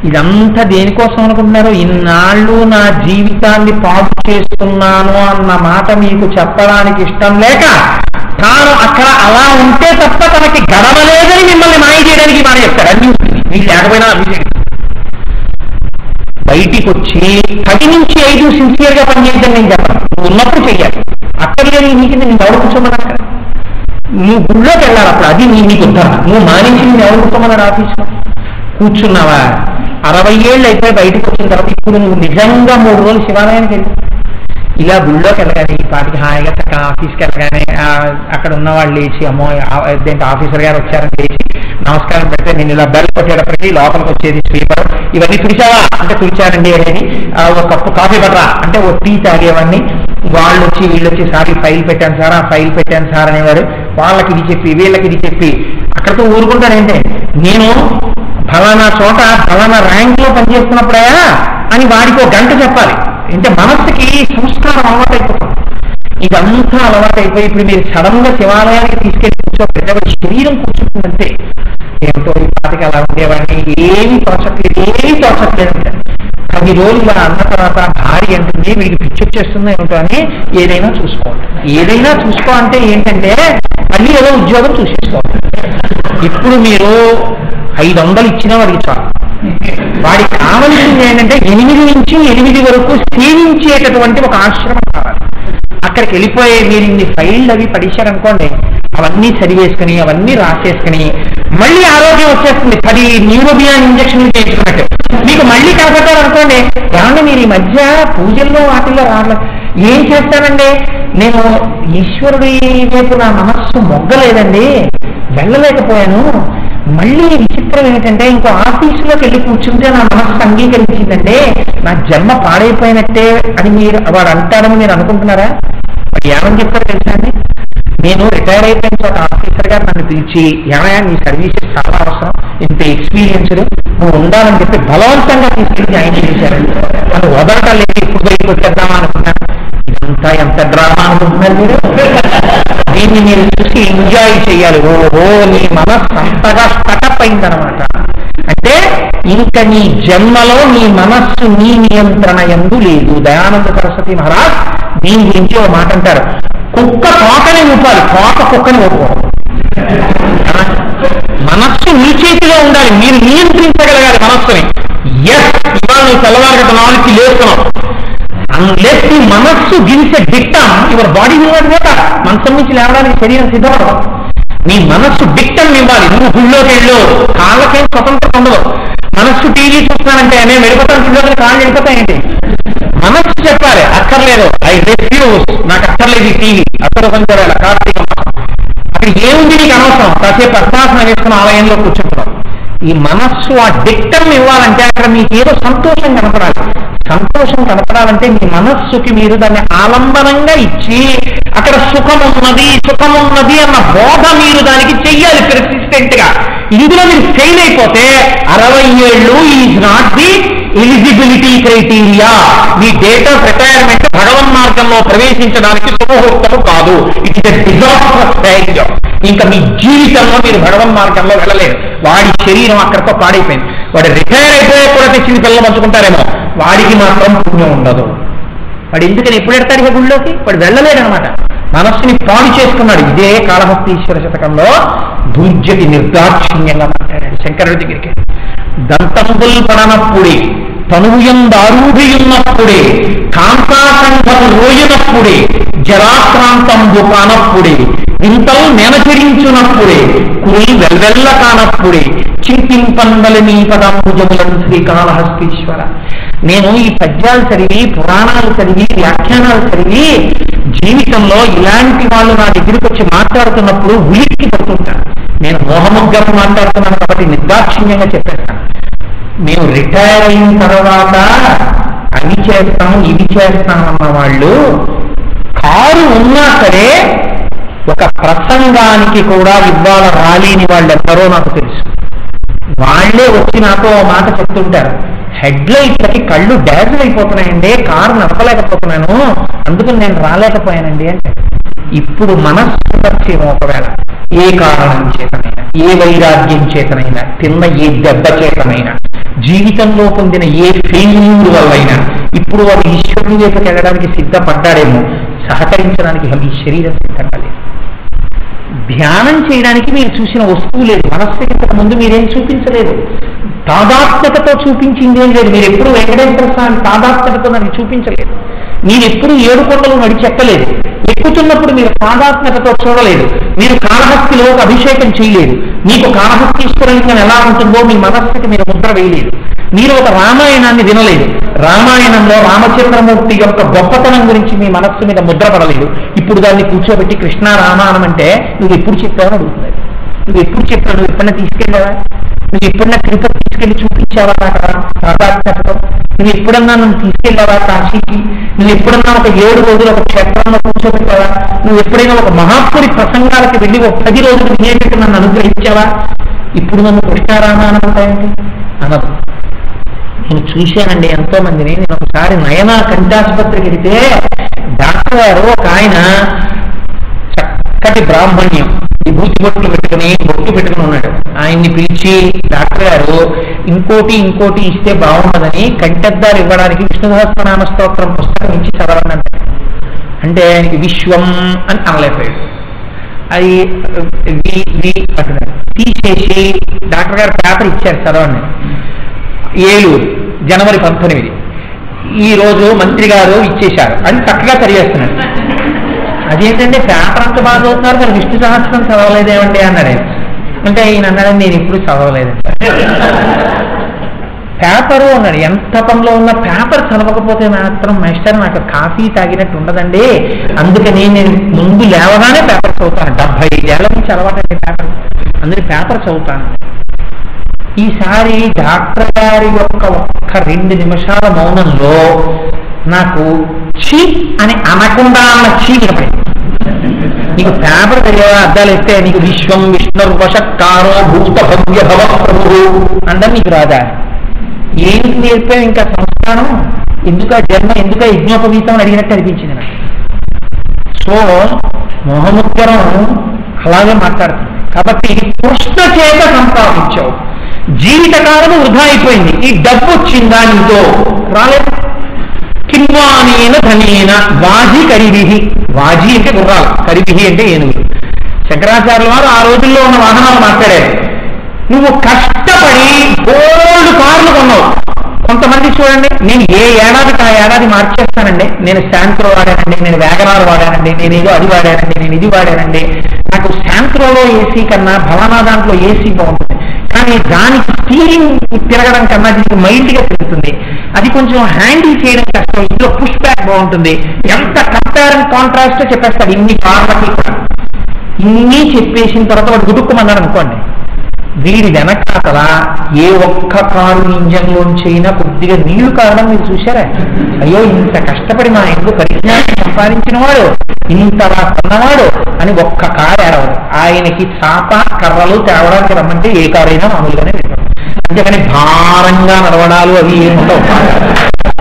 ఇదంతా దేనికోసం అనుకుంటున్నారు? ఇన్నాళ్ళు నా జీవితాన్ని పాడు చేస్తున్నాను అన్న మాట మీకు చెప్పడానికి ఇష్టం లేక, తాను అక్కడ అలా ఉంటే తప్ప తనకి గడవలేదని మిమ్మల్ని మాయ చేయడానికి మాట చెప్తారు. అన్ని మీకు లేకపోయినా అన్ని బయటికి వచ్చి 10 నుంచి 5 సిన్సియర్గా పనిచేయడం నేను చెప్పను. నువ్వు ఉన్నప్పుడు చెయ్యాలి. అక్కర్లేని నీకు నేను ఎవరు కూర్చోమన్నా, నువ్వు గుళ్ళోకి వెళ్ళాలి. అప్పుడు అది నీకు ఉద్ధరణ. నువ్వు మానేసి నేను ఎవరు కూర్చోమన్నారు? ఆఫీస్లో కూర్చున్నావా? 60 ఏళ్ళు అయిపోయి బయటకు వచ్చిన తర్వాత ఇప్పుడు నువ్వు నిజంగా 3 రోజులు శివాలయానికి వెళ్ళి ఇలా గుళ్ళోకి వెళ్ళగానే, ఈ పాటికి హాయిగా చక్కగా ఆఫీస్కి వెళ్ళగానే అక్కడ ఉన్న వాళ్ళు లేచి, అమ్మో ఏంటి ఆఫీసర్ గారు వచ్చారని లేచి నమస్కారం పెడితే, నేను ఇలా బెల్ కొట్టేటప్పటికీ లోపలికి వచ్చేది స్వీపర్. ఇవన్నీ తుడిచావా అంటే తుడిచారండి అని, ఒక కప్పు కాఫీ పడరా అంటే ఓ టీ తాగేవాడిని. వాళ్ళు వచ్చి వీళ్ళు వచ్చి, సార్ ఈ ఫైల్ పెట్టాను సార్, ఆ ఫైల్ పెట్టాను సార్ అనేవారు. వాళ్ళకి ఇది చెప్పి వీళ్ళకి ఇది చెప్పి అక్కడితో ఊరుకుంటానంటే, నేను ఫలానా చోట ఫలానా ర్యాంక్లో పనిచేస్తున్నప్పుడా అని వాడికి 1 గంట చెప్పాలి. అంటే మనస్సుకి సంస్కారం అలవాటైపోతుంది. ఇదంతా అలవాటైపోయి ఇప్పుడు మీరు సడన్ గా శివాలయానికి తీసుకెళ్లి కూర్చోబెట్టే శరీరం కూర్చుంటుందంటే, ఏమిటో ఈ పాటికి అలా ఉండేవాడిని, ఏమీ తోచట్లేదు అంటే 10 రోజులు ఇలా అన్న తర్వాత భార్య అంటుంది, వీడికి పిచ్చి వచ్చేస్తుంది ఏమిటో అని ఏదైనా చూసుకోవాలి. ఏదైనా చూసుకో అంటే ఏంటంటే మళ్ళీ ఏదో ఉద్యోగం చూసేసుకోవాలి. ఇప్పుడు మీరు 500 ఇచ్చినా వాడికి చాలు. వాడికి కావలసింది ఏంటంటే 8 నుంచి 8 వరకు సేవించేటటువంటి ఒక ఆశ్రమం కావాలి. అక్కడికి వెళ్ళిపోయే మీరు ఇన్ని ఫైళ్ళు అవి పడిశారనుకోండి, అవన్నీ సరివేసుకుని అవన్నీ రాసేసుకుని మళ్ళీ ఆరోగ్యం వచ్చేస్తుంది. 10 న్యూరోబియాన్ ఇంజక్షన్లు చేయించుకున్నట్టు మీకు మళ్ళీ కనపడ్డారనుకోండి, ఏమన్నా మీరు ఈ మధ్య పూజల్లో వాటిల్లో రావట్లేదు. ఏం చేస్తానండి, నేను ఈశ్వరుడి వైపు నా మనస్సు మొగ్గలేదండి, వెళ్ళలేకపోయాను. మళ్ళీ విచిత్రం ఏంటంటే, ఇంకో ఆఫీసులోకి వెళ్ళి కూర్చుంటే నా మనస్సు అంగీకరించిందంటే నా జన్మ పాడైపోయినట్టే అని వాడు అంటాడని మీరు అనుకుంటున్నారా? వాడు ఏమని చెప్తారు తెలుసా అండి? నేను రిటైర్ అయిపోయిన చోట ఆఫీసర్ గారు నన్ను పిలిచి, ఏమయ్యా నీ సర్వీసెస్ చాలా అవసరం, ఇంత ఎక్స్పీరియన్స్డ్ నువ్వు ఉండాలని చెప్పి బలవంతంగా తీసుకెళ్ళి జాయిన్ చేశారండి. నన్ను వదలటం లేదు, ఇప్పుడు బయటకు వచ్చేద్దామా అనుకున్నాను. ఇదంతా ఎంత డ్రామా అనుకుంటున్నారు మీరు? దీన్ని మీరు చూసి ఎంజాయ్ చేయాలి. ఓహో, నీ మనస్సు అంతగా స్టకప్ అయిందనమాట. అంటే ఇంకా నీ జన్మలో నీ మనస్సు నీ నియంత్రణ యందు లేదు. దయానంద సరస్వతి మహారాజ్ దీని గురించి ఒక మాట అంటారు, కుక్క తోకని ఊపాలి, తోక కుక్కని ఊపుకోవాలి. మనస్సు మీ చేతిలో ఉండాలి, మీరు నియంత్రించగలగాలి మనస్సుని. ఎస్, ఇవాళ నువ్వు తెల్లవారు 4కి లేస్తున్నావు, unless the మనస్సు gives a dictum, your body will not wake up. మనసు నుంచి లేవడానికి శరీరం సిద్ధపడదు. నీ మనస్సు డిక్టం ఇవ్వాలి. నువ్వు గుళ్ళోకి వెళ్ళు, కాళ్ళకేం స్వతంత్రం ఉండదు. మనస్సు టీవీ చూస్తానంటే నేను వెళ్ళిపోతాను, గుళ్ళోకి కాళ్ళు వెళ్ళిపోతాయండి. మనస్సు చెప్పాలి, అక్కర్లేదు, ఐ రిఫ్యూజ్, నాకు అక్కర్లేదు ఈ టీవీ, అక్కడ సంచారాల కార్తీక మాసం, అక్కడ ఏముంది నీకు అనవసరం, కాసేపు అర్థాసన వేసుకుని ఆలయంలో కూర్చుంటున్నాం. ఈ మనస్సు ఆ డిక్టం ఇవ్వాలంటే అక్కడ మీకు ఏదో సంతోషం కనపడాలి. సంతోషం కనపడాలంటే మీ మనస్సుకి మీరు దాన్ని ఆలంబనంగా ఇచ్చి, అక్కడ సుఖమున్నది అన్న బోధ మీరు దానికి చెయ్యాలి పెర్సిస్టెంట్ గా. ఇందులో మీరు ఫెయిల్ అయిపోతే 60 ఏళ్ళు is not the eligibility criteria. Me date of retirement భగవన్ మార్గంలో ప్రవేశించడానికి శుభముహూర్తము కాదు. It is a disaster stage. ఇంకా మీ జీవితంలో మీరు భగవన్ మార్గంలో వెళ్ళలేరు. వాడి శరీరం అక్కడితో పాడైపోయింది. వాడు రిటైర్ అయిపోయే కూడా తెచ్చింది పిల్లలు పంచుకుంటారేమో, వాడికి మాత్రం పుణ్యం ఉండదు. వాడు ఎందుకని ఎప్పుడు ఎడతాడు ఇక గుళ్ళోకి? వాడు వెళ్ళలేడనమాట. మనస్సుని పాడు చేసుకున్నాడు. ఇదే కాళహస్తీశ్వర శతకంలో దుర్జటి నిర్దాక్షిణ్యంగా మాట్లాడాడు శంకరుడి దగ్గరికి. దంతంబుల్ పడనప్పుడే, తనువుయందారూఢియున్నప్పుడే, కాంతాకంఠము రోయినప్పుడే, జరాక్రాంతంబు కానప్పుడే, వింతలు నెనచరించునప్పుడే, కురి వెల్వెల్ల కానప్పుడే, చింతింపందలి నీ పదాంబుజములను శ్రీకాళహస్తీశ్వర. నేను ఈ పద్యాలు చదివి, పురాణాలు చదివి, వ్యాఖ్యానాలు చదివి, జీవితంలో ఇలాంటి వాళ్ళు నా దగ్గరికి వచ్చి మాట్లాడుతున్నప్పుడు ఉలిక్కి పడుతుంటాను. నేను మోహముగ్గా మాట్లాడుతున్నాను కాబట్టి నిర్దాక్షిణ్యంగా చెప్పేస్తాను. మేము రిటైర్ అయిన తర్వాత అవి చేస్తాం ఇవి చేస్తాం అన్న వాళ్ళు కారు ఉన్నా సరే ఒక ప్రసంగానికి కూడా ఇవాళ రాలేని వాళ్ళు ఎవరో నాకు తెలుసు. వాళ్లే వచ్చి నాతో మాట చెప్తుంటారు, హెడ్లైట్లకి కళ్ళు డ్యాజులు అయిపోతున్నాయండి, కారు నడపలేకపోతున్నాను, అందుకని నేను రాలేకపోయానండి అంటే. ఇప్పుడు మనస్సు వచ్చేమో ఒకవేళ ఏ కారణం చేతనైనా, ఏ వైరాగ్యం చేతనైనా, తిన్న ఏ దెబ్బ చేతనైనా, జీవితంలో పొందిన ఏ ఫెయిల్యూర్ వల్లైనా ఇప్పుడు వాడు ఈశ్వరుని వైపుకి వెళ్ళడానికి సిద్ధపడ్డాడేమో, సహకరించడానికి ఈ శరీరం సిద్ధంగా లేదు. ధ్యానం చేయడానికి మీరు చూసిన వస్తువు లేదు, మనస్సుకి ఇంతకు ముందు మీరేం చూపించలేదు, తాదాత్మ్యతతో చూపించింది ఏం లేదు. మీరు ఎప్పుడు వెంకటేశ్వర స్వామి తాదాత్మ్యతతో నాకు చూపించలేదు. మీరు ఎప్పుడు 7 కొండలు నడిచెక్కలేదు. ఎక్కుతున్నప్పుడు మీరు తాదాత్మ్యతతో చూడలేదు. మీరు కాళహస్తిలో ఒక అభిషేకం చేయలేదు. మీకు కాళహస్తీశ్వరలింగం ఎలా ఉంటుందో మీ మనస్సుకి మీరు ముద్ర వేయలేదు. మీరు ఒక రామాయణాన్ని వినలేదు. రామాయణంలో రామచంద్రమూర్తి యొక్క గొప్పతనం గురించి మీ మనస్సు మీద ముద్ర పడలేదు. ఇప్పుడు దాన్ని కూర్చోబెట్టి కృష్ణ రామాయణం అంటే నువ్వు ఎప్పుడు చెప్పావని అడుగుతున్నాడు. నువ్వు ఎప్పుడు చెప్పావు? నువ్వు ఎప్పుడన్నా తీసుకెళ్ళావా? నువ్వు ఎప్పుడన్నా తిరుపతి తీసుకెళ్ళి చూపించావా తాదాత్మ్యతతో? నువ్వు ఎప్పుడన్నా నన్ను తీసుకెళ్ళావా కాశీకి? నువ్వు ఎప్పుడన్నా ఒక 7 రోజులు ఒక క్షేత్రంలో కూర్చోబెట్టావా? నువ్వు ఎప్పుడైనా ఒక మహాత్ముడి ప్రసంగాలకి వెళ్ళి ఒక 10 రోజులు వినేటట్టు నన్ను అనుగ్రహించావా? ఇప్పుడు నన్ను కృష్ణారామాయణం అంటాయండి అనదు. నేను చూశానండి ఎంతో మందిని. నేను ఒకసారి నయనా కంఠాసుపత్రికి వెళితే డాక్టర్ గారు ఒక ఆయన చక్కటి బ్రాహ్మణ్యం, విభూతి బొట్లు పెట్టుకుని ఉన్నాడు. ఆయన్ని పిలిచి, డాక్టర్ గారు ఇంకోటి ఇస్తే బాగుండదని కంఠద్దాలు ఇవ్వడానికి విష్ణు సహస్రనామ స్తోత్రం పుస్తకం ఇచ్చి చదవండి అంటే ఆయనకి విశ్వం అని అనలేకపోయాడు. అది అంటున్నాడు. తీసేసి డాక్టర్ గారు పేపర్ ఇచ్చారు చదవండి. 7 జనవరి 19 ఈరోజు మంత్రి గారు ఇచ్చేశారు అని చక్కగా చదివేస్తున్నాడు. అదేంటంటే పేపర్ అంత బాగా చదువుతున్నారు, మరి విష్ణు సహస్రం చదవలేదేమండి అన్నాడు. అంటే ఈయన అన్నాడని నేను ఇప్పుడు చదవలేదండి. పేపరు అన్నాడు. ఎంత పనిలో ఉన్న పేపర్ చదవకపోతే మాత్రం మాస్టర్ నాకు కాఫీ తాగినట్టు ఉండదండి, అందుకని నేను ముందు లేవగానే పేపర్ చదువుతాను. 75 ఏళ్ల నుంచి అలవాటండి పేపర్, అందుకని పేపర్ చదువుతాను. ఈసారి డాక్టర్ గారి యొక్క ఒక్క 2 నిమిషాల మౌనంలో నాకు చీ అని అనకుండా అన్న చీ వినపడింది. నీకు పేపర్ తెలియదా? అద్దాలు ఇస్తే నీకు విశ్వం విష్ణుర్వశకారో భూత భవ్య భవ ప్రభు అంటే నీకు రాదా? ఏంటి నేర్పావు ఇంకా సంస్కారం? ఎందుక జన్మ, ఎందుక యజ్ఞోపవీతం అని అడిగినట్టు అనిపించింది నాకు. సో మోహముద్గరం అలాగే మాట్లాడుతుంది. కాబట్టి కృష్ణ చేత సంపాదించావు, జీవితకాలం వృధా అయిపోయింది. ఈ డబ్బు వచ్చిందా నీతో? రాలేదు. కిన్వానేన ధనేన వాజి కరివిహి. వాజి అంటే గుర్రాలు, కరివిహి అంటే ఏనుగులు. శంకరాచార్యుల వారు ఆ రోజుల్లో ఉన్న వాహనాలు మాట్లాడారు. నువ్వు కష్టపడి గోల్డ్ కార్లు కొన్నావు. కొంతమంది చూడండి, నేను ఏ ఏడాదికి ఆ ఏడాది మార్చేస్తానండి, నేను శాంత్రో వాడానండి, నేను వ్యాగనార్ వాడానండి, నేను ఏదో అది వాడానండి, నేను ఇది వాడానండి. నాకు శాంత్రోలో ఏసీ కన్నా భవనా దాంట్లో ఏసీ బాగుంటుంది, కానీ దానికి స్టీరింగ్ తిరగడం కన్నా దీనికి మైల్డ్గా తిరుగుతుంది, అది కొంచెం హ్యాండిల్ చేయడం కష్టం, ఇందులో పుష్ బ్యాక్ బాగుంటుంది. ఎంత కంపేర్ అండ్ కాంట్రాస్ట్ చెప్పేస్తాడు ఇన్ని కార్లకి కూడా. ఇన్ని చెప్పేసిన తర్వాత వాడు గుడుక్కుమన్నాడు అనుకోండి, వీడి వెనకాతల ఏ ఒక్క కారు ఇంజన్లోంచైనా కొద్దిగా నీళ్లు కారణం మీరు చూశారా? అయ్యో ఇంత కష్టపడి మా ఇంట్లో పరిజ్ఞానం సంపాదించిన వాడు, ఇంతలా కొన్నవాడు అని ఒక్క కారు ఏడవడు. ఆయనకి చాప కర్రలు తేవడానికి రమ్మంటే ఏ కారైనా మామూలుగానే వెళ్ళాడు. అంతేకాని భారంగా నడవడాలు అవి ఏముండవు.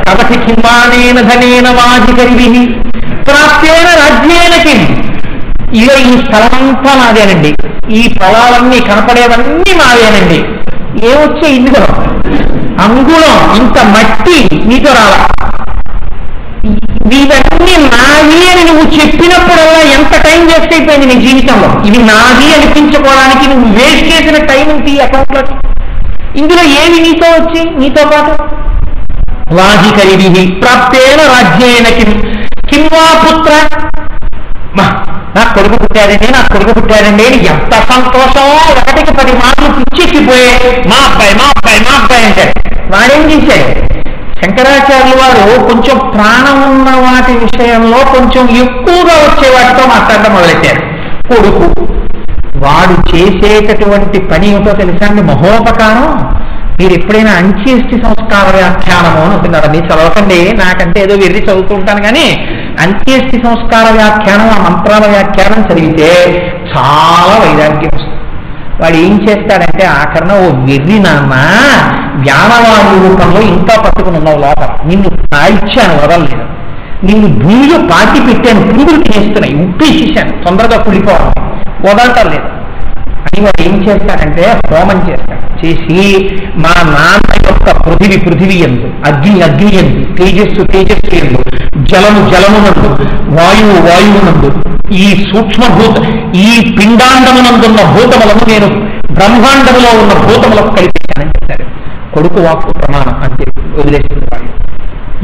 కాబట్టి కింబానేన ధనేన వాధికరివి ప్రాప్తేన రాజ్యేనకి. ఇక ఈ స్థలమంతా నాదేనండి, ఈ పొలాలన్నీ కనపడేవన్నీ మావేనండి. ఏమొచ్చే ఇందులో అంగుళం ఇంత మట్టి నీతో రాలా. ఇవన్నీ నాది అని నువ్వు చెప్పినప్పుడల్లా ఎంత టైం వేస్ట్ అయిపోయింది నీ జీవితంలో. ఇవి నాది అనిపించుకోవడానికి నువ్వు వేస్ట్ చేసిన టైం ఈ అకౌంట్లో. ఇందులో ఏవి నీతో వచ్చి నీతో పాటు వాహికరిభి ప్రాప్తేన రాజ్యేన కిం కిం వా పుత్ర. నా కొడుకు పుట్టాడండి, నా కొడుకు పుట్టాడండి అని ఎంత సంతోషమో, ఒకటికి 10 మార్లు పిచ్చెక్కిపోయే మా అబ్బాయి మా అబ్బాయి మా అబ్బాయి అంటాడు. వాడేం చేశాడు? శంకరాచార్యులు వారు కొంచెం ప్రాణం ఉన్న వాటి విషయంలో కొంచెం ఎక్కువగా వచ్చే వాటితో మాట్లాడటం మొదలెట్టారు. కొడుకు వాడు చేసేటటువంటి పని ఏమిటో తెలుసా అండి? మహోపకారం. మీరు ఎప్పుడైనా అంత్యేష్టి సంస్కార వ్యాఖ్యానము అని అంటున్నారు, మీరు చదవకండి, నాకంటే ఏదో వెర్రి చదువుతుంటాను, కానీ అంత్యేష్టి సంస్కార వ్యాఖ్యానం, ఆ మంత్రాల వ్యాఖ్యానం చదివితే చాలా వైరాగ్యం వస్తుంది. వాడు ఏం చేస్తాడంటే ఆఖరణ, ఓ వెర్రి నాన్న, వ్యానవాయు రూపంలో ఇంకా పట్టుకుని ఉన్నావు లోపల, నిన్ను కాల్చాను వదలలేదు, నిన్ను భూమిలో పాతి పెట్టాను, పురుగులు తినేస్తున్నాయి, ఉప్పేసేసాను, తొందరగా కుళ్ళిపోవాలి, వదలటం లేదు అని వాడు ఏం చేస్తాడంటే హోమం చేస్తాడు. చేసి మా నాన్న యొక్క పృథివీ ఎందు, అగ్ని ఎందు, తేజస్సు ఎందు, జలము నందు, వాయువు నందు, ఈ సూక్ష్మభూత ఈ పిండాండమునందున్న భూతములను నేను బ్రహ్మాండములో ఉన్న భూతములకు కలిపేశానని చెప్తారు. కొడుకు వాక్కు ప్రమాణం అంతే, వదిలేస్తుంది వాడు.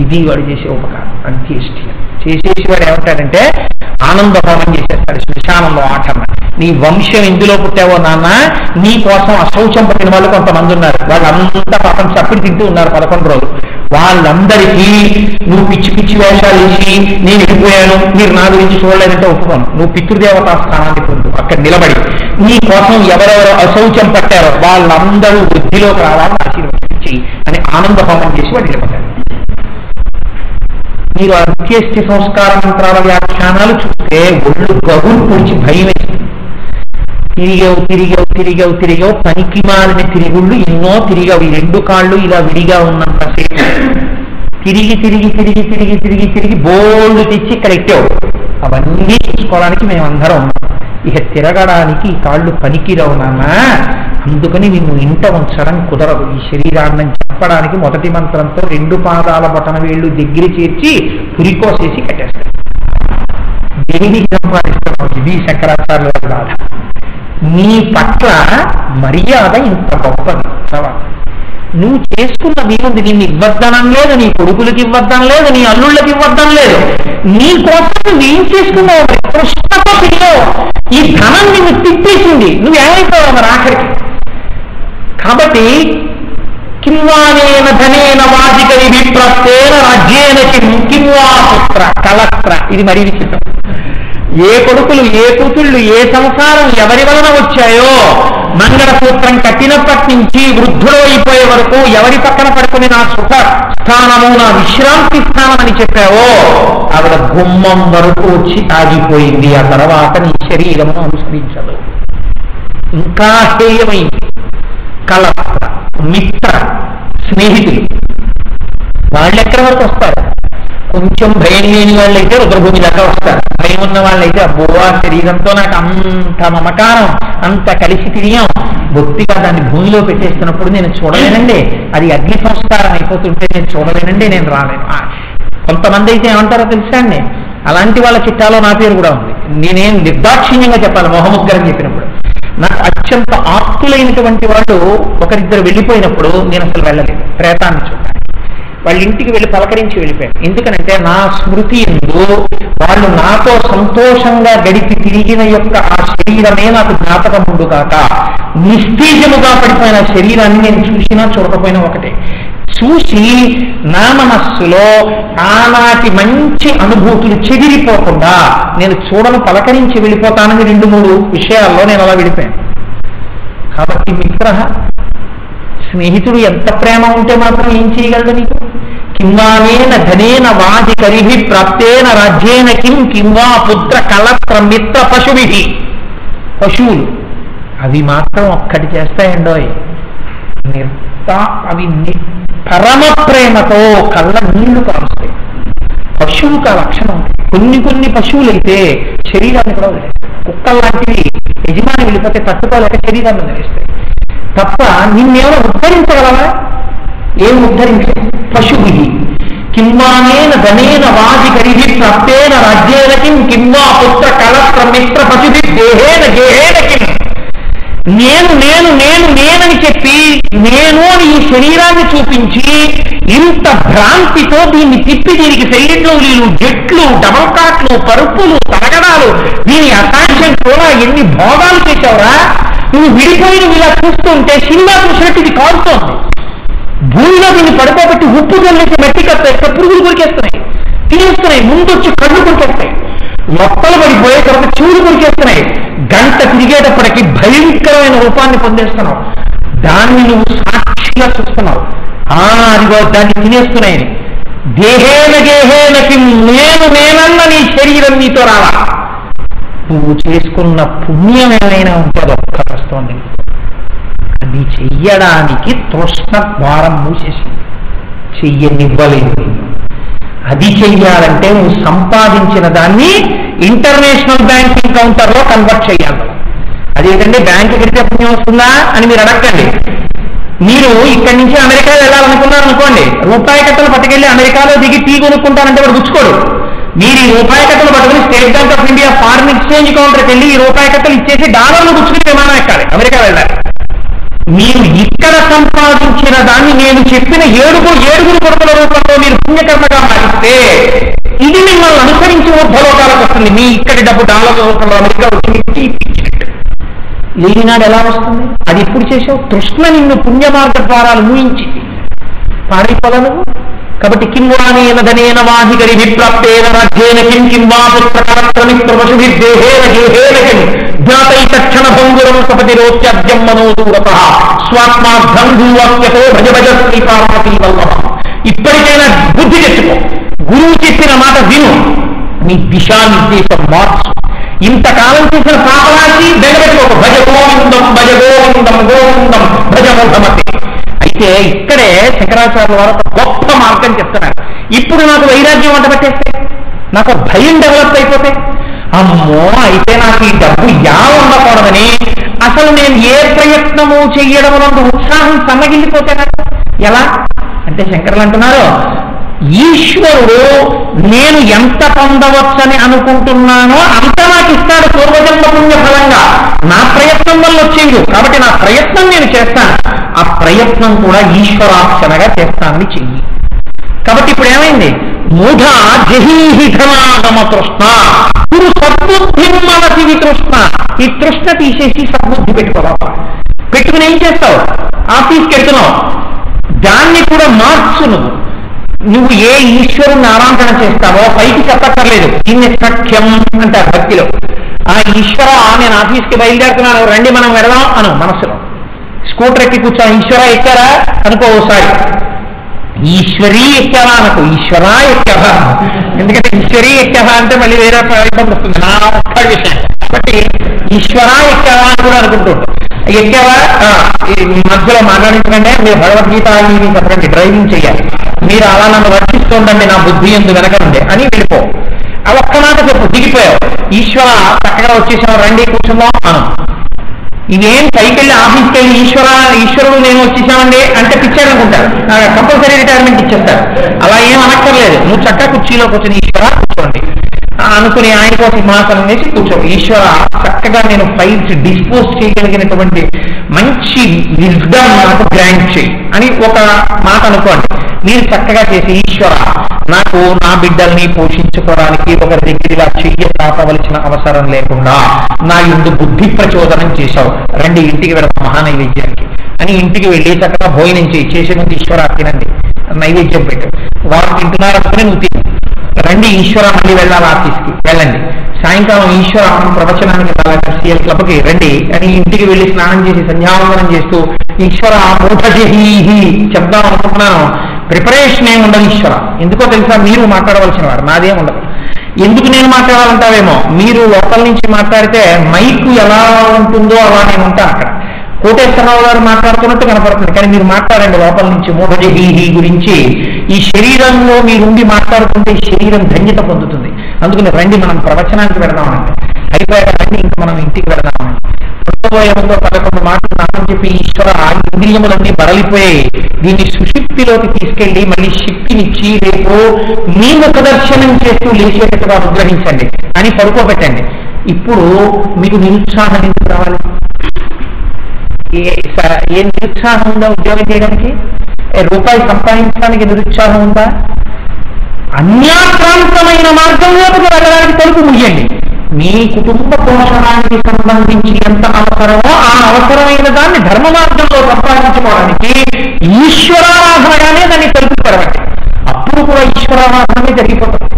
ఇది వాడు చేసే ఉపకారం. అంత్యేష్టి చేసేసి వాడు ఏమంటాడంటే ఆనంద హోమం చేసేస్తాడు, శ్మశానంలో ఆటమ్మ. నీ వంశం ఎందులో పుట్టావో నాన్న, నీ కోసం అశౌచం పట్టిన వాళ్ళు కొంతమంది ఉన్నారు, వాళ్ళంతా పాపం చప్పిడి తింటూ ఉన్నారు 11 రోజులు. వాళ్ళందరికీ నువ్వు పిచ్చి వేషాలు వేసి నేను వెళ్ళిపోయాను, మీరు నా గురించి చూడలేదంటే ఒప్పుకోను, నువ్వు పితృదేవతా స్థానానికి పొందు, అక్కడ నిలబడి నీ కోసం ఎవరెవరు అశౌచం పట్టారో వాళ్ళందరూ వృద్ధిలోకి రావాలని ఆశీర్వదించి అని ఆనంద హోమం చేసి వాడు వెళ్ళిపోతాడు. మీరు అంత్యేష్టి సంస్కార మంత్రాల వ్యాఖ్యానాలు చూస్తే ఒళ్ళు గగులు పొడిచి భయం వేస్తుంది. తిరిగావు పనికి మారిన తిరుగుళ్ళు ఎన్నో తిరిగావు. ఈ 2 కాళ్ళు ఇలా విడిగా ఉన్నంతసేపు తిరిగి బోల్డ్ తెచ్చి ఇక్కడ ఎక్కావు. అవన్నీ చూసుకోవడానికి మేమందరం ఉన్నాం. ఇక తిరగడానికి ఈ కాళ్ళు పనికిరావు నాన్న, అందుకని నిన్ను ఇంట ఉంచడం కుదరదు. ఈ శరీరాన్ని చెప్పడానికి మొదటి మంత్రంతో 2 పాదాల బొటన వేళ్ళు దగ్గర చేర్చి పురికోసేసి కట్టేస్తాడు. దేనికి సంపాదిస్తాం? ఇది శంకరాచార్యుల బాధ. నీ పట్ల మర్యాద ఇంత గొప్పది. తర్వాత నువ్వు చేసుకున్నది ఉంది, నిన్ను ఇవ్వద్దనం లేదు, నీ కొడుకులకి ఇవ్వద్దం లేదు, నీ అల్లుళ్ళకి ఇవ్వద్దం లేదు, నీ కోసం నువ్వేం చేసుకున్నావు? కృష్ణతో పిల్లవు. ఈ ధనం నిన్ను తిప్పేసింది, నువ్వేమైపోయావు మరి ఆఖరికి. కాబట్టి కింవానేన ధనేన వాజికరిభి ప్రాప్తేన రాజ్యేన కింవా పుత్ర కలత్ర. ఇది మరీ విచిత్రం. ఏ కొడుకులు, ఏ కూతుళ్ళు, ఏ సంసారం ఎవరి వలన వచ్చాయో, మంగళసూత్రం కట్టినప్పటి నుంచి వృద్ధులు అయిపోయే వరకు ఎవరి పక్కన పడుకుని నా సుఖ స్థానము, నా విశ్రాంతి స్థానం అని చెప్పావో ఆవిడ గుమ్మం వరకు వచ్చి ఆగిపోయింది. ఆ తర్వాత నీ శరీరమును అనుసరించదు. ఇంకా హేయమైంది. కలత్ర, మిత్ర, స్నేహితులు వాళ్ళు ఎక్కడి వరకు వస్తారు? కొంచెం భయం లేని వాళ్ళైతే రుద్రభూమి దాకా వస్తారు. భయం ఉన్న వాళ్ళైతే అబ్బో ఆ శరీరంతో నాకు అంత మమకారం, అంత కలిసి తిరిగాం, బొత్తిగా దాన్ని భూమిలో పెట్టేస్తున్నప్పుడు నేను చూడలేనండి, అది అగ్ని సంస్కారం అయిపోతుంటే నేను చూడలేనండి, నేను రాలేను. కొంతమంది అయితే ఏమంటారో తెలుసా అండి, అలాంటి వాళ్ళ చిట్టాలో నా పేరు కూడా ఉంది. నేనేం నిర్దాక్షిణ్యంగా చెప్పాలి, మొహముద్గరం చెప్పినప్పుడు నాకు అత్యంత ఆప్తులైనటువంటి వాళ్ళు ఒకరిద్దరు వెళ్ళిపోయినప్పుడు నేను అసలు వెళ్ళలేదు ప్రేతాన్ని చూడాలి. వాళ్ళ ఇంటికి వెళ్ళి పలకరించి వెళ్ళిపోయాను. ఎందుకనంటే నా స్మృతి ఎందు వాళ్ళు నాతో సంతోషంగా గడిపి తిరిగిన యొక్క ఆ శరీరమే నాకు జ్ఞాపకం ఉండు కాక, నిస్తేజముగా పడిపోయిన శరీరాన్ని నేను చూసినా చూడకపోయినా ఒకటే. చూసి నా మనస్సులో ఆనాటి మంచి అనుభూతులు చెదిరిపోకుండా నేను చూడను పలకరించి వెళ్ళిపోతానని 2-3 విషయాల్లో నేను అలా వెళ్ళిపోయాను. కాబట్టి మిత్ర, స్నేహితుడు ఎంత ప్రేమ ఉంటే మాత్రం ఏం చేయగలడు నీకు? కింవానేన ధనేన వాజికరిభి ప్రాప్తేన రాజ్యేన కింవా పుత్ర కలత్ర మిత్ర పశువిహి. పశువులు అవి మాత్రం ఒక్కటి చేస్తాయండోయ్, అవి పరమ ప్రేమతో కళ్ళ నీళ్లు కారుస్తాయి. పశువుకు ఆ లక్షణం ఉంటుంది. కొన్ని పశువులైతే శరీరాన్ని కూడా వదిలేస్తాయి. కుక్కలు లాంటివి యజమాని వెళ్ళిపోతే తట్టుకోలేక శరీరాన్ని వదిలేస్తాయి తప్ప నిన్నేమైనా ఉద్ధరించగలవా? ఏం ఉద్ధరించే? పశువి కింవానేన ధనేన వాజికరిభి ప్రాప్తేన రాజ్యేన కింవా పుత్ర కలత్ర మిత్ర పశుభి దేహేన గేహేన కిం. నేను నేను నేను నేనని చెప్పి నేను అని ఈ శరీరాన్ని చూపించి ఇంత భ్రాంతితో దీన్ని తిప్పి దీనికి శరీరంలో జట్లు, డబల్ కాట్లు, పరుపులు, తరగడాలు, దీని అసాధ్యం కూడా ఎన్ని భోగాలు చేశావురా. నువ్వు విడిపోయిన ఇలా చూస్తుంటే సినిమా చూసినట్టు ఇది కాలుతోంది. భూమిలో దీన్ని పడుకోబెట్టి ఉప్పు జల్లేసి మట్టి కట్టేస్తే పురుగులు కొరికేస్తున్నాయి, తినేస్తున్నాయి, ముందొచ్చి కళ్ళు కొరికేస్తాయి, మొక్కలు పడిపోయే తర్వాత చెవులు కొరికేస్తున్నాయి. గంట తిరిగేటప్పటికి భయంకరమైన రూపాన్ని పొందేస్తున్నావు. దాన్ని నువ్వు సాక్షిగా చూస్తున్నావు. అదిగో దాన్ని తినేస్తున్నాయి. దేహేన గేహేనకి నేను నేనన్న నీ శరీరం నీతో రావా. నువ్వు చేసుకున్న పుణ్యం ఏమైనా ఉంటుందో ఒక్కస్తోంది. అది చెయ్యడానికి తృష్ణ ద్వారం మూసేసింది, చెయ్యనివ్వలేదు. అది చెయ్యాలంటే నువ్వు సంపాదించిన దాన్ని ఇంటర్నేషనల్ బ్యాంకింగ్ కౌంటర్లో కన్వర్ట్ చేయాలి. అదేంటంటే బ్యాంకు కడితే పుణ్యం వస్తుందా అని మీరు అడగండి. మీరు ఇక్కడి నుంచి అమెరికా వెళ్ళాలనుకున్నారు అనుకోండి, రూపాయి కట్టలు పట్టుకెళ్ళి అమెరికాలో దిగి టీ కొనుక్కుంటానంటే వాడు గుచ్చుకోడు. మీరు ఈ రూపాయి కట్టలు పట్టుకుని State Bank of India foreign exchange కౌంటర్కి వెళ్ళి ఈ రూపాయి కట్టలు ఇచ్చేసి డాలర్లు గుచ్చుకుని విమానం ఎక్కాలి, అమెరికా వెళ్ళాలి. మీరు ఇక్కడ సంపాదించిన దాన్ని నేను చెప్పిన ఏడుగురు కొడుకుల రూపంలో మీరు పుణ్యకర్మగా మారిస్తే ఇది మిమ్మల్ని అనుసరించి ఊర్ధ్వలోకాలకు వస్తుంది. మీ ఇక్కడి డబ్బు డాలర్ రూపంలో అమెరికా వచ్చి లేనినాడు ఎలా వస్తుంది? అది ఎప్పుడు చేసావు? తృష్ణ నిన్ను పుణ్యమార్గ ద్వారాలు ఊహించి పాడైపోలను. కాబట్టి కింవానేన వాధికరి విప్రాప్తేన రాజ్యేన కిం కిం వా పుత్రకరత్రని ప్రవశుభిర్దేహేన గేహేన కిం జ్ఞాతై తక్షణ భంగురం సపతి రోత్యద్యం మనోదూరతః స్వాత్మార్థం భూవాక్యతో భజ భజ శ్రీ పార్వతీ వల్లభ. ఇప్పటికైనా బుద్ధి తెచ్చుకో, గురువు చెప్పిన మాట విను, నీ దిశానిర్దేశం మార్చు. ఇంతకాలం చేసిన పాపరాశి బెగబెట్టుకోకు. భజ గోవిందం భజ గోవిందం గోవిందం భజ మోహమతి. అయితే ఇక్కడే శంకరాచార్యుల వారు ఒక గొప్ప మార్గం చెప్తున్నారు. ఇప్పుడు నాకు వైరాగ్యం వంట పెట్టేస్తే, నాకు భయం డెవలప్ అయిపోతే, అమ్మో అయితే నాకు ఈ డబ్బు ఉండకూడదని అసలు నేను ఏ ప్రయత్నము చెయ్యడం వల్ల ఉత్సాహం సన్నగిల్లిపోతే నాకు ఎలా అంటే శంకరులు అంటున్నారు, ఈశ్వరుడు నేను ఎంత పొందవచ్చని అనుకుంటున్నానో అంత నాకు ఇస్తాడు పూర్వజన్మ పుణ్య ఫలంగా. నా ప్రయత్నం వల్ల వచ్చేది కాబట్టి నా ప్రయత్నం నేను చేస్తాను. ఆ ప్రయత్నం కూడా ఈశ్వరార్చనగా చేస్తానని చెయ్యి. కాబట్టి ఇప్పుడు ఏమైంది? మూఢ జహీహి ధనాగమ తృష్ణ గురు సద్బుద్ధి మనసి తృష్ణ. ఈ తృష్ణ తీసేసి సద్బుద్ధి పెట్టుకోవాలి. పెట్టుకుని ఏం చేస్తావు? ఆఫీస్కి వెళ్తున్నావు, దాన్ని కూడా మార్చు. నువ్వు ఏ ఈశ్వరుని ఆరాధన చేస్తావో పైకి చెప్పక్కర్లేదు. దీన్ని సఖ్యం అంటారు భక్తిలో. ఆ ఈశ్వర నేను ఆఫీస్కి బయలుదేరుతున్నాను, రండి మనం వెళదాం అను మనసులో. స్కూటర్ ఎక్కి కూర్చోను, ఈశ్వర ఎక్కారా అనుకో ఓసారి. ఈశ్వరీ ఎక్కావా అనుకో, ఈశ్వరా ఎక్కావా. ఎందుకంటే ఈశ్వరీ ఎక్కావా అంటే మళ్ళీ వేరే ఇబ్బంది వస్తుంది నా ఒక్క విషయం. కాబట్టి ఈశ్వరా ఎక్కావా అని కూడా అనుకుంటుంటాం. ఎక్కావా మధ్యలో మాట్లాడించకంటే మీరు భగవద్గీత అని చెప్పండి, డ్రైవింగ్ చేయాలి. మీరు అలా నన్ను వర్తిస్తుండండి, నా బుద్ధి ఎందుకు వెనకండి అని వెళ్ళిపో. ఆ ఒక్క మాట చెప్పు, దిగిపోయావు. ఈశ్వర చక్కగా వచ్చేసావు, రండి కూర్చుందాం అను. ఇవేం పైకి వెళ్ళి ఆఫీస్కి వెళ్ళి ఈశ్వరుడు నేను వచ్చేసామండి అంటే పిచ్చాడనుకుంటారు, కంపల్సరీ రిటైర్మెంట్ ఇచ్చేస్తారు. అలా ఏం అనక్కర్లేదు. నువ్వు చక్కగా కుర్చీలో కూర్చొని ఈశ్వర కూర్చోండి అనుకుని ఆయన కోసం సింహాసనం వేసి కూర్చో. ఈశ్వర చక్కగా నేను ఫైల్స్ డిస్పోజ్ చేయగలిగినటువంటి మంచి విజ్డమ్ నాకు గ్రాంట్ చేయి అని ఒక మాట అనుకోండి. మీరు చక్కగా చేసి ఈశ్వర నాకు నా బిడ్డల్ని పోషించుకోవడానికి ఒకరి దగ్గరగా చెయ్యి తాపవలసిన అవసరం లేకుండా నా యందు బుద్ధి ప్రచోదనం చేశావు, రండి ఇంటికి వెళతాం మహానైవేద్యానికి అని ఇంటికి వెళ్ళి చక్కగా భోజనం చేసే ముందు ఈశ్వర తినండి, నైవేద్యం పెట్టు. వారు తింటున్నారనుకుని నువ్వు తిను. రండి ఈశ్వర మళ్ళీ వెళ్ళాలి, ఆఫీస్కి వెళ్ళండి. సాయంకాలం ఈశ్వర ప్రవచనానికి వెళ్ళాలి, సిఎల్ క్లబ్కి రండి అని ఇంటికి వెళ్ళి స్నానం చేసి సంధ్యావందనం చేస్తూ ఈశ్వర మూఢజహీహి చెప్దాం అనుకుంటున్నాను. ప్రిపరేషన్ ఏమి ఉండదు ఈశ్వర. ఎందుకో తెలుసా? మీరు మాట్లాడవలసిన వారు, నాదేం ఉండదు. ఎందుకు నేను మాట్లాడాలంటావేమో, మీరు లోపల నుంచి మాట్లాడితే మైకు ఎలా ఉంటుందో అలా నేను ఉంటాను అక్కడ. కోటేశ్వరరావు గారు మాట్లాడుతున్నట్టు కనపడుతుంది, కానీ మీరు మాట్లాడండి లోపల నుంచి మూఢజహీహి గురించి. ఈ శరీరంలో మీరుండి మాట్లాడుతుంటే ఈ శరీరం ధన్యత పొందుతుంది. అందుకని రండి మనం ప్రవచనానికి వెళదామనండి. అయిపోయాక రండి ఇంకా మనం ఇంటికి వెళదామని. 11 మాటలు నామని చెప్పి ఈశ్వర ఇంద్రియములన్నీ బరలిపోయాయి, దీన్ని సుశక్తిలోకి తీసుకెళ్లి మళ్ళీ శక్తినిచ్చి రేపు మీ ముఖదర్శనం చేస్తూ లేచేటట్టుగా అనుగ్రహించండి అని పడుకోబెట్టండి. ఇప్పుడు మీకు నిరుత్సాహం ఎందుకు రావాలి? ఏ నిరుత్సాహం ఉందా ఉద్యోగం చేయడానికి? రూపాయి సంపాదించడానికి నిరుత్సాహం ఉందా? అన్యాక్రాంతమైన మార్గంలోకి వెళ్ళడానికి తలుపు ముయ్యండి. మీ కుటుంబ పోషణానికి సంబంధించి ఎంత అవసరమో ఆ అవసరమైన దాన్ని ధర్మ మార్గంలో సంపాదించుకోవడానికి ఈశ్వరారాధనగానే దాన్ని తలుపు తెరవండి. అప్పుడు కూడా ఈశ్వరారాధనమే జరిగిపోతుంది.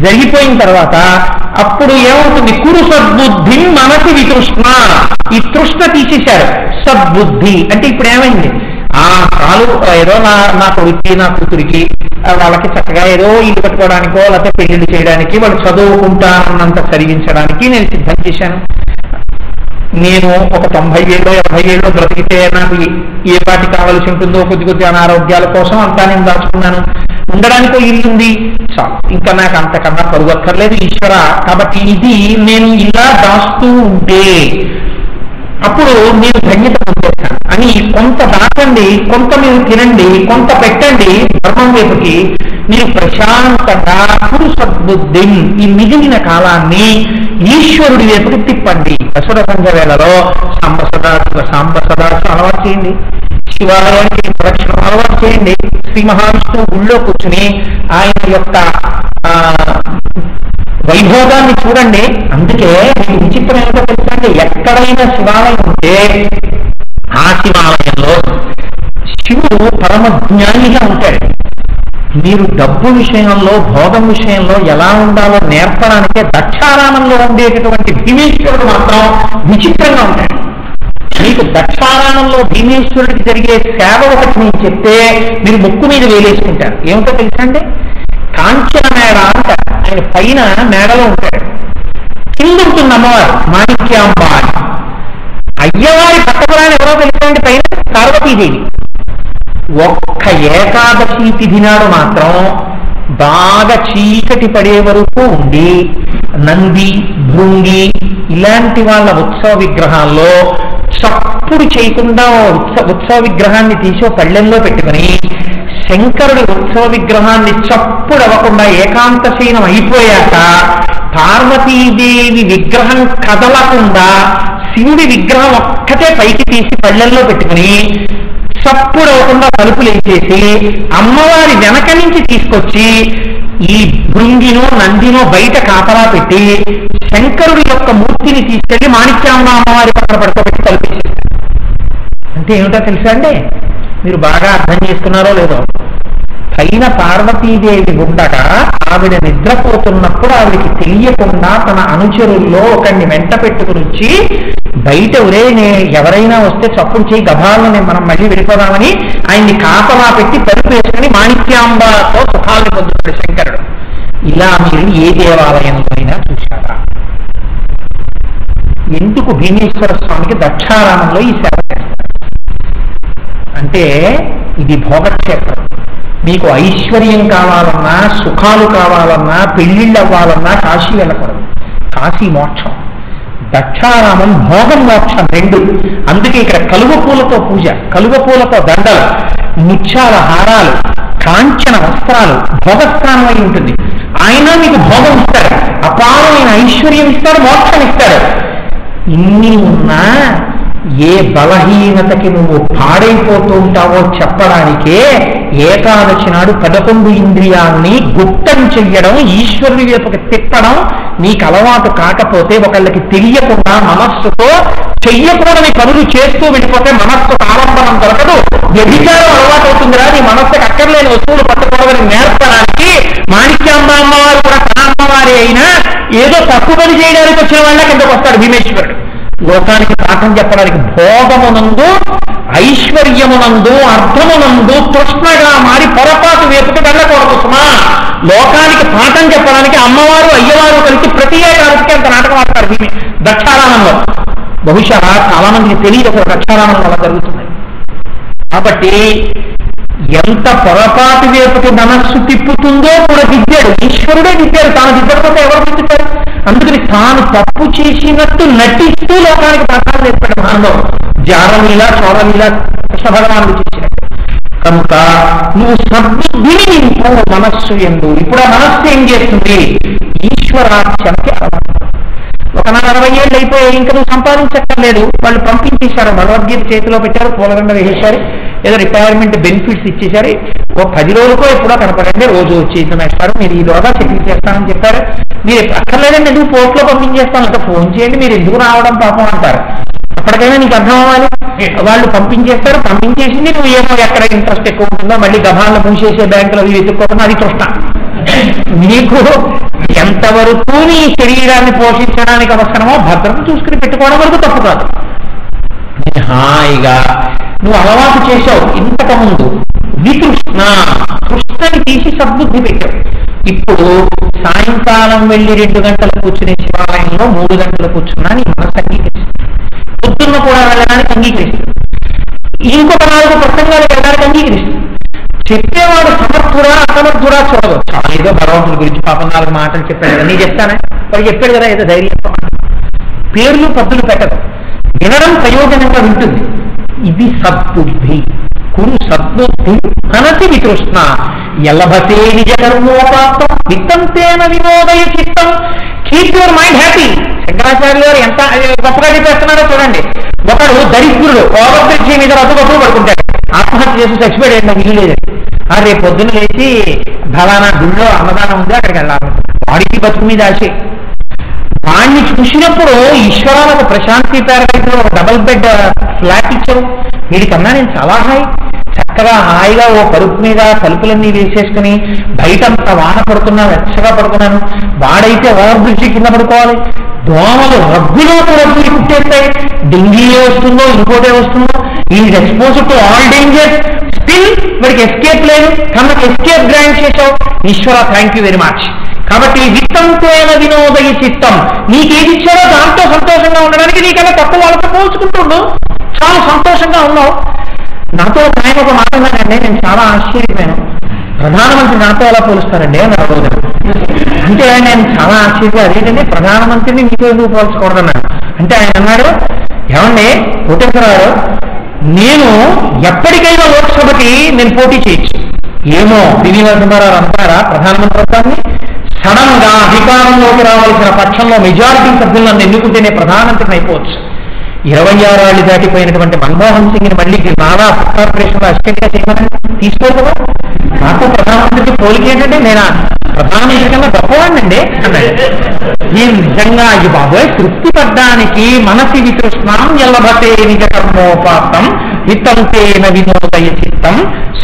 జరిగిపోయిన తర్వాత అప్పుడు ఏమవుతుంది? కురు సద్బుద్ధి మనసి వితృష్ణ. ఈ తృష్ణ తీసేశారు. సద్బుద్ధి అంటే ఇప్పుడు ఏమైంది? చాలు ఏదో నా కొడుక్కి నా కూతురికి వాళ్ళకి చక్కగా ఏదో ఇల్లు కట్టుకోవడానికో లేకపోతే పెళ్లిళ్ళు చేయడానికి వాళ్ళు చదువుకుంటానన్నంత చదివించడానికి నేను సిద్ధం చేశాను. నేను ఒక 90 ఏళ్ళో 80 ఏళ్ళో బ్రతికితే నాకు ఏ పాటి కావాల్సి ఉంటుందో కొద్ది అనారోగ్యాల కోసం అంతా నేను దాచుకున్నాను. ఉండడానికో ఇల్లు ఉంది, చాలు, ఇంకా నాకు అంతకన్నా పరుగక్కర్లేదు ఈశ్వర. కాబట్టి ఇది నేను ఇలా దాస్తూ ఉంటే అప్పుడు మీరు ధన్యత పొందేస్తాను అని కొంత దాచండి, కొంత మీరు తినండి, కొంత పెట్టండి ధర్మం వైపుకి. మీరు ప్రశాంతంగా కురు సద్బుద్ధి ఈ మిగిలిన కాలాన్ని ఈశ్వరుడి వైపుకి తిప్పండి. దసర సంఘ వేళలో సాంబ సదాశివ అలవాటు చేయండి, శివాలయానికి ప్రదక్షిణం అలవాటు చేయండి, శ్రీ మహావిష్ణువు గుళ్ళో కూర్చుని ఆయన యొక్క వైభోగాన్ని చూడండి. అందుకే మీకు విచిత్రం ఏమిటో తెలుసండి, ఎక్కడైనా శివాలయం ఉంటే ఆ శివాలయంలో శివుడు పరమజ్ఞానిగా ఉంటాడు. మీరు డబ్బు విషయంలో భోగం విషయంలో ఎలా ఉండాలో నేర్పడానికే దక్షారామంలో ఉండేటటువంటి భీమేశ్వరుడు మాత్రం విచిత్రంగా ఉంటాడు. మీకు దక్షారామంలో భీమేశ్వరుడికి జరిగే సేవ ఒకటి నేను చెప్తే మీరు ముక్కు మీద వేలేసుకుంటారు. ఏమిటో తెలుసా అండి? కాంచన మేడ అంటారు. ఆయన పైన మేడలో ఉంటాడు, కింద ఉంటుంది అమ్మవారు మాణిక్యాంబ. అయ్యవారి పట్టపురాన్ని ఎవరో తెలుసండి? పైన పార్వతీదేవి. ఒక్క ఏకాదశి తిథి నాడు మాత్రం బాగా చీకటి పడే వరకు ఉండి నంది భృంగి ఇలాంటి వాళ్ళ ఉత్సవ విగ్రహాల్లో చప్పుడు చేయకుండా ఉత్సవ విగ్రహాన్ని తీసి పళ్ళెంలో పెట్టుకుని శంకరుడి ఉత్సవ విగ్రహాన్ని చప్పుడు అవ్వకుండా ఏకాంతశయనం అయిపోయాక పార్వతీదేవి విగ్రహం కదలకుండా శివుడి విగ్రహం ఒక్కటే పైకి తీసి పళ్ళెంలో పెట్టుకుని చప్పుడు అవ్వకుండా తలుపులు వేసేసి అమ్మవారి వెనక నుంచి తీసుకొచ్చి ఈ భృంగినో నందినో బయట కాపలా పెట్టి శంకరుడి యొక్క మూర్తిని తీసుకెళ్లి మాణిక్యాంబ అమ్మవారి పక్కన పడుకోబెట్టి తలుపేసి. అంటే ఏమిటో తెలుసా అండి? మీరు బాగా అర్థం చేసుకున్నారో లేదో, పైన పార్వతీదేవి ఉండగా ఆవిడ నిద్రపోతున్నప్పుడు ఆవిడికి తెలియకుండా తన అనుచరుల్లో ఒకరిని వెంట పెట్టుకుని వచ్చి బయట ఎవరైనా వస్తే చప్పుడు చేయి గభాలను మనం మళ్ళీ వెళ్ళిపోదామని ఆయన్ని కాపలా పెట్టి తలుపు వేసుకుని మాణిక్యాంబతో సుఖాలను పొందుతాడు శంకరుడు. ఇలా మీరు ఏ దేవాలయంలో అయినా చూశారా? ఎందుకు భీమేశ్వర స్వామికి దక్షారామంలో ఈ సేవ చేస్తారు అంటే ఇది భోగక్షేత్రం. మీకు ఐశ్వర్యం కావాలన్నా సుఖాలు కావాలన్నా పెళ్లిళ్ళు అవ్వాలన్నా కాశీ వెళ్ళకూడదు. కాశీ మోక్షం, దక్షారామం భోగం మోక్షం రెండు. అందుకే ఇక్కడ కలువ పూలతో పూజ, కలువ పూలతో దండలు, ముత్యాల హారాలు, కాంచన వస్త్రాలు, భోగస్థానం అయి ఉంటుంది. ఆయన మీకు భోగం ఇస్తాడు, అపారమైన ఐశ్వర్యం ఇస్తాడు, మోక్షం ఇస్తాడు. ఇన్ని ఉన్నా ఏ బలహీనతకి నువ్వు పాడైపోతూ ఉంటావో చెప్పడానికే ఏకాదశి నాడు 11 ఇంద్రియాలని గుప్తం చెయ్యడం, ఈశ్వరుడి వైపుకి తిప్పడం నీకు అలవాటు కాకపోతే, ఒకళ్ళకి తెలియకుండా మనస్సుతో చెయ్యకూడని పనులు చేస్తూ వెళ్ళిపోతే మనస్సుకు ఆలంబనం దొరకదు, వ్యభిచారం అలవాటు అవుతుందిరా. నీ మనస్సుకు అక్కర్లేని వస్తువులు పట్టుకోవని నేర్పడానికి మాణిక్యాంబ అమ్మవారు కూడా తన అమ్మవారి అయినా ఏదో తప్పు పని చేయడానికి వచ్చిన వాళ్ళ కిందకు వస్తాడు భీమేశ్వరుడు. లోకానికి పాఠం చెప్పడానికి భోగమునందు ఐశ్వర్యమునందు అర్థమునందు తృష్ణగా మారి పొరపాటు వైపుకి వెళ్ళకూడదు సుమా. లోకానికి పాఠం చెప్పడానికి అమ్మవారు అయ్యవారు కలిసి ప్రతి ఏడాదికి అంత నాటకం ఆడతారు దక్షారామంలో. బహుశా చాలా మందికి తెలియదు ఒక దక్షారామంలో అలా జరుగుతుంది. కాబట్టి ఎంత పొరపాటు వైపుకి మనస్సు తిప్పుతుందో కూడా దిద్దాడు, ఈశ్వరుడే దిద్దాడు. తాను దిద్దకపోతే ఎవరు దిద్దుతారు? అందుకని తాను తప్పు చేసినట్టు నటిస్తూ లోకానికి పాఠాలు నేర్పాడు మానవుడు. జారలీల చోరలీల కృష్ణ భగవానుడు చేసినట్టు. కనుక నువ్వు సద్బుద్ధిని నింపు మనస్సు ఎందు. ఇప్పుడు ఆ మనస్సు ఏం చేస్తుంది? ఈశ్వరార్చనకి అలవాటు. తన 60 ఏళ్ళు అయిపోయాయి, ఇంకా నువ్వు సంపాదించక్కర్లేదు. వాళ్ళు పంపించేశారు, భగవద్గీత చేతిలో పెట్టారు, పూలదండ వేసేశారు, ఏదో రిటైర్మెంట్ బెనిఫిట్స్ ఇచ్చేసారు. ఓ 10 రోజులకో ఎప్పుడో కనపడండి, రోజు వచ్చి వేస్తారు, మీరు ఈలోగా సెటిల్ చేస్తానని చెప్పారు. మీరు అక్కర్లేదండి, ఎందుకు పోర్ట్లో పంపించేస్తాను, అంటే ఫోన్ చేయండి, మీరు ఎందుకు రావడం పాపం అంటారు. అప్పటికైనా నీకు అర్థం అవ్వాలి. వాళ్ళు పంపించేస్తారు, పంపించేసింది నువ్వు ఏమో ఎక్కడ ఇంట్రెస్ట్ ఎక్కువ ఉంటుందో మళ్ళీ గభాలను మూసేసే బ్యాంకులు అవి వెతుక్కోవడం, అది చూస్తాం. నీకు ఎంతవరకు నీ శరీరాన్ని పోషించడానికి అవసరమో భద్రత చూసుకుని పెట్టుకోవడం వరకు తప్పు కాదు. హాయిగా నువ్వు అలవాటు చేసావు ఇంతకుముందు, వితృష్ణ, కృష్ణని తీసి సద్బుద్ధి పెట్టావు. ఇప్పుడు సాయంకాలం వెళ్ళి 2 గంటలు కూర్చునే శివాలయంలో 3 గంటలు కూర్చున్నా నీ మనసు అంగీకరిస్తుంది. పొద్దున్న కూడా వెళ్ళడానికి అంగీకరిస్తుంది. ఇంకొక 4 ప్రసంగాలు వెళ్ళడానికి అంగీకరిస్తుంది. చెప్పేవాడు సమర్థుడా అసమర్థుడా చూడదు. చాలా ఏదో భగవంతుడి గురించి పాపం 4 మాటలు చెప్పాడు కదా, నీ చెప్తానే వాడు చెప్పాడు కదా, ఏదో ధైర్యంతో పేర్లు పద్దులు పెట్టదు, వినడం ప్రయోజనంగా ఉంటుంది. ఇది సద్బుద్ధి. కురు సద్బుద్ధి మనసి వితృష్ణ ఎల్లభతే నిజ కర్మోపాత్తం విత్తంతేన వినోదయ చిత్తం. Keep your mind happy. శంకరాచార్యులు గారు ఎంత గొప్పగా చెప్పేస్తున్నారో చూడండి. ఒకడు దరిద్రుడు ఓవర్బ్రిడ్జి మీద రద్దు పడుకుంటాడు, ఆత్మహత్య చేసి చచ్చిపోయాడు. ఏంటో ఇల్లు లేదండి, రేపు పొద్దున్న లేచి ఫలానా గుళ్ళో అన్నదానం ఉంది అక్కడికి వెళ్ళాలి. వాడికి బతుకు మీద ఆశే. వాడిని చూసినప్పుడు ఈశ్వరాలకు ప్రశాంతి ప్యారడైజ్లో డబుల్ బెడ్ ఫ్లాట్ ఇచ్చావు, వీడికన్నా నేను చాలా చక్కగా హాయిగా ఓ పరుపు మీద తలుపులన్నీ వేసేసుకుని బయటంతా వాన పడుతున్నా వెచ్చగా పడుతున్నాను. వాడైతే ఓవర్ బ్రిడ్జి కింద పడుకోవాలి, దోమలు రగ్గులో రగ్గులు కుట్టేస్తాయి, డెంగీయే వస్తుందో ఇంకోటే వస్తుందో. Is expose to all dangers, still వాడికి ఎస్కేప్ లేదు. కనుక ఎస్కేప్ గ్రాంట్ చేశావు ఈశ్వర, థ్యాంక్ యూ వెరీ మచ్. కాబట్టి విత్తంతేన వినోదయ చిత్తం, నీకేది ఇచ్చారో దాంతో సంతోషంగా ఉండడానికి నీకన్నా తక్కువ వాళ్ళతో పోల్చుకుంటుండు, చాలా సంతోషంగా ఉన్నావు. నాతో ఆయన ఒక మాట ఉన్నాడండి, నేను చాలా ఆశ్చర్యపోయాను. ప్రధానమంత్రి నాతో ఎలా పోలుస్తారండి అని అడగదు. అంటే నేను చాలా ఆశ్చర్యం, అదేంటంటే ప్రధానమంత్రిని మీతో ఎందుకు పోల్చకూడదన్నాను. అంటే ఆయన అన్నాడు, ఏమండి కోటేశ్వరరావు, నేను ఎప్పటికైనా లోక్సభకి నేను పోటీ చేయొచ్చు. ఏమో శ్రీనివాసరావు అంటారా ప్రధానమంత్రి అవుతాన్ని? సడన్ గా అధికారంలోకి రావాల్సిన పక్షంలో మెజారిటీ సభ్యులను ఎన్నుకుంటేనే ప్రధానమంత్రిని అయిపోవచ్చు. 26 ఏళ్ళు దాటిపోయినటువంటి మన్మోహన్ సింగ్ ని మళ్ళీ నానా కార్పొరేషన్ లో అసిస్టెంట్ గా చేయమని తీసుకోరు కదా. నాకు ప్రధానమంత్రికి పోలిక ఏంటంటే నేను ప్రధానమంత్రి కన్నా గొప్పవాడినండి అన్నాడు. ఈ నిజంగా ఈ బాబోయ్ తృప్తి పడ్డానికి మనసి వితృష్ణం ఎల్లభతే నిజ కర్మోపాతం విత్తంతేన వినోదయ చిత్తం.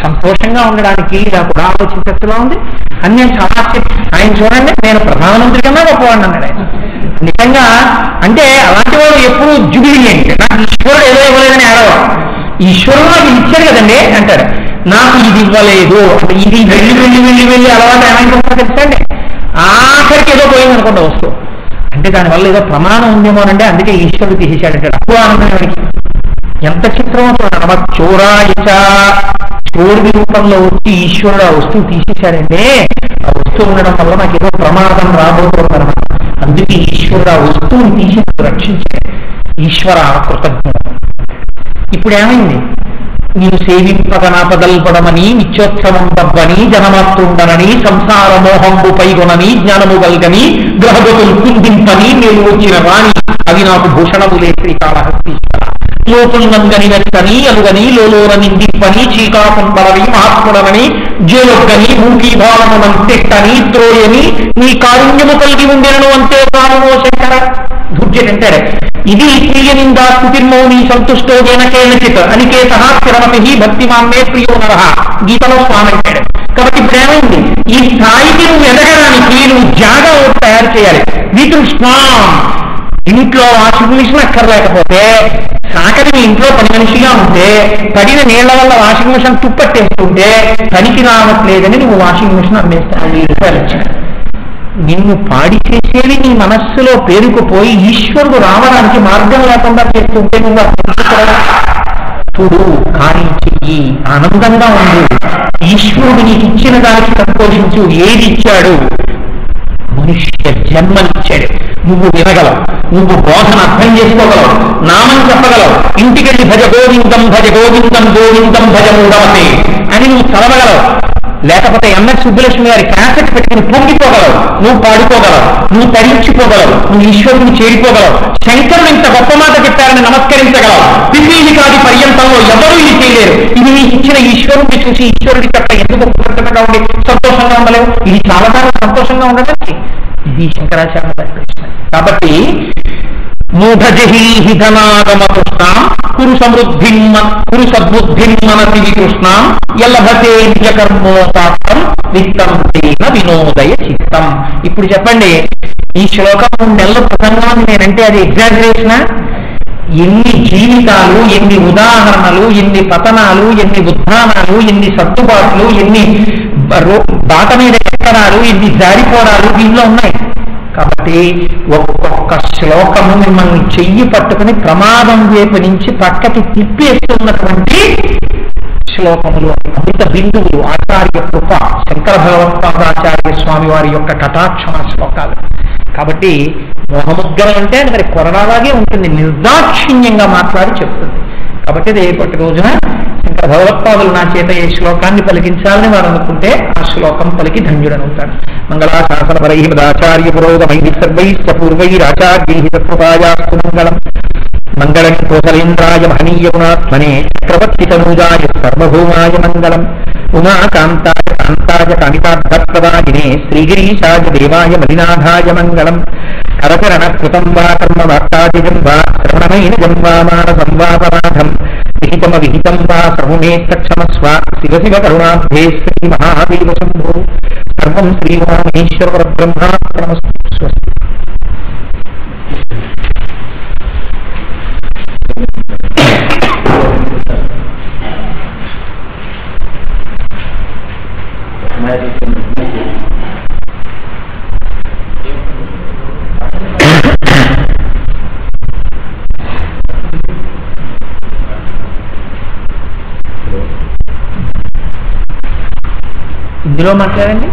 సంతోషంగా ఉండడానికి నాకు ఆలోచించలా ఉంది అని నేను చాలా ఆయన చూడండి, నేను ప్రధానమంత్రి కన్నా గొప్పవాడిని అన్నాడు ఆయన. నిజంగా అంటే అలాంటి వాడు ఎప్పుడు జుబిలియంట్, నాకు ఈశ్వరుడు ఏదో ఇవ్వలేదని ఏడవాడు. ఈశ్వరుడు నాకు ఇది ఇచ్చాడు కదండి అంటాడు, నాకు ఇది ఇవ్వలేదు అంటే ఇది వెళ్ళి వెళ్ళి వెళ్ళి వెళ్ళి అలవాటు ఏమైందో తెలుసండి. ఆఖరికి ఏదో పోయింది అనుకోండి వస్తువు, అంటే దానివల్ల ఏదో ప్రమాణం ఉందేమోనంటే అందుకే ఈశ్వరుడు తీసేశాడంటే అప్పుడు ఆనందం. ఎంత చిత్రమో చూడండి, చోరాయిచ చోరుడి రూపంలో వచ్చి ఈశ్వరుడు ఆ వస్తువు తీసేశాడంటే ఆ వస్తువు ఉండడం వల్ల నాకు ఏదో ప్రమాదం రాబోతుందన్నమాట. అందుకే ఈశ్వరుడు ఆ వస్తువుని తీసి రక్షించాడు. ఈశ్వర కృతజ్ఞత. ఇప్పుడు ఏమైంది? నేను సేవింపగనాపదల్పడమని నిత్యోత్సవం తవ్వని జనమాత్రుండనని సంసార మోహంబు పైగొనని జ్ఞానము గల్గని గ్రహగతులు కుందింపని నేను వచ్చిన రాణి అవి నాకు భూషణములే శ్రీకాళహస్తీశ్వర. లోకుల్నంగని వెచ్చని అలుగని లోలోర నిందింపని చీకాకుంబరని మహాత్ముడనని జేలొక్కని మూకీభావనమంతెట్టని త్రోయని నీ కారుణ్యము కలిగి ఉండెనను అంతే కానుమో శంకర. ధూర్జంటాడు ఇది ప్రియనిందా స్థుతిర్మౌని సంతుష్టో జనకేనచిత్ అనికేత స్థిరమతి భక్తిమాన్మే ప్రియో నర. గీతలో స్వామి అంటాడు. కాబట్టి ఇప్పుడు ఏమైంది? ఈ స్థాయికి నువ్వు ఎదగడానికి నువ్వు జాగా తయారు చేయాలి. వితృష్ణ. ఇంట్లో వాషింగ్ మిషన్ అక్కర్లేకపోతే సాకరి మీ ఇంట్లో పని మనిషిగా ఉంటే పడిన నీళ్ల వల్ల వాషింగ్ మిషన్ తుప్పట్టేస్తుంటే పనికి రావట్లేదని నువ్వు వాషింగ్ మిషన్ అమ్మేస్తావు 1000 రూపాయలు వచ్చాడు. నిన్ను పాడి చేసేది నీ మనస్సులో పేరుకుపోయి ఈశ్వరుడు రావడానికి మార్గం లేకుండా చేస్తుంటే నువ్వు చూడు, కార్యం చెయ్యి, ఆనందంగా ఉండు, ఈశ్వరుడు నీకు ఇచ్చిన దానికి సంతోషించు. ఏది ఇచ్చాడు? మనుష్య జన్మనిచ్చాడు. నువ్వు వినగలవు, నువ్వు బోధన అర్థం చేసుకోగలవు, నామం చెప్పగలవు, ఇంటికెళ్ళి భజ గోవిందం గోవిందం భజ మూడవతే అని నువ్వు చదవగలవు. లేకపోతే ఎంఎస్ సుబ్బలక్ష్మి గారి క్యాసెట్ పెట్టుకుని పొంగిపోగలవు, నువ్వు పాడుకోగలవు, నువ్వు తరించిపోగలవు, నువ్వు ఈశ్వరుని చేరిపోగలవు. శంకరుడు ఇంత గొప్ప మాట చెప్పారని నమస్కరించగలవు. పిపీలికాది పర్యంతంలో ఎవరూ ఇది చేయలేరు. ఇది నీకు ఇచ్చిన ఈశ్వరుడిని చూసి ఈశ్వరుడి పట్ల ఎందుకు కృతజ్ఞతగా ఉండి సంతోషంగా ఉండలేవు? ఇది చాలా సంతోషంగా ఉండడానికి ఇది శంకరాచార్య ప్రశ్న. కాబట్టి మూఢజహీహి ధనాగమకృష్ణాం కురు కురు సద్బుద్ధిర్మనసి వికృష్ణాం యలభతేర్యకర్మోపాత్తం విత్తం తేన వినోదయ చిత్తం. ఇప్పుడు చెప్పండి, ఈ శ్లోకం 3 నెలల ప్రసంగాన్ని నేనంటే అది ఎగ్జాజరేషనా? ఎన్ని జీవితాలు, ఎన్ని ఉదాహరణలు, ఎన్ని పతనాలు, ఎన్ని ఉద్ధానాలు, ఎన్ని సర్దుబాట్లు, ఎన్ని బాట మీద ఎక్కడాలు, ఎన్ని జారిపోవడాలు దీనిలో ఉన్నాయి. కాబట్టి ఒక్కొక్క శ్లోకము మిమ్మల్ని చెయ్యి పట్టుకుని ప్రమాదం వైపు నుంచి పక్కకి తిప్పేస్తున్నటువంటి శ్లోకములు, అమృత బిందువులు, ఆచార్య కృప, శంకర భగవత్పాదాచార్య స్వామి వారి యొక్క కటాక్షణ శ్లోకాలు. కాబట్టి మోహముద్గరం అంటే మరి కొరడాలాగే ఉంటుంది, నిర్దాక్షిణ్యంగా మాట్లాడి చెప్తుంది. కాబట్టి రేపటి రోజున శంకర భగవత్పాదులు నా చేత ఏ శ్లోకాన్ని పలికించాలని వారు అనుకుంటే ఆ శ్లోకం పలికి ధన్యుడనవుతాడు. మంగళాశాసన పరై పదాచార్య పురోగమై సర్వైశ్చ పూర్వైరాచార్యై తత్వపాయాస్తు మంగళం. మంగళం కోసలేంద్రాయ మహనీయ గుణాత్మనే చక్రవర్తి తనూజాయ సర్వభౌమాయ మంగళం. ఉమాకాంతాయ కాంతాయ కామితార్థప్రదాయినే శ్రీగిరీశాయ దేవాయ మలినాథాయ మంగళం. కరచరణ కృతం వా కర్మ వాక్కాదిజం వా శ్రవణమైన జన్వా మానసం వాపరాధం విహితమ విహితం వా సర్వమేత్తక్షమస్వ శివ శివ కరుణాబ్ధే శ్రీ మహాదేవ శంభో. సర్వం శ్రీమహేశ్వర పరబ్రహ్మార్పణమస్తు. స్వస్తి. ఇందులో మాట్లాడండి,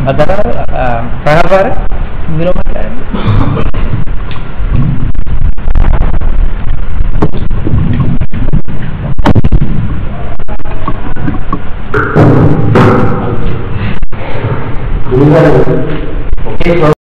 భద్రగారు, ప్రహర్ గారు ఇందులో మాట్లాడండి. ఓకే.